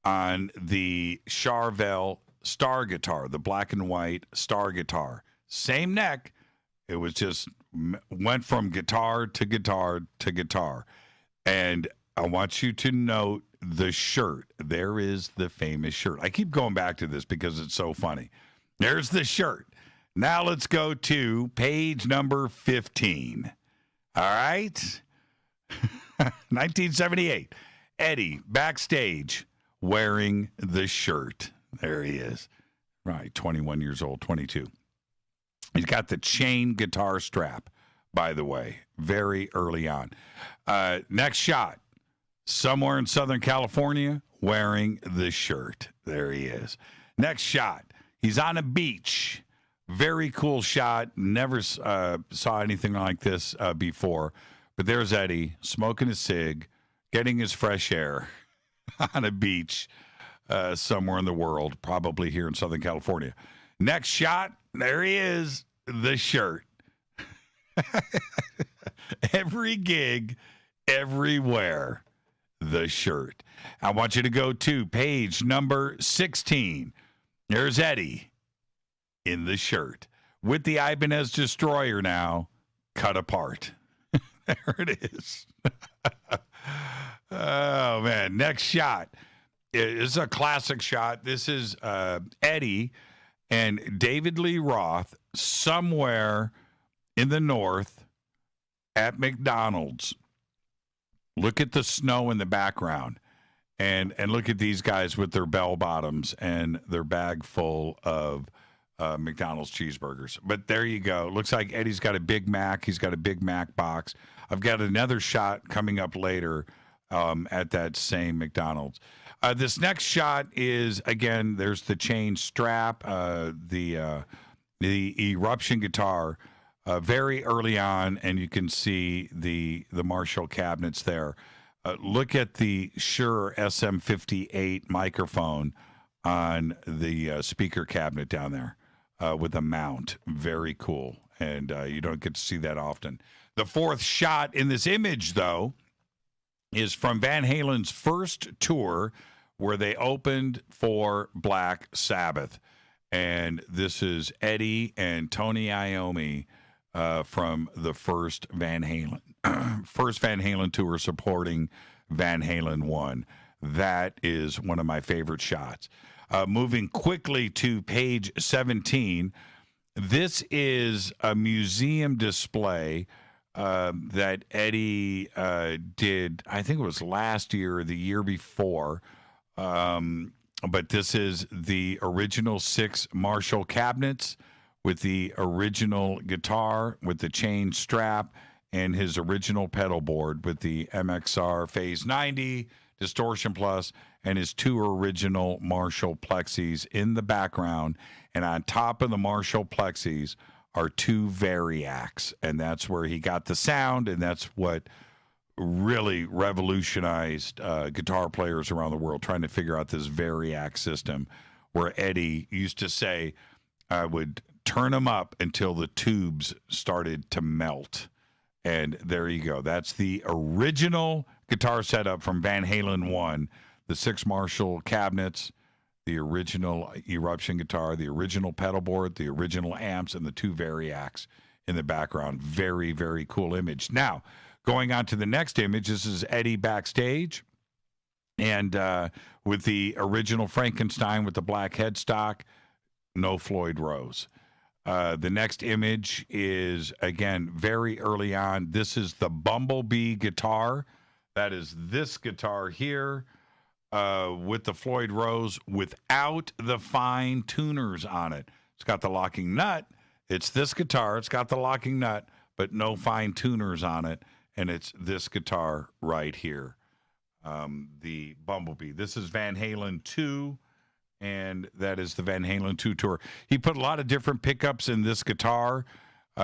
on the Charvel Star guitar, the black and white Star guitar. Same neck. It was just went from guitar to guitar to guitar. And I want you to note the shirt. There is the famous shirt. I keep going back to this because it's so funny. There's the shirt. Now let's go to page number 15. All right. 1978. Eddie backstage wearing the shirt. There he is. Right. 21 years old, 22. He's got the chain guitar strap, by the way, very early on. Next shot. Somewhere in Southern California wearing the shirt. There he is. Next shot. He's on a beach. Very cool shot. Never saw anything like this before. But there's Eddie smoking a cig, getting his fresh air on a beach somewhere in the world, probably here in Southern California. Next shot, there he is, the shirt. Every gig, everywhere, the shirt. I want you to go to page number 16. There's Eddie in the shirt with the Ibanez Destroyer now cut apart. There it is. Oh, man. Next shot. It's a classic shot. This is Eddie and David Lee Roth somewhere in the north at McDonald's. Look at the snow in the background. And look at these guys with their bell bottoms and their bag full of McDonald's cheeseburgers. But there you go. Looks like Eddie's got a Big Mac. He's got a Big Mac box. I've got another shot coming up later at that same McDonald's. This next shot is, again, there's the chain strap, the Eruption guitar, very early on, and you can see the Marshall cabinets there. Look at the Shure SM58 microphone on the speaker cabinet down there with a mount. Very cool, and you don't get to see that often. The fourth shot in this image, though, is from Van Halen's first tour where they opened for Black Sabbath. And this is Eddie and Tony Iommi from the first Van Halen tour supporting Van Halen 1. That is one of my favorite shots. Moving quickly to page 17, this is a museum display that Eddie did, I think it was last year or the year before. But this is the original 6 Marshall cabinets with the original guitar, with the chain strap, and his original pedal board with the MXR Phase 90, Distortion Plus, and his 2 original Marshall plexis in the background. And on top of the Marshall plexis are 2 Variacs, and that's where he got the sound, and that's what really revolutionized guitar players around the world trying to figure out this Variac system, where Eddie used to say, I would turn them up until the tubes started to melt. And there you go. That's the original guitar setup from Van Halen 1, the 6 Marshall cabinets, the original Eruption guitar, the original pedal board, the original amps, and the 2 Variacs in the background. Very, very cool image. Now, going on to the next image, this is Eddie backstage, and with the original Frankenstein with the black headstock, no Floyd Rose. The next image is, again, very early on. This is the Bumblebee guitar. That is this guitar here with the Floyd Rose without the fine tuners on it. It's got the locking nut. It's this guitar. It's got the locking nut, but no fine tuners on it. And it's this guitar right here. the Bumblebee. This is Van Halen 2, and that is the Van Halen 2 tour. He put a lot of different pickups in this guitar.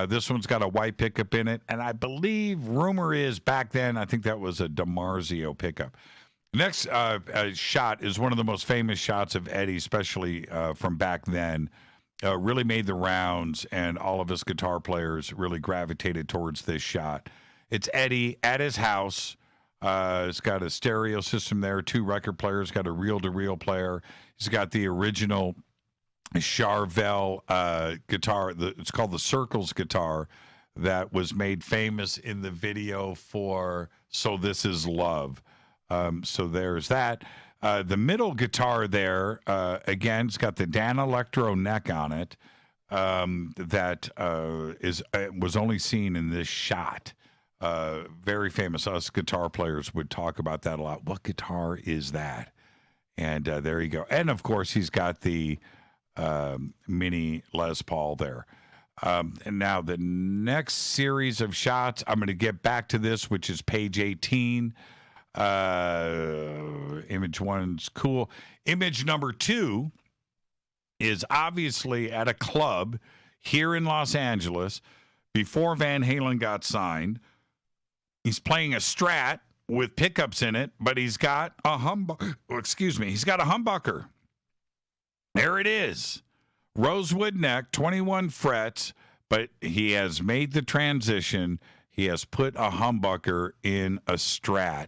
This one's got a white pickup in it, and I believe, rumor is, back then, I think that was a DiMarzio pickup. Next shot is one of the most famous shots of Eddie, especially from back then. Really made the rounds, and all of his guitar players really gravitated towards this shot. It's Eddie at his house. It's got a stereo system there, 2 record players, got a reel-to-reel player. He's got the original Charvel guitar. It's called the Circles guitar that was made famous in the video for So This Is Love. So there's that. The middle guitar there, again, it's got the Dan Electro neck on it that was only seen in this shot. Very famous. Us guitar players would talk about that a lot. What guitar is that? And there you go. And, of course, he's got the mini Les Paul there. And now the next series of shots, I'm going to get back to this, which is page 18. Image 1's cool. Image number 2 is obviously at a club here in Los Angeles before Van Halen got signed. He's playing a Strat with pickups in it, but he's got a he's got a humbucker. There it is. Rosewood neck, 21 frets, but he has made the transition. He has put a humbucker in a Strat,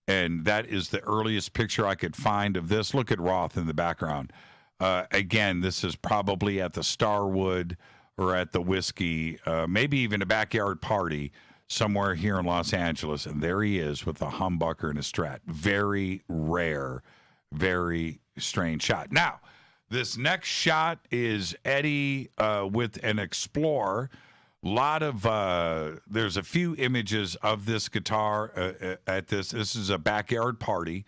and that is the earliest picture I could find of this. Look at Roth in the background. Again, this is probably at the Starwood or at the Whiskey, maybe even a backyard party somewhere here in Los Angeles, and there he is with a humbucker and a Strat. Very rare, very strange shot. Now, this next shot is Eddie with an Explorer. There's a few images of this guitar at this. This is a backyard party,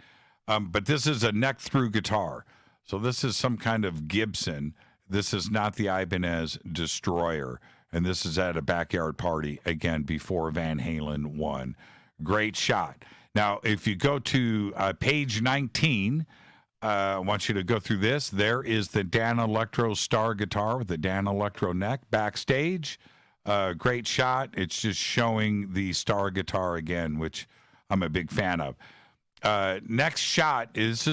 but this is a neck-through guitar. So this is some kind of Gibson. This is not the Ibanez Destroyer. And this is at a backyard party, again, before Van Halen won. Great shot. Now, if you go to page 19, I want you to go through this. There is the Dan Electro Star guitar with the Dan Electro neck backstage. Great shot. It's just showing the Star guitar again, which I'm a big fan of. Next shot is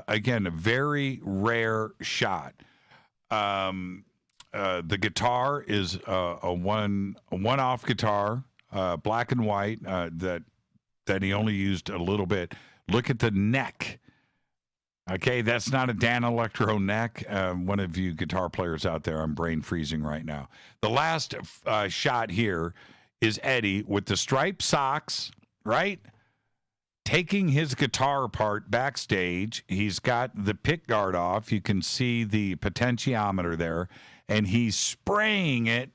again, a very rare shot. The guitar is a one-off guitar, black and white, that he only used a little bit. Look at the neck. Okay, that's not a Dan Electro neck. One of you guitar players out there, I'm brain freezing right now. The last shot here is Eddie with the striped socks, right? Taking his guitar apart backstage. He's got the pick guard off. You can see the potentiometer there, and he's spraying it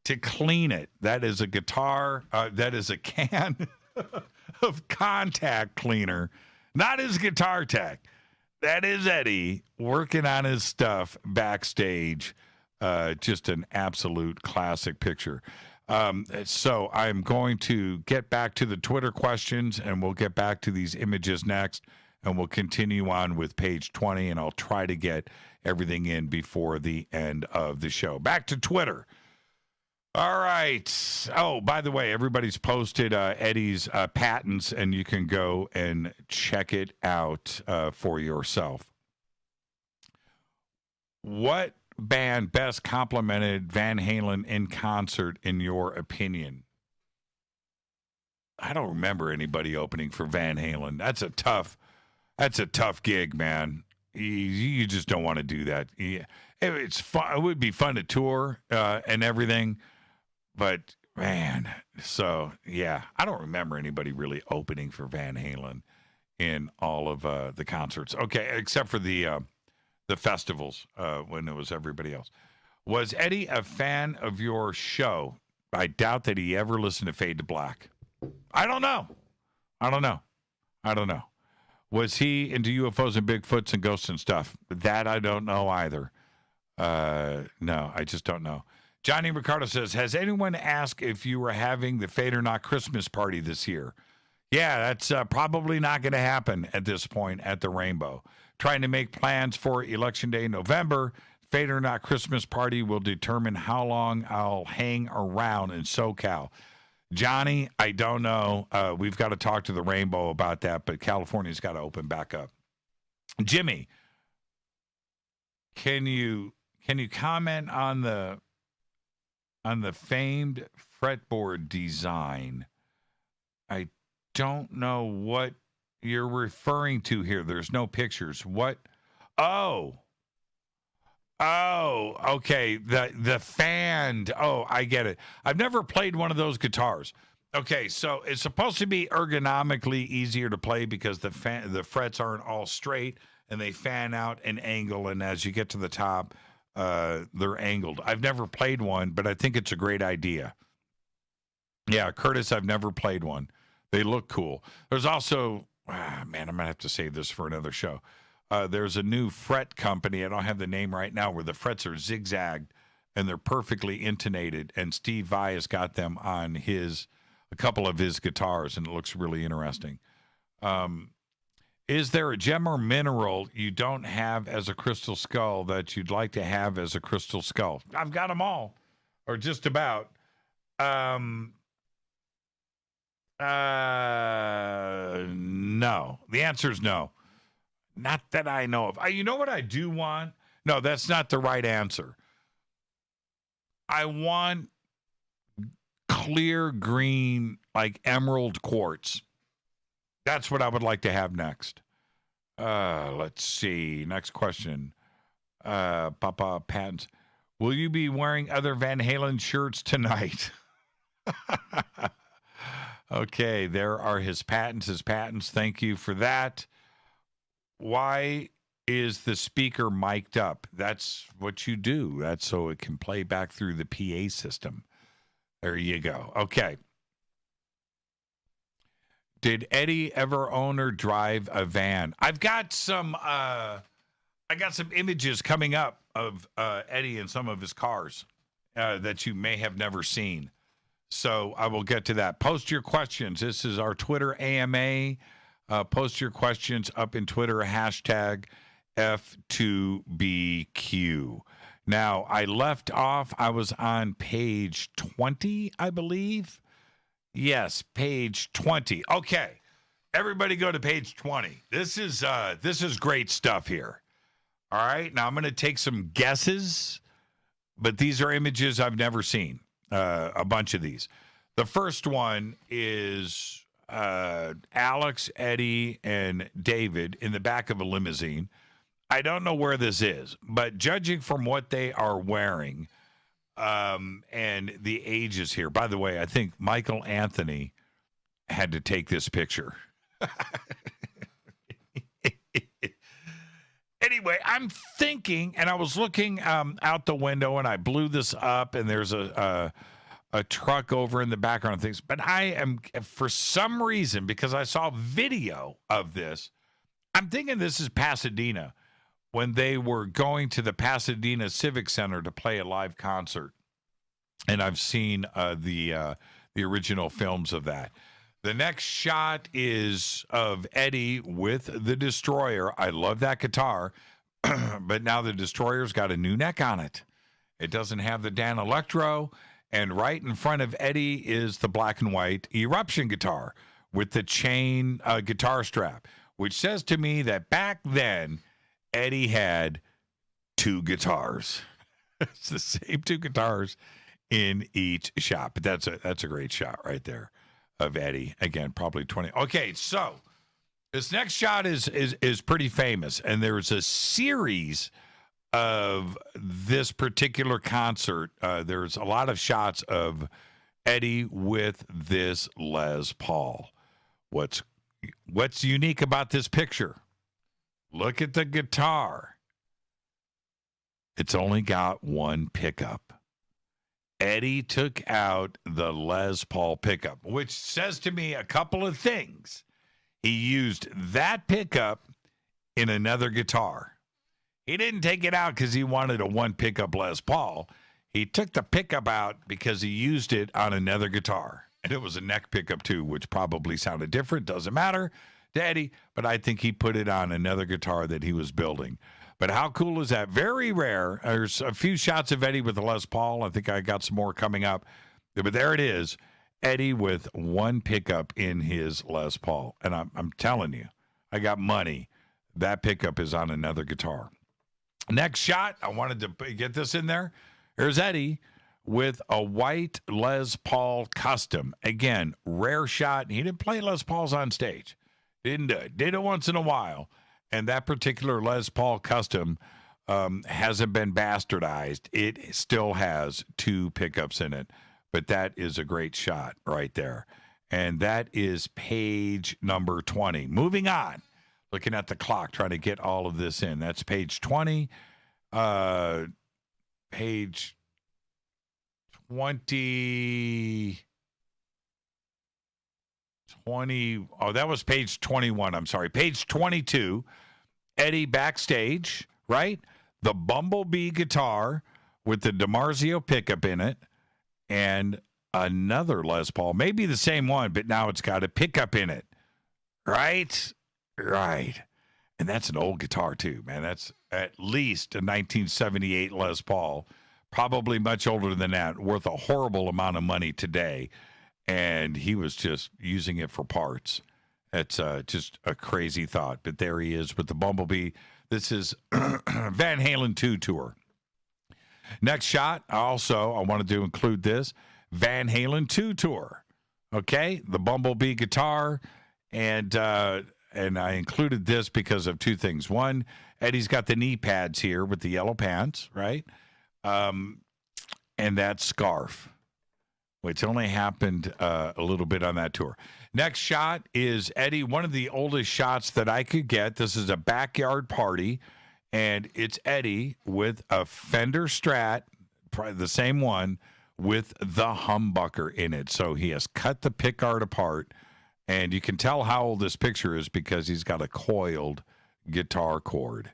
to clean it. That is a guitar. That is a can of contact cleaner, not his guitar tech. That is Eddie working on his stuff backstage. Just an absolute classic picture. So I'm going to get back to the Twitter questions, and we'll get back to these images next, and we'll continue on with page 20, and I'll try to get everything in before the end of the show. Back to Twitter. All right. Oh, by the way, everybody's posted Eddie's patents, and you can go and check it out for yourself. What band best complimented Van Halen in concert, in your opinion? I don't remember anybody opening for Van Halen. That's a tough gig, man. You just don't want to do that. It's fun. It would be fun to tour and everything, but man, so yeah, I don't remember anybody really opening for Van Halen in all of the concerts. Okay, except for the festivals when it was everybody else. Was Eddie a fan of your show? I doubt that he ever listened to Fade to Black. I don't know. Was he into UFOs and Bigfoots and ghosts and stuff? That I don't know either. No, I just don't know. Johnny Ricardo says, has anyone asked if you were having the Fade or Not Christmas party this year? Yeah, that's probably not going to happen at this point at the Rainbow. Trying to make plans for Election Day in November. Fate or not Christmas party will determine how long I'll hang around in SoCal. Johnny, I don't know. We've got to talk to the Rainbow about that, but California's got to open back up. Jimmy, can you comment on the famed fretboard design? I don't know what you're referring to here. There's no pictures. What? Oh, okay. The fan. Oh, I get it. I've never played one of those guitars. Okay, so it's supposed to be ergonomically easier to play because the frets aren't all straight and they fan out an angle, and as you get to the top, they're angled. I've never played one, but I think it's a great idea. Yeah, Curtis, I've never played one. They look cool. There's also, man, I'm going to have to save this for another show. There's a new fret company. I don't have the name right now, where the frets are zigzagged and they're perfectly intonated. And Steve Vai has got them on a couple of his guitars, and it looks really interesting. Is there a gem or mineral you don't have as a crystal skull that you'd like to have as a crystal skull? I've got them all, or just about. No. The answer is no. Not that I know of. You know what I do want? No, that's not the right answer. I want clear green, like emerald quartz. That's what I would like to have next. Let's see. Next question. Papa Patents. Will you be wearing other Van Halen shirts tonight? Okay, there are his patents. Thank you for that. Why is the speaker mic'd up? That's what you do. That's so it can play back through the PA system. There you go. Okay. Did Eddie ever own or drive a van? I've got some images coming up of Eddie and some of his cars that you may have never seen. So I will get to that. Post your questions. This is our Twitter AMA. Post your questions up in Twitter, hashtag F2BQ. Now, I left off, I was on page 20, I believe. Yes, page 20. Okay, everybody go to page 20. This is great stuff here. All right, now I'm going to take some guesses, but these are images I've never seen, a bunch of these. The first one is Alex, Eddie, and David in the back of a limousine. I don't know where this is, but judging from what they are wearing and the ages here. By the way, I think Michael Anthony had to take this picture. Anyway, I'm thinking, and I was looking out the window, and I blew this up, and there's a truck over in the background and things. But I am, for some reason, because I saw video of this, I'm thinking this is Pasadena, when they were going to the Pasadena Civic Center to play a live concert. And I've seen the original films of that. The next shot is of Eddie with the Destroyer. I love that guitar, but now the Destroyer's got a new neck on it. It doesn't have the Dan Electro, and right in front of Eddie is the black and white Eruption guitar with the chain guitar strap, which says to me that back then, Eddie had two guitars. It's the same two guitars in each shot, but that's a great shot right there of Eddie. Again, probably 20. Okay, so this next shot is pretty famous, and there's a series of this particular concert. There's a lot of shots of Eddie with this Les Paul. What's unique about this picture? Look at the guitar. It's only got one pickup. Eddie took out the Les Paul pickup, which says to me a couple of things. He used that pickup in another guitar. He didn't take it out because he wanted a one pickup Les Paul. He took the pickup out because he used it on another guitar. And it was a neck pickup, too, which probably sounded different. Doesn't matter to Eddie, but I think he put it on another guitar that he was building. But how cool is that? Very rare. There's a few shots of Eddie with the Les Paul. I think I got some more coming up. But there it is. Eddie with one pickup in his Les Paul. And I'm telling you, I got money. That pickup is on another guitar. Next shot, I wanted to get this in there. Here's Eddie with a white Les Paul Custom. Again, rare shot. He didn't play Les Pauls on stage. Didn't do it. Did it once in a while. And that particular Les Paul Custom hasn't been bastardized. It still has two pickups in it. But that is a great shot right there. And that is page number 20. Moving on. Looking at the clock, trying to get all of this in. That's page 20. Page 20. Oh, that was page 21. I'm sorry. Page 22. Eddie backstage, right? The Bumblebee guitar with the DiMarzio pickup in it. And another Les Paul, maybe the same one, but now it's got a pickup in it. Right? Right. And that's an old guitar too, man. That's at least a 1978 Les Paul, probably much older than that, worth a horrible amount of money today. And he was just using it for parts. It's just a crazy thought. But there he is with the Bumblebee. This is Van Halen 2 tour. Next shot, I wanted to include this, Van Halen 2 tour. Okay, the Bumblebee guitar, and I included this because of two things. One, Eddie's got the knee pads here with the yellow pants, right? And that scarf, which only happened a little bit on that tour. Next shot is Eddie, one of the oldest shots that I could get. This is a backyard party. And it's Eddie with a Fender Strat, probably the same one, with the humbucker in it. So he has cut the pickguard apart, and you can tell how old this picture is because he's got a coiled guitar cord.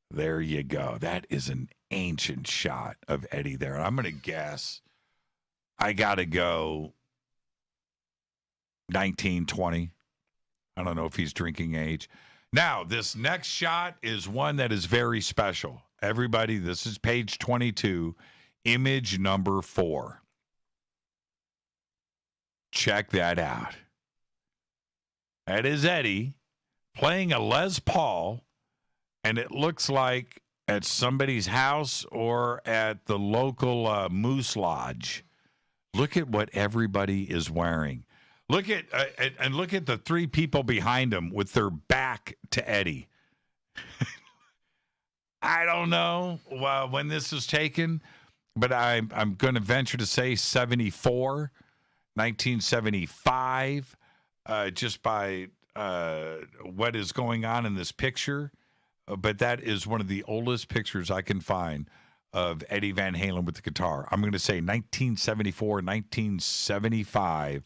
There you go. That is an ancient shot of Eddie there. And I'm going to guess I got to go 19, 20. I don't know if he's drinking age. Now, this next shot is one that is very special. Everybody, this is page 22, image number 4. Check that out. That is Eddie playing a Les Paul, and it looks like at somebody's house or at the local Moose Lodge. Look at what everybody is wearing. Look at the three people behind him with their back to Eddie. I don't know when this was taken, but I'm going to venture to say 74, 1975, just by what is going on in this picture. But that is one of the oldest pictures I can find of Eddie Van Halen with the guitar. I'm going to say 1974, 1975.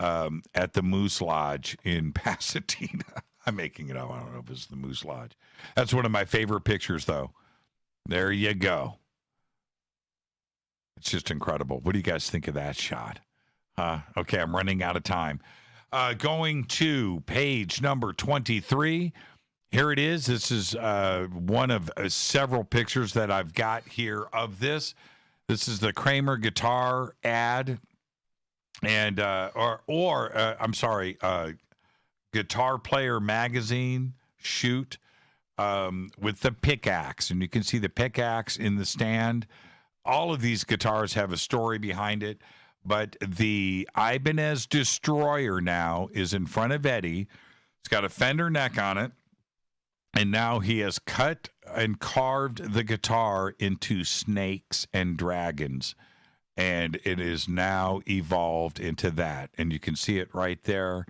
At the Moose Lodge in Pasadena. I'm making it up. I don't know if it's the Moose Lodge. That's one of my favorite pictures, though. There you go. It's just incredible. What do you guys think of that shot? Okay, I'm running out of time. Going to page number 23. Here it is. This is one of several pictures that I've got here of this. This is the Kramer guitar ad. And Guitar Player magazine shoot with the pickaxe, and you can see the pickaxe in the stand. All of these guitars have a story behind it, but the Ibanez Destroyer now is in front of Eddie. It's got a Fender neck on it, and now he has cut and carved the guitar into snakes and dragons. And it is now evolved into that. And you can see it right there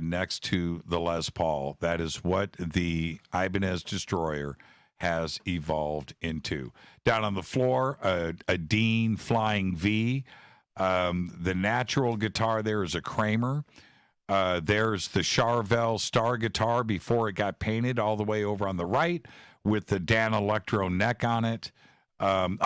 next to the Les Paul. That is what the Ibanez Destroyer has evolved into. Down on the floor, a Dean Flying V. The natural guitar there is a Kramer. There's the Charvel Star guitar before it got painted all the way over on the right with the Dan Electro neck on it. Hold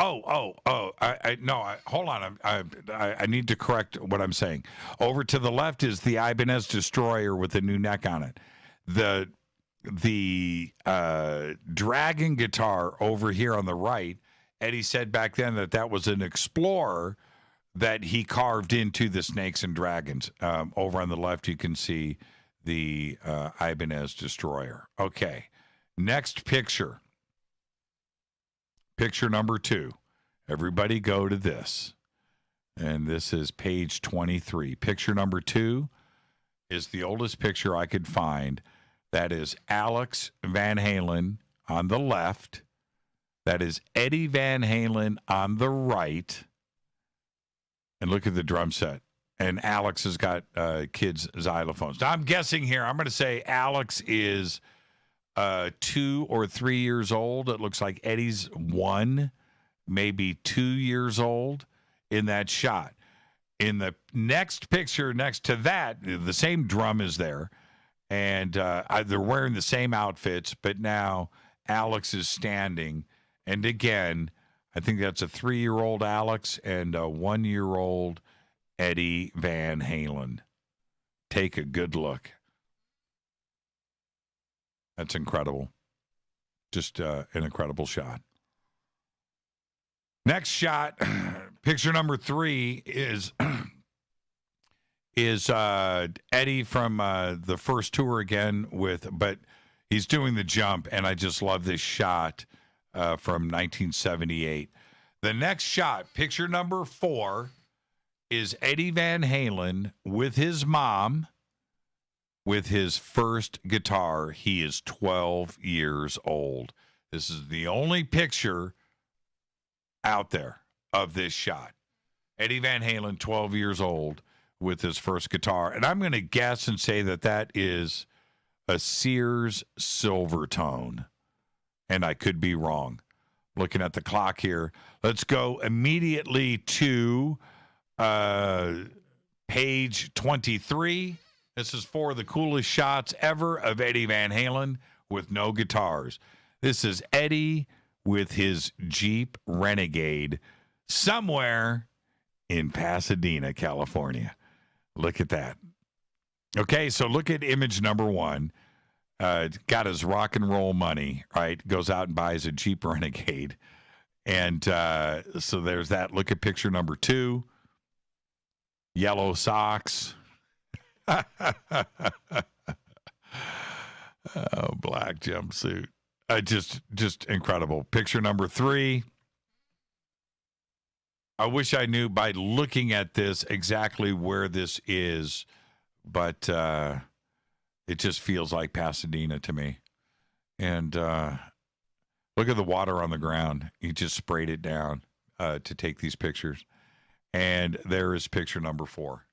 on. I need to correct what I'm saying. Over to the left is the Ibanez Destroyer with a new neck on it. The Dragon guitar over here on the right, Eddie said back then that was an Explorer that he carved into the Snakes and Dragons. Over on the left, you can see the Ibanez Destroyer. Okay, next picture. Picture number 2. Everybody go to this. And this is page 23. Picture number 2 is the oldest picture I could find. That is Alex Van Halen on the left. That is Eddie Van Halen on the right. And look at the drum set. And Alex has got kids' xylophones. Now, I'm guessing here. I'm going to say Alex is 2 or 3 years old. It looks like Eddie's 1, maybe 2 years old in that shot. In the next picture next to that, the same drum is there. And they're wearing the same outfits, but now Alex is standing. And again, I think that's a 3-year-old Alex and a 1-year-old Eddie Van Halen. Take a good look. That's incredible. Just an incredible shot. Next shot, picture number 3 is Eddie from the first tour again but he's doing the jump, and I just love this shot from 1978. The next shot, picture number 4, is Eddie Van Halen with his mom with his first guitar. He is 12 years old. This is the only picture out there of this shot. Eddie Van Halen, 12 years old, with his first guitar. And I'm going to guess and say that is a Sears Silvertone. And I could be wrong. Looking at the clock here. Let's go immediately to page 23. This is for the coolest shots ever of Eddie Van Halen with no guitars. This is Eddie with his Jeep Renegade somewhere in Pasadena, California. Look at that. Okay, so look at image number 1. Got his rock and roll money, right? Goes out and buys a Jeep Renegade. And so there's that. Look at picture number 2. Yellow socks. Oh, black jumpsuit. Just incredible. Picture number 3. I wish I knew by looking at this exactly where this is, but it just feels like Pasadena to me. And look at the water on the ground. He just sprayed it down to take these pictures. And there is picture number 4.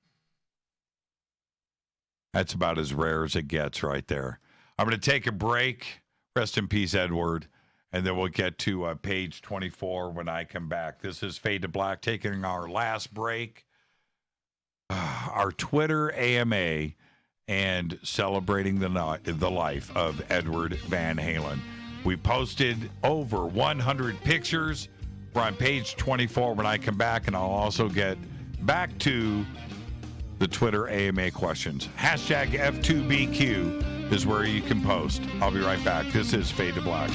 That's about as rare as it gets right there. I'm going to take a break. Rest in peace, Edward. And then we'll get to page 24 when I come back. This is Fade to Black, taking our last break. Our Twitter AMA and celebrating the life of Edward Van Halen. We posted over 100 pictures. We're on page 24 when I come back, and I'll also get back to the Twitter AMA questions. Hashtag F2BQ is where you can post. I'll be right back. This is Fade to Black.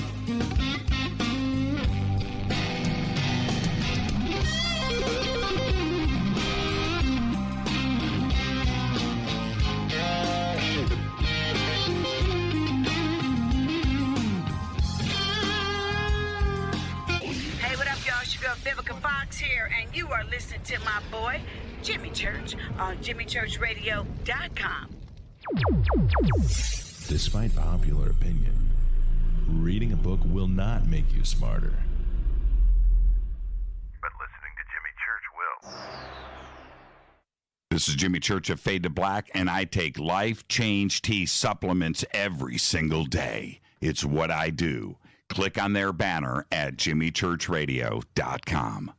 Hey, what up, y'all? Sugar Vivica Fox here, and you are listening to my boy, Jimmy Church, on JimmyChurchRadio.com. Despite popular opinion, reading a book will not make you smarter. But listening to Jimmy Church will. This is Jimmy Church of Fade to Black, and I take Life Change Tea supplements every single day. It's what I do. Click on their banner at JimmyChurchRadio.com.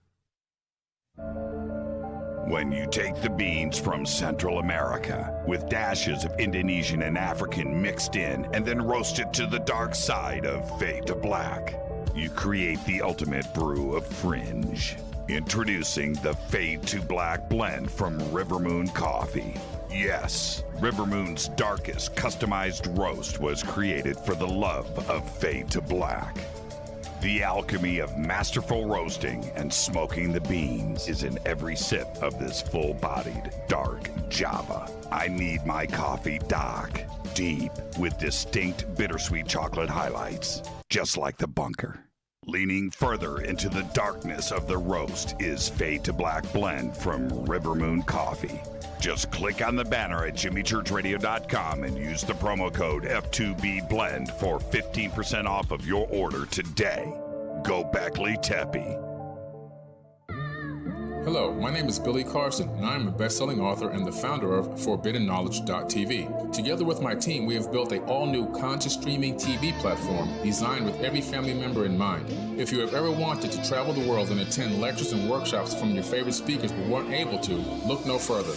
When you take the beans from Central America with dashes of Indonesian and African mixed in and then roast it to the dark side of Fade to Black, you create the ultimate brew of fringe. Introducing the Fade to Black blend from Rivermoon Coffee. Yes, Rivermoon's darkest customized roast was created for the love of Fade to Black. The alchemy of masterful roasting and smoking the beans is in every sip of this full-bodied, dark Java. I need my coffee dark, deep, with distinct bittersweet chocolate highlights, just like the bunker. Leaning further into the darkness of the roast is Fade to Black blend from Rivermoon Coffee. Just click on the banner at jimmychurchradio.com and use the promo code F2BBLEND for 15% off of your order today. Go Beckley Teppy. Hello, my name is Billy Carson, and I am a best-selling author and the founder of ForbiddenKnowledge.tv. Together with my team, we have built an all-new conscious streaming TV platform designed with every family member in mind. If you have ever wanted to travel the world and attend lectures and workshops from your favorite speakers but weren't able to, look no further.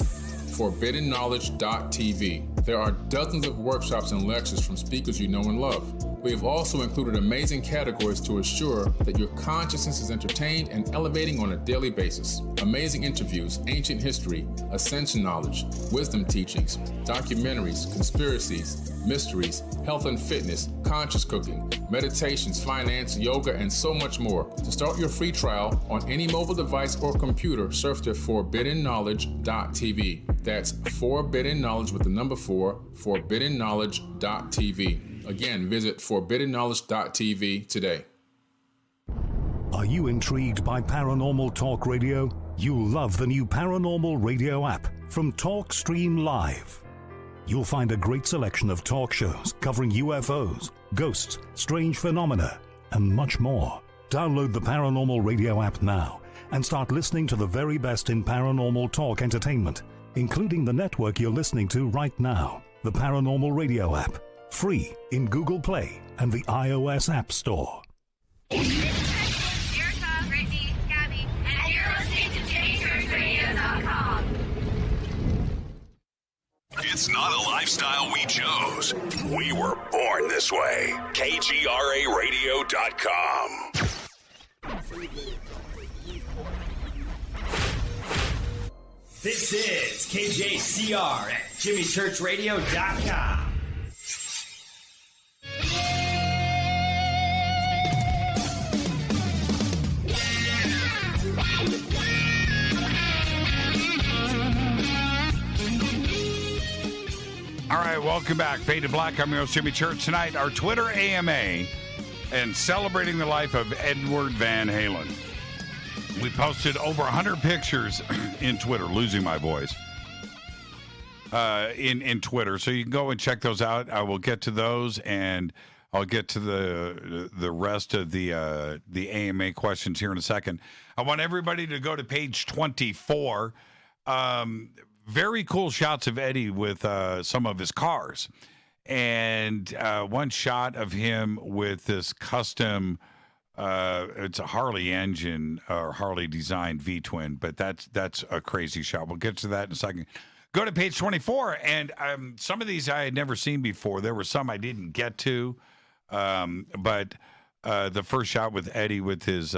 ForbiddenKnowledge.tv. There are dozens of workshops and lectures from speakers you know and love. We have also included amazing categories to assure that your consciousness is entertained and elevating on a daily basis. Amazing interviews, ancient history, ascension knowledge, wisdom teachings, documentaries, conspiracies, mysteries, health and fitness, conscious cooking, meditations, finance, yoga, and so much more. To start your free trial on any mobile device or computer, surf to ForbiddenKnowledge.tv. That's Forbidden Knowledge with the number 4, ForbiddenKnowledge.tv. Again, visit ForbiddenKnowledge.tv today. Are you intrigued by Paranormal Talk Radio? You'll love the new Paranormal Radio app from TalkStream Live. You'll find a great selection of talk shows covering UFOs, ghosts, strange phenomena, and much more. Download the Paranormal Radio app now and start listening to the very best in paranormal talk entertainment, including the network you're listening to right now, the Paranormal Radio app. Free in Google Play and the iOS App Store. Erica, Brittany, Gabby, and you're listening to JimyChurchRadio.com. It's not a lifestyle we chose. We were born this way. KGRARadio.com. This is KJCR at JimmyChurchRadio.com. All right, welcome back. Fade to Black. I'm your host, Jimmy Church. Tonight, our Twitter AMA and celebrating the life of Edward Van Halen. We posted over 100 pictures in Twitter, losing my voice, in Twitter. So you can go and check those out. I will get to those, and I'll get to the rest of the AMA questions here in a second. I want everybody to go to page 24. Very cool shots of Eddie with some of his cars. And one shot of him with this custom, it's a Harley engine or Harley designed V-twin, but that's a crazy shot. We'll get to that in a second. Go to page 24, and some of these I had never seen before. There were some I didn't get to, but the first shot with Eddie with his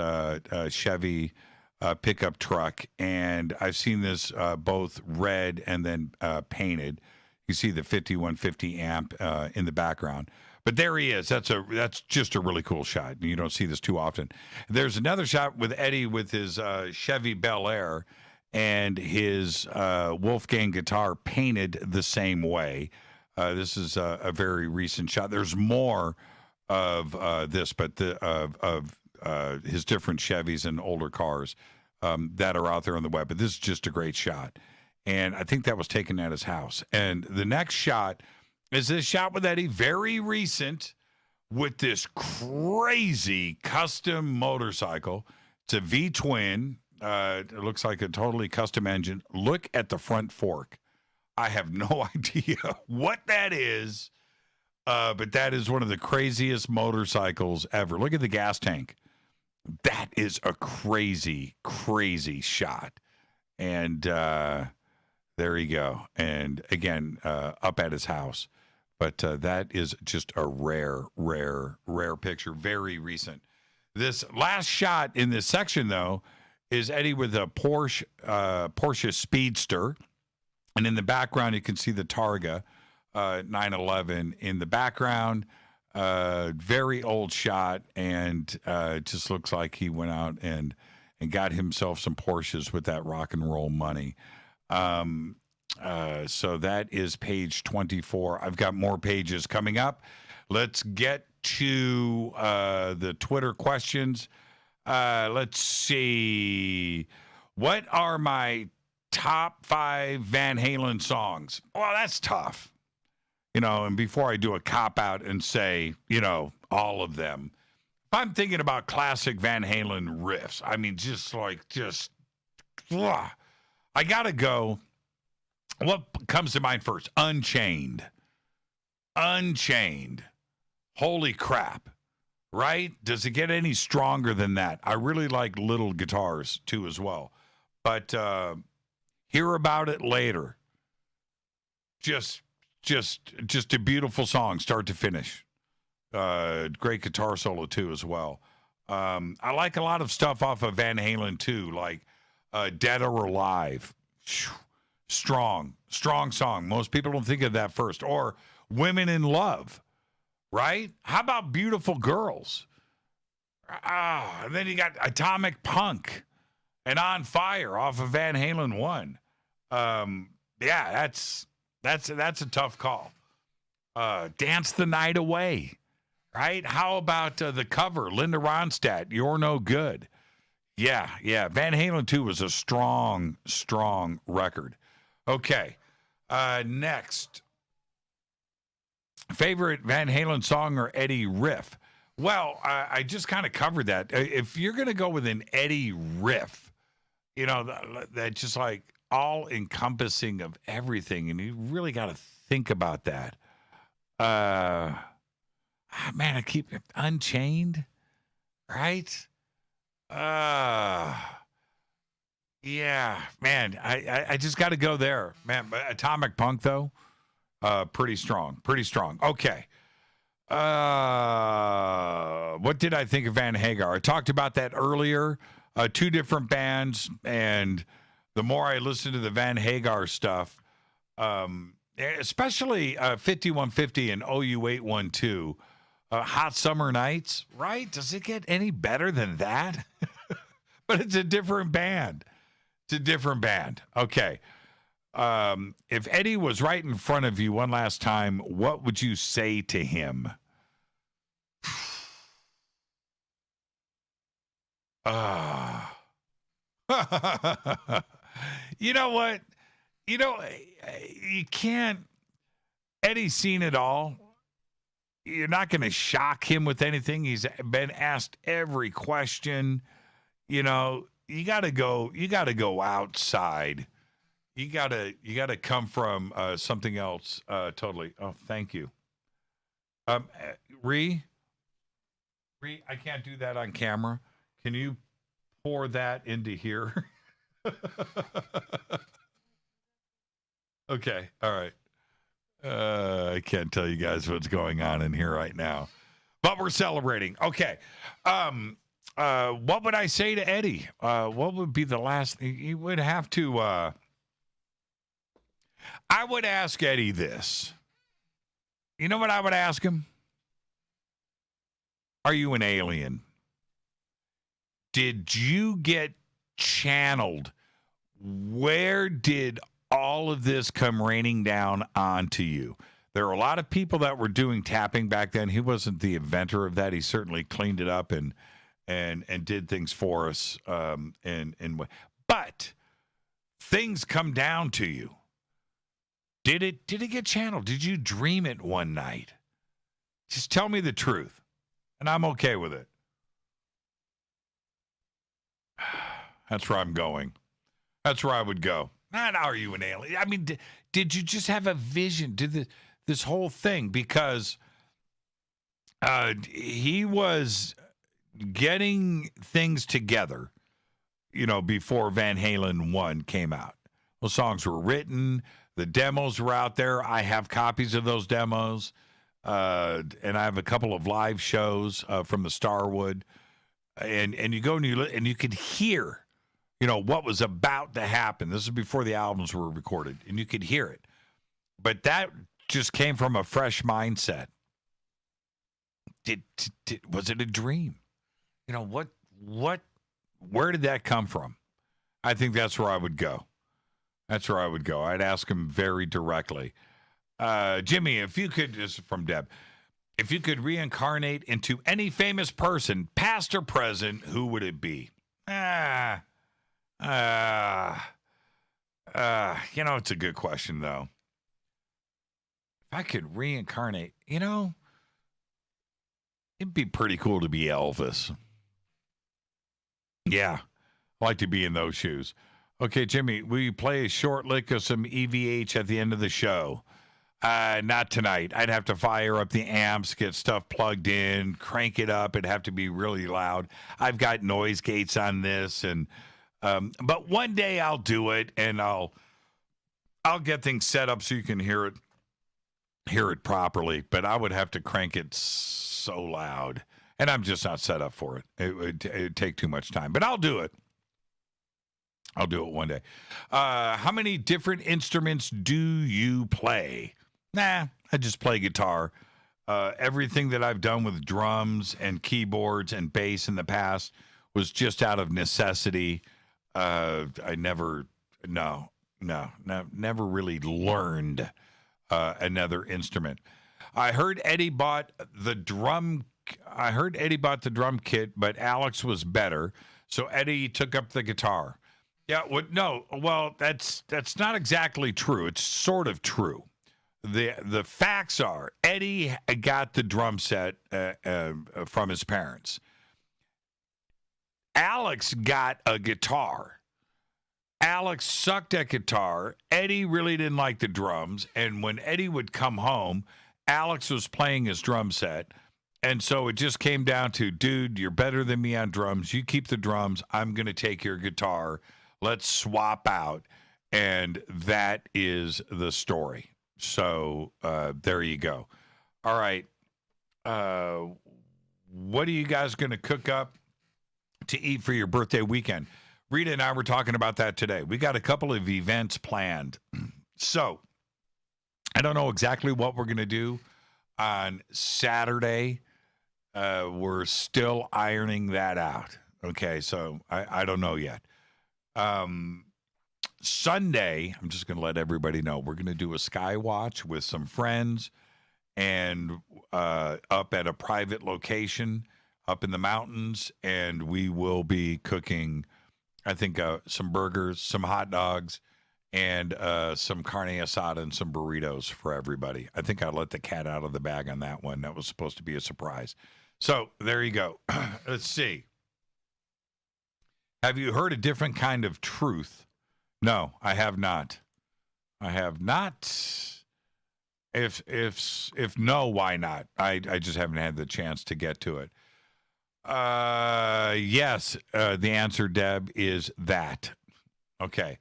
Chevy pickup truck, and I've seen this both red and then painted. You see the 5150 amp in the background, but there he is. That's just a really cool shot. You don't see this too often. There's another shot with Eddie with his Chevy Bel Air and his Wolfgang guitar painted the same way. This is a very recent shot. There's more of this, but of his different Chevys and older cars that are out there on the web. But this is just a great shot. And I think that was taken at his house. And the next shot is this shot with Eddie, very recent, with this crazy custom motorcycle. It's a V-twin. It looks like a totally custom engine. Look at the front fork. I have no idea what that is, but that is one of the craziest motorcycles ever. Look at the gas tank. That is a crazy, crazy shot. And there you go. And again, up at his house. But that is just a rare, rare, rare picture. Very recent. This last shot in this section, though, is Eddie with a Porsche Speedster. And in the background, you can see the Targa 911 in the background. Very old shot, and it just looks like he went out and got himself some Porsches with that rock and roll money. So that is page 24. I've got more pages coming up. Let's get to the Twitter questions. Let's see. What are my top 5 Van Halen songs? Well, that's tough. And before I do a cop-out and say, all of them, if I'm thinking about classic Van Halen riffs, I mean, I got to go. What comes to mind first? Unchained. Holy crap, right? Does it get any stronger than that? I really like little guitars, too, as well. But Hear About It Later. Just a beautiful song, start to finish. Great guitar solo, too, as well. I like a lot of stuff off of Van Halen, too, like Dead or Alive. Strong song. Most people don't think of that first. Or Women in Love, right? How about Beautiful Girls? And then you got Atomic Punk and On Fire off of Van Halen 1. Yeah, that's a tough call. Dance the Night Away, right? How about the cover, Linda Ronstadt, You're No Good? Yeah. Van Halen 2 was a strong record. Okay, next. Favorite Van Halen song or Eddie riff? Well, I just kind of covered that. If you're going to go with an Eddie riff, that's just like all-encompassing of everything, and you really got to think about that. Man, I keep Unchained, right? Yeah, man, I just got to go there, man. But Atomic Punk, though, pretty strong. Okay. What did I think of Van Hagar? I talked about that earlier. 2 different bands, and the more I listen to the Van Hagar stuff, especially 5150 and OU812, Hot Summer Nights, right? Does it get any better than that? But it's a different band. Okay. If Eddie was right in front of you one last time, what would you say to him? You know what? You can't. Eddie's seen it all. You're not going to shock him with anything. He's been asked every question. You got to go outside. You got to come from something else totally. Oh, thank you. Ree, I can't do that on camera. Can you pour that into here? Okay. All right. I can't tell you guys what's going on in here right now, but we're celebrating. Okay. What would I say to Eddie? What would be the last? He would have to. I would ask Eddie this. You know what I would ask him? Are you an alien? Did you get channeled? Where did all of this come raining down onto you? There are a lot of people that were doing tapping back then. He wasn't the inventor of that. He certainly cleaned it up and did things for us. But things come down to you. Did it get channeled? Did you dream it one night? Just tell me the truth, and I'm okay with it. That's where I'm going. That's where I would go. Not are you an alien? I mean, did you just have a vision? Did this whole thing? Because he was getting things together, before Van Halen 1 came out. Those songs were written. The demos were out there. I have copies of those demos. And I have a couple of live shows from the Starwood. and you go and you could hear, what was about to happen. This is before the albums were recorded, and you could hear it. But that just came from a fresh mindset. Was it a dream? Where did that come from? I think that's where I would go. That's where I would go. I'd ask him very directly. Jimmy, if you could, this is from Deb, if you could reincarnate into any famous person, past or present, who would it be? It's a good question, though. If I could reincarnate, it'd be pretty cool to be Elvis. Yeah, I like to be in those shoes. Okay, Jimmy, will you play a short lick of some EVH at the end of the show? Not tonight. I'd have to fire up the amps, get stuff plugged in, crank it up. It'd have to be really loud. I've got noise gates on this, but one day I'll do it, and I'll get things set up so you can hear it properly. But I would have to crank it so loud, and I'm just not set up for it. It'd take too much time, but I'll do it. I'll do it one day. How many different instruments do you play? I just play guitar. Everything that I've done with drums and keyboards and bass in the past was just out of necessity. I never really learned another instrument. I heard Eddie bought the drum kit, but Alex was better, so Eddie took up the guitar. Yeah, that's not exactly true. It's sort of true. The facts are Eddie got the drum set from his parents. Alex got a guitar. Alex sucked at guitar. Eddie really didn't like the drums, and when Eddie would come home, Alex was playing his drum set. And so it just came down to, dude, you're better than me on drums. You keep the drums. I'm going to take your guitar. Let's swap out. And that is the story. So there you go. All right. What are you guys going to cook up to eat for your birthday weekend? Rita and I were talking about that today. We got a couple of events planned. So I don't know exactly what we're going to do on Saturday. We're still ironing that out. Okay, so I don't know yet. Sunday, I'm just going to let everybody know, we're going to do a sky watch with some friends and up at a private location up in the mountains, and we will be cooking, I think, some burgers, some hot dogs, and some carne asada and some burritos for everybody. I think I let the cat out of the bag on that one. That was supposed to be a surprise. So there you go. Let's see. Have you heard a different kind of truth? No, I have not. I have not. If no, why not? I just haven't had the chance to get to it. Yes, the answer, Deb, is that. Okay.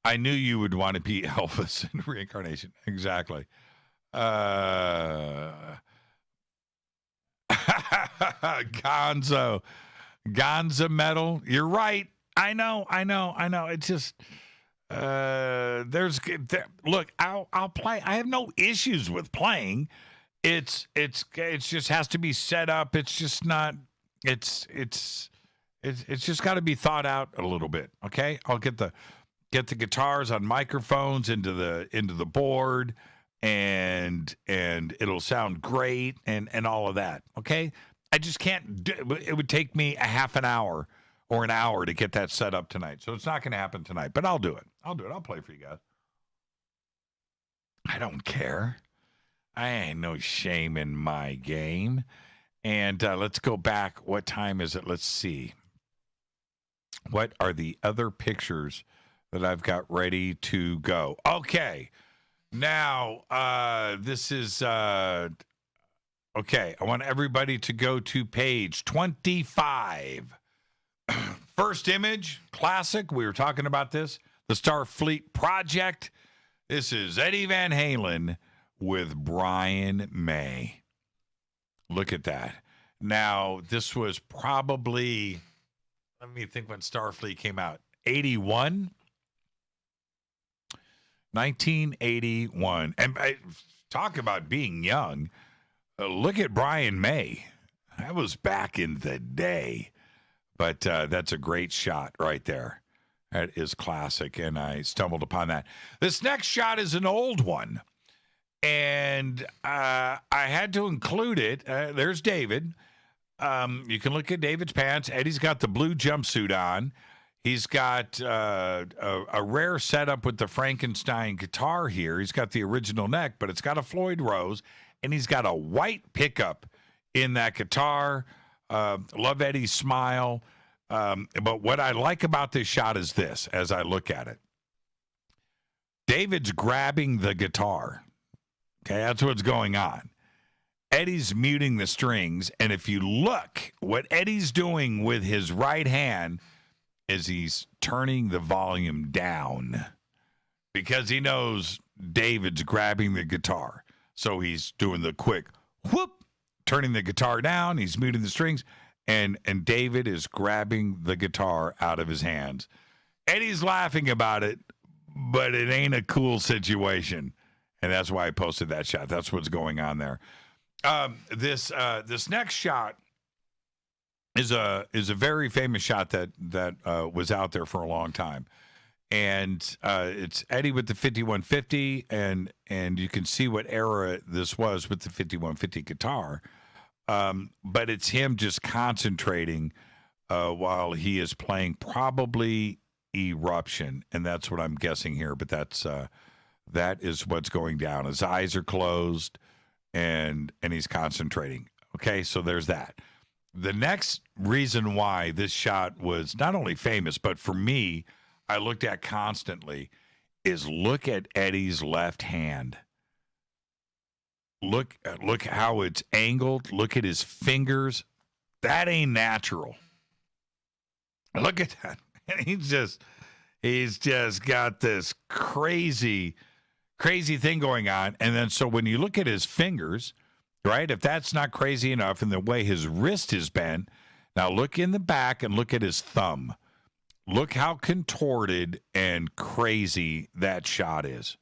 I knew you would want to be Elvis in reincarnation. Exactly. Gonzo metal. You're right. I know. It's just look, I'll play. I have no issues with playing. It just has to be set up. It's just not. It's just got to be thought out a little bit. Okay, I'll get the guitars on microphones into the board, and it'll sound great and all of that. Okay, I just can't do it. Would take me a half an hour or an hour to get that set up tonight, so it's not going to happen tonight. But I'll do it. I'll play for you guys. I don't care. I ain't no shame in my game. And let's go back. What time is it? Let's see. What are the other pictures that I've got ready to go? Okay. Now, this is, okay. I want everybody to go to page 25. First image, classic. We were talking about this. The Starfleet Project. This is Eddie Van Halen with Brian May. Look at that. Now, this was probably, let me think when Starfleet came out, 81? 1981. And talk about being young. Look at Brian May. That was back in the day. But that's a great shot right there. That is classic, and I stumbled upon that. This next shot is an old one, and I had to include it. There's David. You can look at David's pants. Eddie's got the blue jumpsuit on. He's got a rare setup with the Frankenstein guitar here. He's got the original neck, but it's got a Floyd Rose, and he's got a white pickup in that guitar. Love Eddie's smile. But what I like about this shot is this, as I look at it. David's grabbing the guitar. Okay, that's what's going on. Eddie's muting the strings, and if you look, what Eddie's doing with his right hand is he's turning the volume down because he knows David's grabbing the guitar. So he's doing the quick whoop, turning the guitar down, he's muting the strings, and David is grabbing the guitar out of his hands. Eddie's laughing about it, but it ain't a cool situation. And that's why I posted that shot. That's what's going on there. This next shot is a very famous shot that was out there for a long time. And it's Eddie with the 5150, and you can see what era this was with the 5150 guitar. But it's him just concentrating while he is playing probably Eruption, and that's what I'm guessing here. But that is what's going down. His eyes are closed, and he's concentrating. Okay, so there's that. The next reason why this shot was not only famous, but for me, I looked at constantly, is look at Eddie's left hand. Look how it's angled. Look at his fingers. That ain't natural. Look at that. And he's just got this crazy thing going on. And then so when you look at his fingers, right, if that's not crazy enough and the way his wrist is bent, now look in the back and look at his thumb. Look how contorted and crazy that shot is.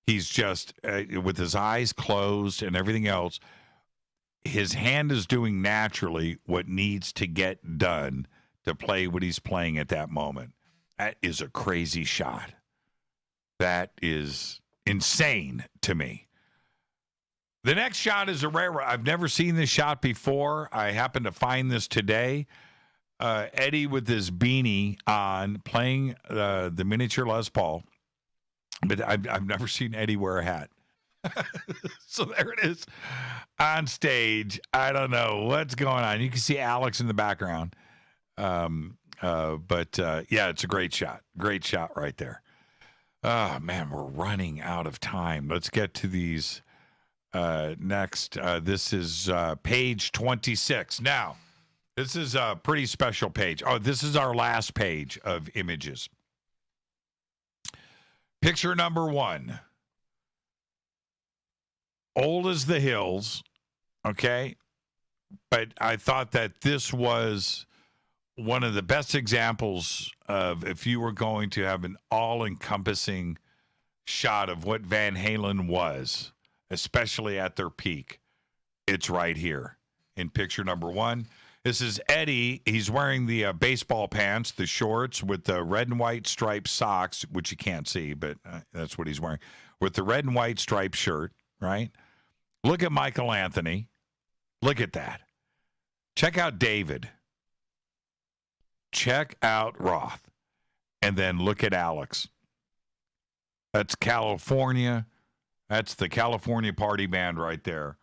He's just, with his eyes closed and everything else, his hand is doing naturally what needs to get done to play what he's playing at that moment. That is a crazy shot. That is insane to me. The next shot is a rare. I've never seen this shot before. I happened to find this today. Eddie with his beanie on, playing the miniature Les Paul. But I've never seen Eddie wear a hat. So there it is on stage. I don't know what's going on. You can see Alex in the background. But it's a great shot. Great shot right there. Oh, man, we're running out of time. Let's get to these next. This is page 26. Now, this is a pretty special page. Oh, this is our last page of images. Picture number 1. Old as the hills, okay? But I thought that this was one of the best examples of if you were going to have an all-encompassing shot of what Van Halen was, especially at their peak. It's right here in picture number 1. This is Eddie. He's wearing the baseball pants, the shorts with the red and white striped socks, which you can't see, but that's what he's wearing, with the red and white striped shirt, right? Look at Michael Anthony. Look at that. Check out David. Check out Roth. And then look at Alex. That's California. That's the California Party Band right there.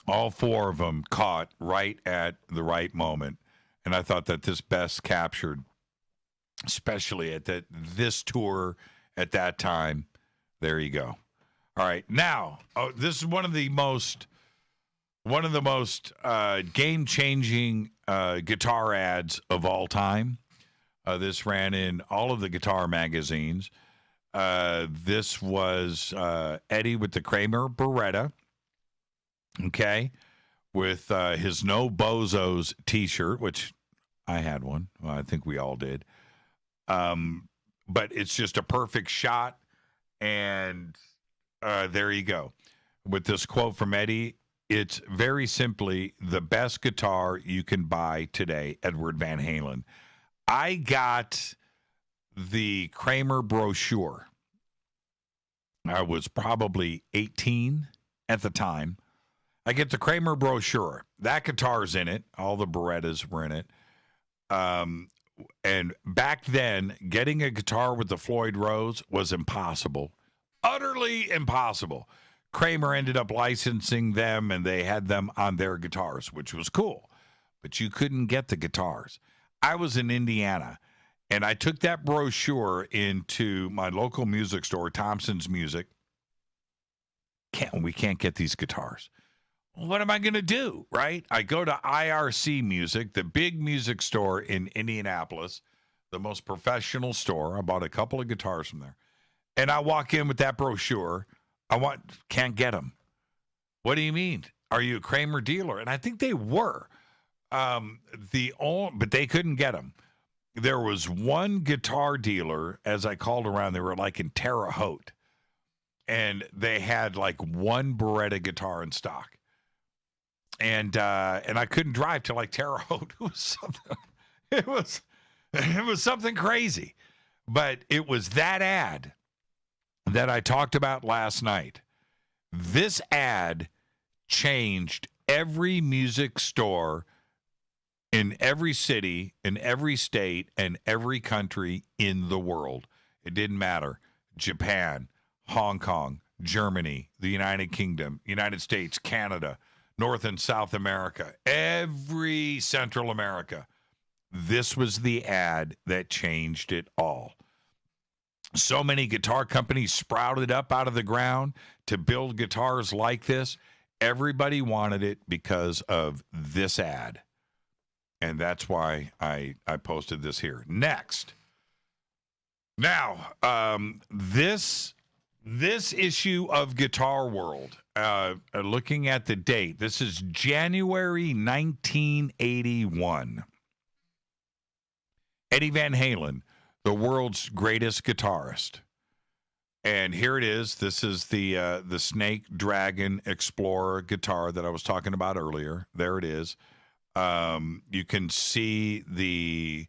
All 4 of them caught right at the right moment. And I thought that this best captured, especially at this tour at that time. There you go. All right. Now, this is one of the most game-changing guitar ads of all time. This ran in all of the guitar magazines. This was Eddie with the Kramer Beretta. Okay, with his No Bozos T-shirt, which I had one. Well, I think we all did. But it's just a perfect shot, and there you go. With this quote from Eddie, it's very simply the best guitar you can buy today, Edward Van Halen. I got the Kramer brochure. I was probably 18 at the time. I get the Kramer brochure. That guitar's in it. All the Berettas were in it. And back then, getting a guitar with the Floyd Rose was impossible. Utterly impossible. Kramer ended up licensing them, and they had them on their guitars, which was cool. But you couldn't get the guitars. I was in Indiana, and I took that brochure into my local music store, Thompson's Music. We can't get these guitars. What am I going to do, right? I go to IRC Music, the big music store in Indianapolis, the most professional store. I bought a couple of guitars from there. And I walk in with that brochure. Can't get them. What do you mean? Are you a Kramer dealer? And I think they were. But they couldn't get them. There was one guitar dealer, as I called around, they were like in Terre Haute. And they had like one Beretta guitar in stock. And I couldn't drive to like Terre Haute. It was something crazy. But it was that ad that I talked about last night. This ad changed every music store in every city, in every state, and every country in the world. It didn't matter. Japan, Hong Kong, Germany, the United Kingdom, United States, Canada, North and South America, every Central America. This was the ad that changed it all. So many guitar companies sprouted up out of the ground to build guitars like this. Everybody wanted it because of this ad. And that's why I posted this here. Next. Now, this issue of Guitar World, looking at the date, this is January 1981. Eddie Van Halen, the world's greatest guitarist. And here it is. This is the Snake Dragon Explorer guitar that I was talking about earlier. There it is. You can see the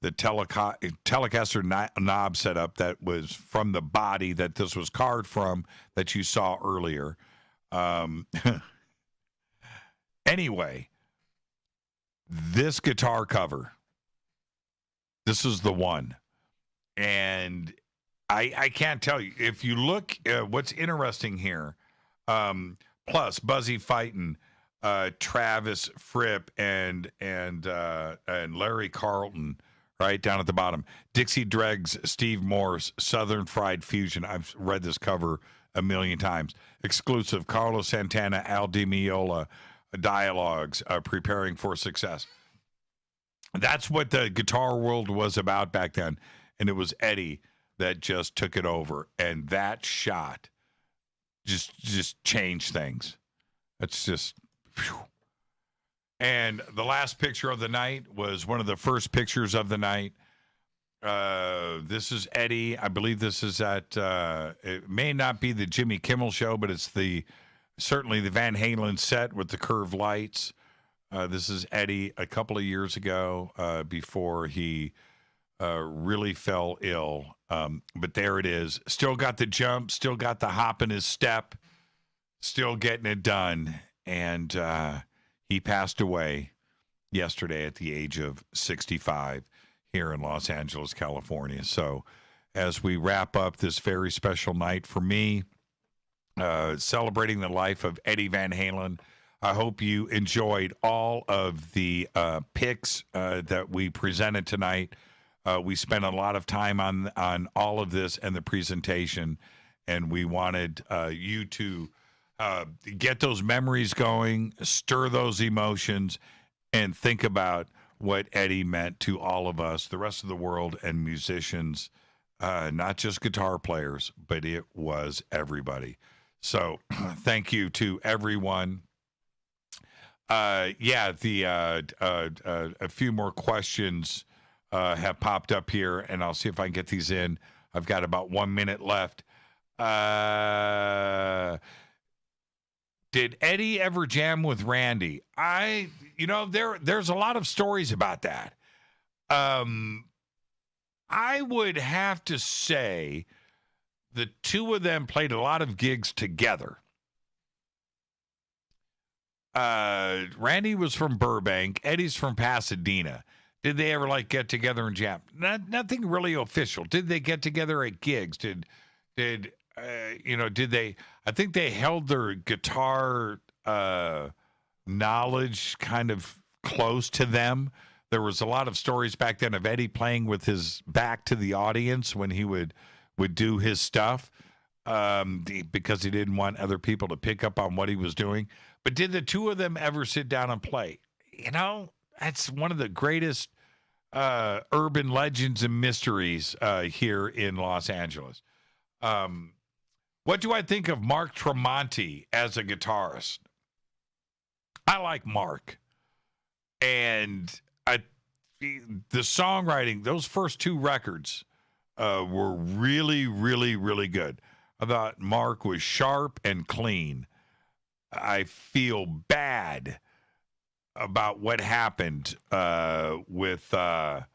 Telecaster knob setup that was from the body that this was carved from that you saw earlier. Anyway, this guitar cover, this is the one. And I can't tell you. If you look, what's interesting here, plus Buzzy Fightin', Travis Fripp, and Larry Carlton, right down at the bottom. Dixie Dregs, Steve Morse, Southern Fried Fusion. I've read this cover a million times. Exclusive, Carlos Santana, Al Di Meola, Dialogues, Preparing for Success. That's what the Guitar World was about back then. And it was Eddie that just took it over. And that shot just changed things. It's just, whew. And the last picture of the night was one of the first pictures of the night. This is Eddie. I believe this is at, it may not be the Jimmy Kimmel show, but it's certainly the Van Halen set with the curved lights. This is Eddie a couple of years ago before he really fell ill. But there it is. Still got the jump, still got the hop in his step, still getting it done. And he passed away yesterday at the age of 65 here in Los Angeles, California. So as we wrap up this very special night for me, celebrating the life of Eddie Van Halen, I hope you enjoyed all of the picks that we presented tonight. We spent a lot of time on all of this and the presentation, and we wanted you to get those memories going, stir those emotions, and think about what Eddie meant to all of us, the rest of the world, and musicians, not just guitar players, but it was everybody. So thank you to everyone A few more questions have popped up here, and I'll see if I can get these in. I've got about 1 minute left. Did Eddie ever jam with Randy? There's a lot of stories about that. I would have to say the two of them played a lot of gigs together. Randy was from Burbank. Eddie's from Pasadena. Did they ever get together and jam? Nothing really official. Did they get together at gigs? Did they? I think they held their guitar knowledge kind of close to them. There was a lot of stories back then of Eddie playing with his back to the audience when he would do his stuff because he didn't want other people to pick up on what he was doing. But did the two of them ever sit down and play? That's one of the greatest urban legends and mysteries here in Los Angeles. What do I think of Mark Tremonti as a guitarist? I like Mark. And the songwriting, those first two records were really, really, really good. I thought Mark was sharp and clean. I feel bad about what happened with the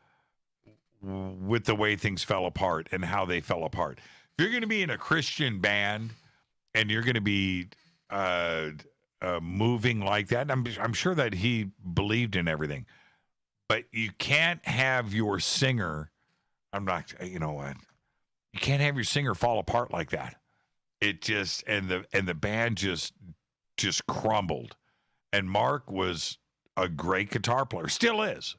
way things fell apart and how they fell apart. If you're going to be in a Christian band and you're going to be moving like that, I'm sure that he believed in everything, but you can't have your singer. You can't have your singer fall apart like that. It just and the band just crumbled. And Mark was a great guitar player, still is.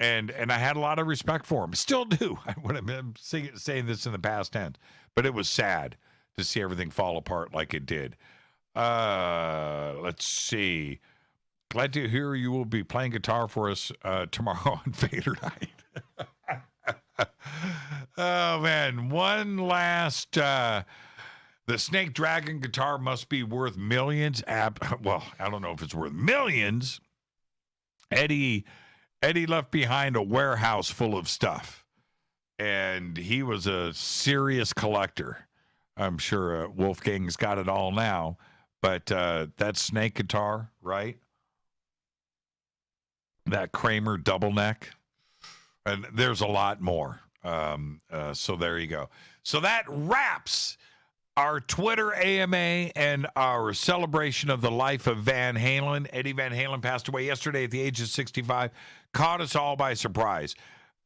And I had a lot of respect for him. Still do. I would have been saying this in the past tense, but it was sad to see everything fall apart like it did. Let's see. Glad to hear you will be playing guitar for us tomorrow on Vader Night. Oh, man. One last... the Snake Dragon guitar must be worth millions. Well, I don't know if it's worth millions. Eddie left behind a warehouse full of stuff, and he was a serious collector. I'm sure Wolfgang's got it all now, but that Snake guitar, right? That Kramer double neck, and there's a lot more. So there you go. So that wraps our Twitter AMA and our celebration of the life of Van Halen. Eddie Van Halen passed away yesterday at the age of 65. Caught us all by surprise.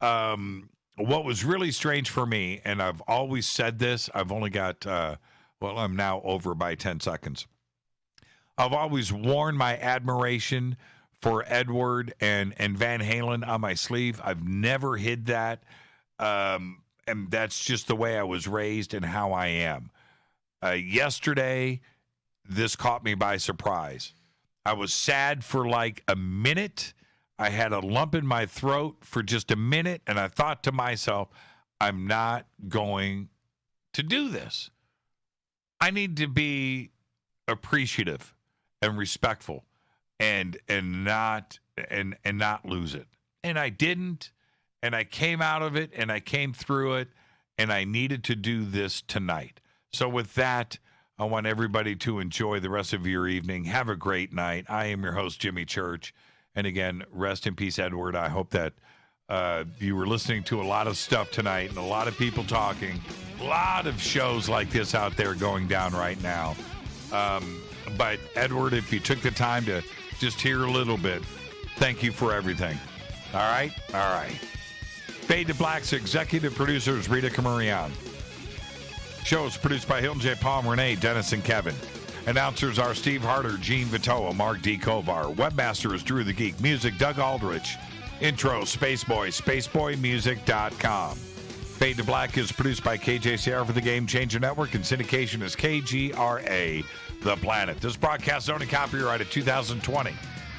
What was really strange for me, and I've always said this, I've only got, I'm now over by 10 seconds. I've always worn my admiration for Edward and Van Halen on my sleeve. I've never hid that. And that's just the way I was raised and how I am. Yesterday, this caught me by surprise. I was sad for like a minute. I had a lump in my throat for just a minute, and I thought to myself, I'm not going to do this. I need to be appreciative and respectful and not lose it. And I didn't, and I came out of it, and I came through it, and I needed to do this tonight. So with that, I want everybody to enjoy the rest of your evening. Have a great night. I am your host, Jimmy Church. And again, rest in peace, Edward. I hope that you were listening to a lot of stuff tonight and a lot of people talking. A lot of shows like this out there going down right now. But Edward, if you took the time to just hear a little bit, thank you for everything. All right? All right. Fade to Black's executive producers, Rita Camurian. Show is produced by Hilton J. Palm, Renee, Dennis, and Kevin. Announcers are Steve Harder, Gene Vitoa, Mark D. Kovar. Webmaster is Drew the Geek. Music, Doug Aldrich. Intro, Spaceboy, spaceboymusic.com. Fade to Black is produced by KJCR for the Game Changer Network, and syndication is KGRA, The Planet. This broadcast is only copyrighted 2020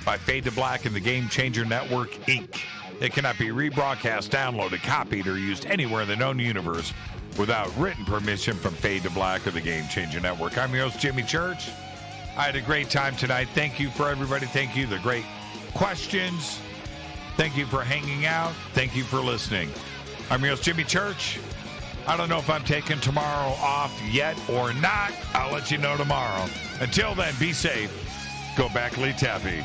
by Fade to Black and the Game Changer Network, Inc. It cannot be rebroadcast, downloaded, copied, or used anywhere in the known universe without written permission from Fade to Black or the Game Changer Network. I'm your host, Jimmy Church. I had a great time tonight. Thank you for everybody. Thank you. The great questions. Thank you for hanging out. Thank you for listening. I'm your host, Jimmy Church. I don't know if I'm taking tomorrow off yet or not. I'll let you know tomorrow. Until then, be safe. Go back, Lee Tappy.